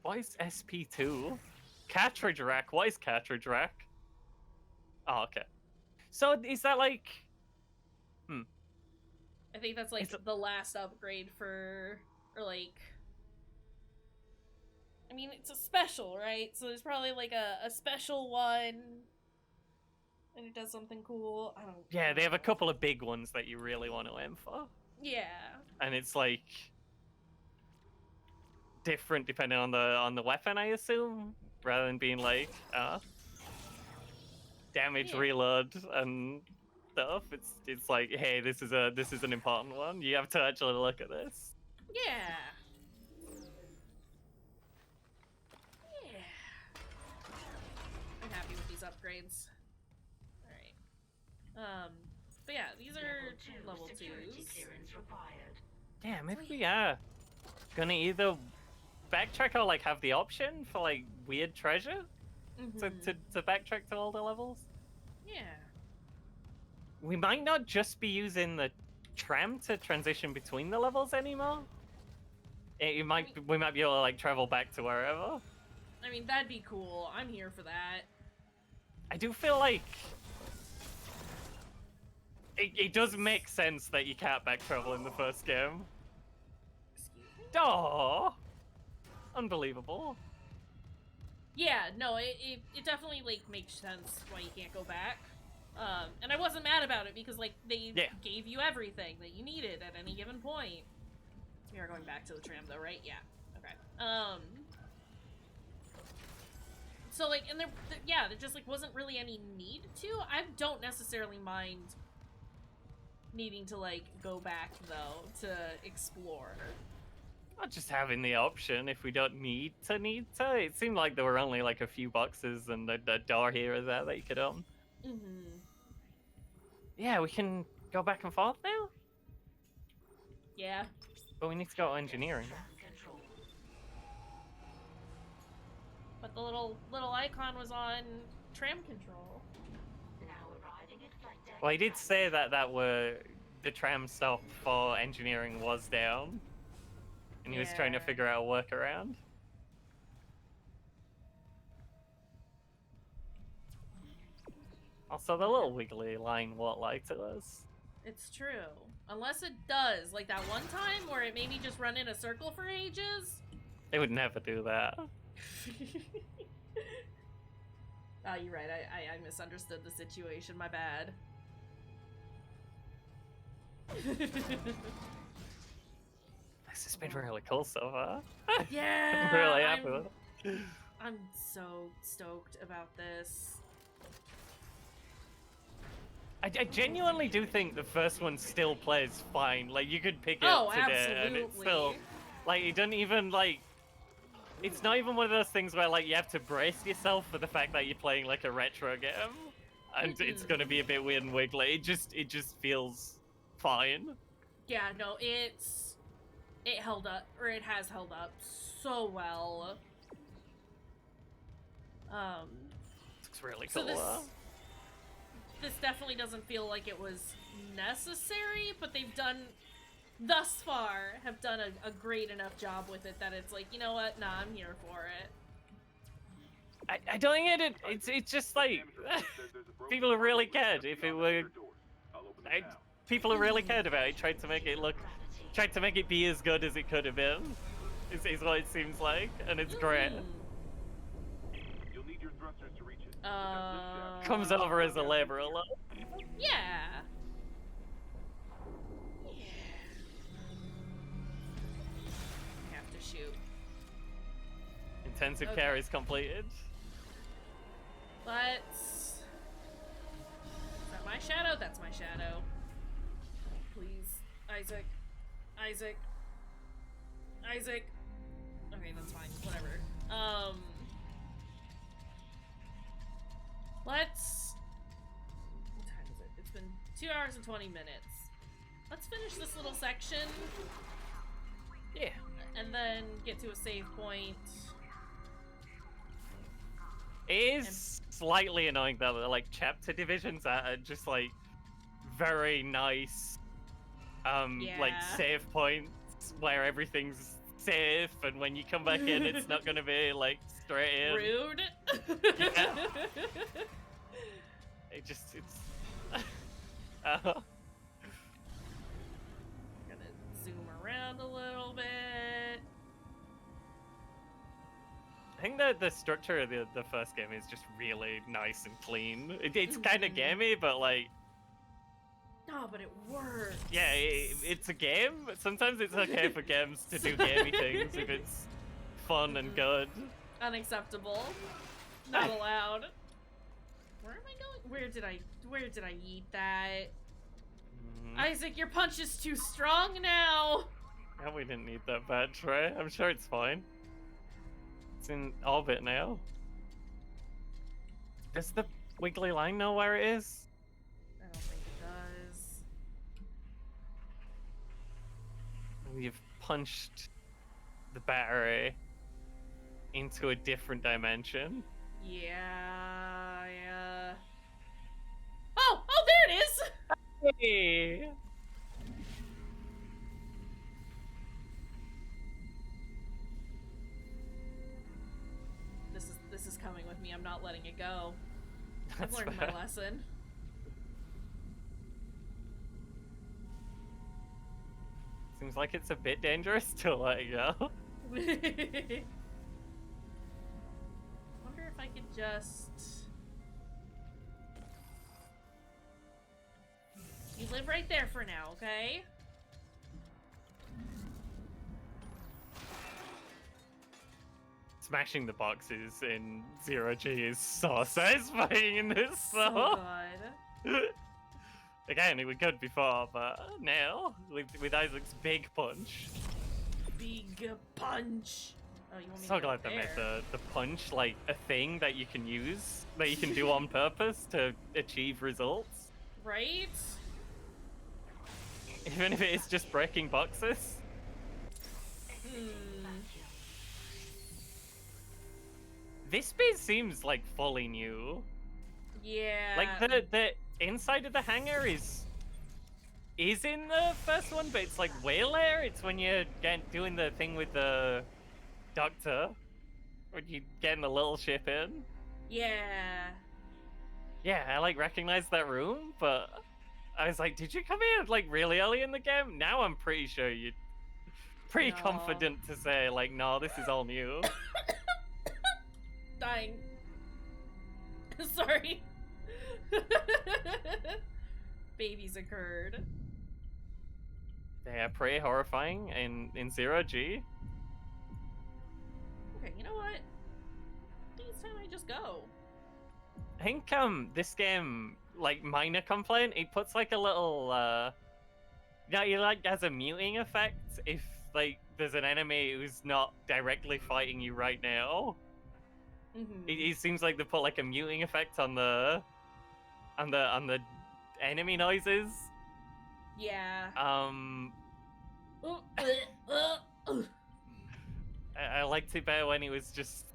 Why is SP2? Cartridge rack. Why is cartridge rack? Oh, okay. So is that like... I think that's like the last upgrade for... Or like... I mean, it's a special, right? So there's probably like a special one. And it does something cool. I don't know. Yeah, they have a couple of big ones that you really want to aim for. Yeah. And it's like... different depending on the weapon, I assume, rather than being like damage reload and stuff. It's like, hey, this is an important one. You have to actually look at this. Yeah. Yeah. I'm happy with these upgrades. All right. But yeah, these are level 2s. Clearance required. Yeah, maybe we are gonna either backtrack or like have the option for like weird treasure to backtrack to all the levels. Yeah. We might not just be using the tram to transition between the levels anymore. We might be able to like travel back to wherever. I mean, that'd be cool. I'm here for that. I do feel like it does make sense that you can't back travel in the first game. Aww. Unbelievable. Yeah, no, it definitely like makes sense why you can't go back. And I wasn't mad about it because like they gave you everything that you needed at any given point. We are going back to the tram though, right? Yeah. Okay. So like, and there just like wasn't really any need to. I don't necessarily mind needing to like go back though to explore. Not just having the option if we don't need to. It seemed like there were only like a few boxes and a door here or there that you could open. Yeah, we can go back and forth now? Yeah. But we need to go to engineering. But the little icon was on tram control. Well, he did say that the tram stop for engineering was down. And he was trying to figure out a workaround. Also, the little wiggly line won't lie to us. It's true. Unless it does. Like that one time where it made me just run in a circle for ages. They would never do that. Oh, you're right. I misunderstood the situation. My bad. This has been really cool so far. Yeah! I'm really happy with it. I'm so stoked about this. I genuinely do think the first one still plays fine. Like, you could pick it up today and it's still... Like, it doesn't even, like... It's not even one of those things where, like, you have to brace yourself for the fact that you're playing, like, a retro game. And it's gonna be a bit weird and wiggly. It just feels fine. Yeah, no, it held up, or it has held up so well. Looks really cool. So this definitely doesn't feel like it was necessary, but they've done, thus far, have done a great enough job with it that it's like, you know what, nah, I'm here for it. I don't think it's just like people are really cared if it were. People are really cared about it. Tried to make it be as good as it could have been. Is what it seems like, and it's great. You'll need your thrusters to reach it. Comes over as a labor alone. Yeah. Have to shoot. Intensive care is completed. Let's... Is that my shadow? That's my shadow. Please. Isaac. Isaac. Isaac. Okay, that's fine. Whatever. Let's... What time is it? It's been 2 hours and 20 minutes. Let's finish this little section. Yeah. And then get to a save point. It is slightly annoying that like chapter divisions are just like very nice like save points where everyth's safe, and when you come back in it's not gonna be like straight in. Rude. Yeah. It's Gonna zoom around a little bit. I think that the structure of the first game is just really nice and clean. It's kind of gamey, but like... No, but it works. Yeah, it's a game, but sometimes it's okay for games to do gamey things if it's fun and good. Unacceptable. Not allowed. Where am I going? Where did I eat that? Isaac, your punch is too strong now. Yeah, we didn't need that bad, Trey. I'm sure it's fine. It's in orbit now. Does the wiggly line know where it is? I don't think it does. You've punched the battery into a different dimension. Yeah. Oh, there it is! Hey! This is coming with me. I'm not letting it go. That's I've learned fair. my lesson. Seems like it's a bit dangerous to let it go. Wonder if I could just... You live right there for now, okay? Smashing the boxes in 0G is so satisfying in this So song. good. Again, it was good before, but now, with Isaac's big punch. Big punch. Oh, you want me So to go glad they made there? the punch like a thing that you can use, that you can do on purpose to achieve results. Right? Even if it is just breaking boxes. This bit seems like fully new. Yeah. Like the inside of the hangar is in the first one, but it's like way later. It's when you're doing the thing with the doctor, when you getting the little ship in. Yeah. Yeah, I like recognized that room, but I was like, did you come here like really early in the game? Now I'm pretty sure you're pretty confident to say like, no, this is all new. Dying. Sorry. Babies occurred. They are pretty horrifying in 0G. Okay, you know what? I think it's time I just go. I think this game, like, minor complaint, it puts like a little yeah, it like has a muting effect if like there's an enemy who's not directly fighting you right now. It seems like they put like a muting effect on the enemy noises. Yeah. I liked it better when it was just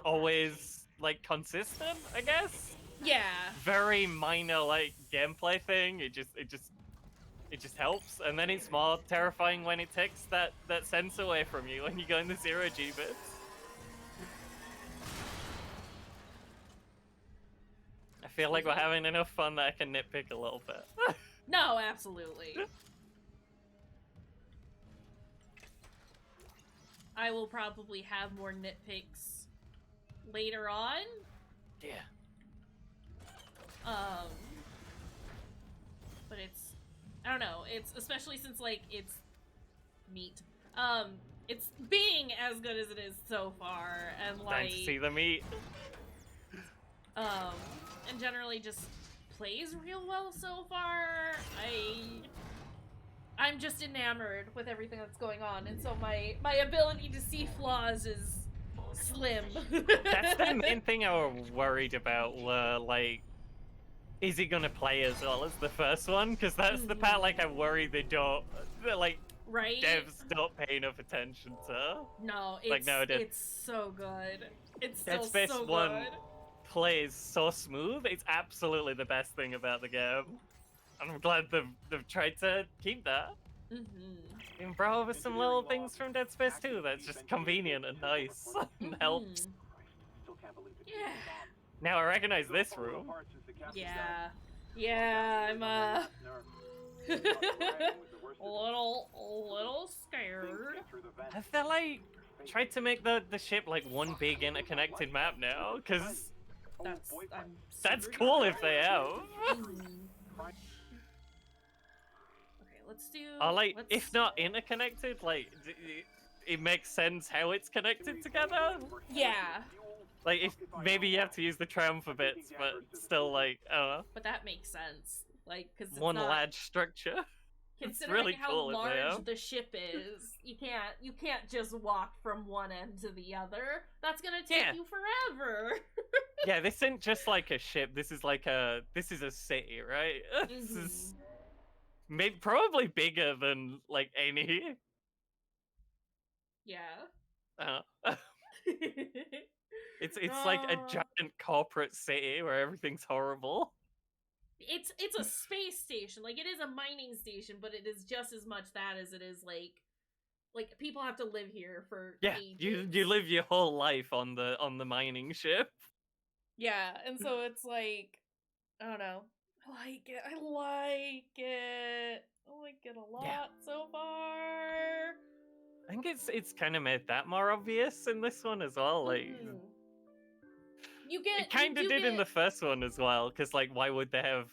always like consistent, I guess. Yeah. Very minor like gameplay thing. It just helps, and then it's more terrifying when it takes that sense away from you when you go in the 0G bits. feel like we're having enough fun that I can nitpick a little bit. No, absolutely. I will probably have more nitpicks later on. Yeah. But it's, I don't know, it's, especially since, like, it's meat. It's being as good as it is so far, and, like... Time to see the meat. And generally just plays real well so far. I'm just enamored with everything that's going on, and so my ability to see flaws is slim. That's the main thing I was worried about, were, like, is he gonna play as well as the first one? Because that's the part, like, I worry they don't, like, right? devs don't pay enough attention to. No, it's, like, no, it's so good. It's Dead still Space so 1 good. plays so smooth, it's absolutely the best thing about the game. And I'm glad they've tried to keep that. And brought over some little things from Dead Space 2 that's just convenient and nice and helps. Yeah. Now I recognize this room. Yeah. Yeah, I'm a little scared. I feel like tried to make the ship like one big interconnected map now, because that's cool if they have. Okay, let's do. Or like, if not interconnected, like it makes sense how it's connected together. Yeah. Like, if maybe you have to use the tram for bits, but still, like, I don't know. But that makes sense, like, because one large structure. Considering really how cool large the ship is, you can't just walk from one end to the other. That's gonna take you forever. Yeah, this isn't just like a ship. This is like this is a city, right? This is maybe probably bigger than like any. Yeah. It's like a giant corporate city where everything's horrible. It's a space station. Like, it is a mining station, but it is just as much that as it is like people have to live here for ages. you live your whole life on the mining ship. Yeah, and so it's like, I don't know. I like it a lot so far. I think it's kind of made that more obvious in this one as well. Like, it kind of did in the first one as well, because like, why would they have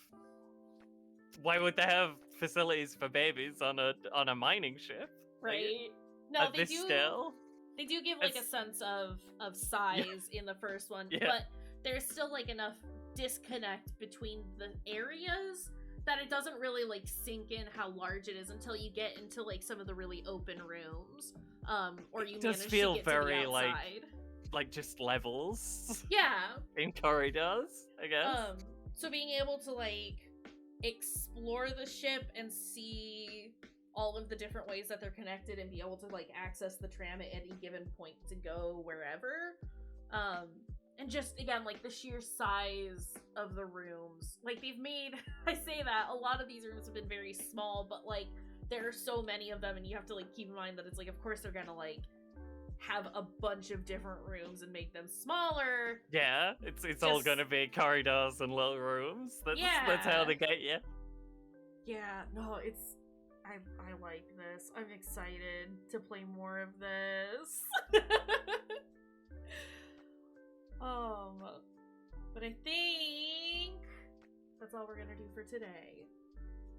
facilities for babies on a mining ship? Right. Like, No, at this scale. They do give like a sense of size in the first one, but there's still like enough disconnect between the areas that it doesn't really like sink in how large it is until you get into like some of the really open rooms. Or you manage to get very to the outside. like just levels. Yeah. In corridors, I guess. So being able to like explore the ship and see all of the different ways that they're connected and be able to like access the tram at any given point to go wherever. And just again, like the sheer size of the rooms. Like they've made, I say that, a lot of these rooms have been very small, but like there are so many of them and you have to like keep in mind that it's like, of course they're gonna like have a bunch of different rooms and make them smaller. Yeah, it's all gonna be corridors and little rooms. That's how they get you. Yeah, no, I like this. I'm excited to play more of this. But I think that's all we're gonna do for today.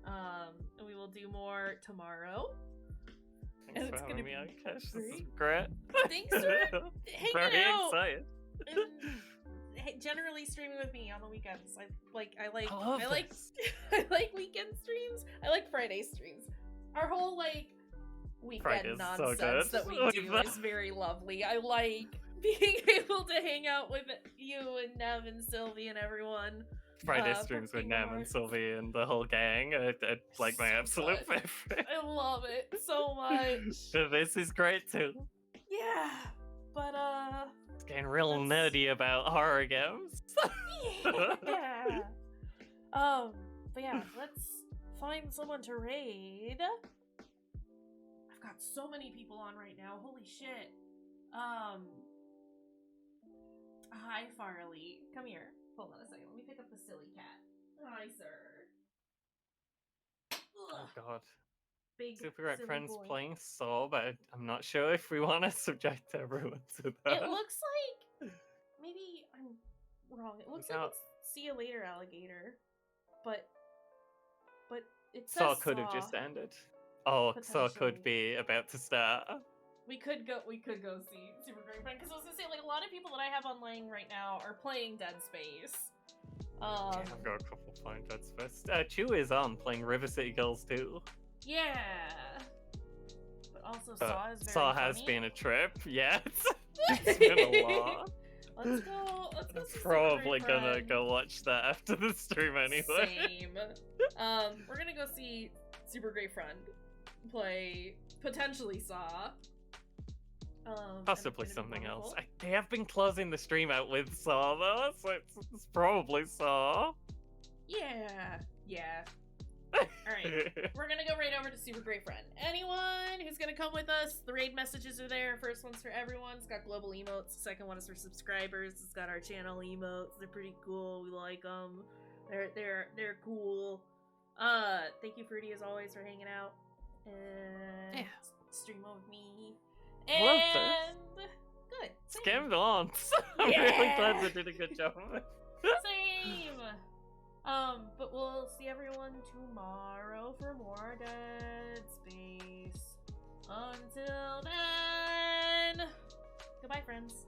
And we will do more tomorrow. Thanks for having me on, Kash. This is great. Thanks for hanging Very out. excited. And generally streaming with me on the weekends. I like I like weekend streams. I like Friday streams. Our whole like weekend nonsense that we do is very lovely. I like being able to hang out with you and Nev and Sylvie and everyone. Friday streams with Nam and Sylvie and the whole gang are like my absolute favorite. I love it so much. This is great too. Yeah, but it's getting real nerdy about horror games. Yeah. But yeah, let's find someone to raid. I've got so many people on right now. Holy shit. Hi, Farley. Come here. Hold on a second. Let me pick up the silly cat. Hi, sir. Oh god. Big Super Great silly Friends boy. playing Saw, but I'm not sure if we want to subject everyone to that. It looks like maybe I'm wrong. It looks like it's See You Later, Alligator, but it says Saw could have just ended. Oh, Saw could be about to start. We could go see Super Great Friend, because I was gonna say, like, a lot of people that I have online right now are playing Dead Space. Yeah, I've got a couple playing Dead Space. Chew is on playing River City Girls too. Yeah, but also Saw is very Saw funny. has been a trip. Yeah, it's been a lot. Let's go. I'm probably gonna go watch that after the stream anyway. Same. We're gonna go see Super Great Friend play potentially Saw. Possibly something else. They have been closing the stream out with Saw though, so it's probably Saw. Yeah. Alright, we're gonna go right over to Super Great Friend. Anyone who's gonna come with us, the raid messages are there. First one's for everyone. It's got global emotes. The second one is for subscribers. It's got our channel emotes. They're pretty cool. We like them. They're cool. Thank you, Fruity, as always, for hanging out and stream with me. And good. Scammed on. I'm really glad they did a good job of it. Same. But we'll see everyone tomorrow for more Dead Space. Until then, goodbye, friends.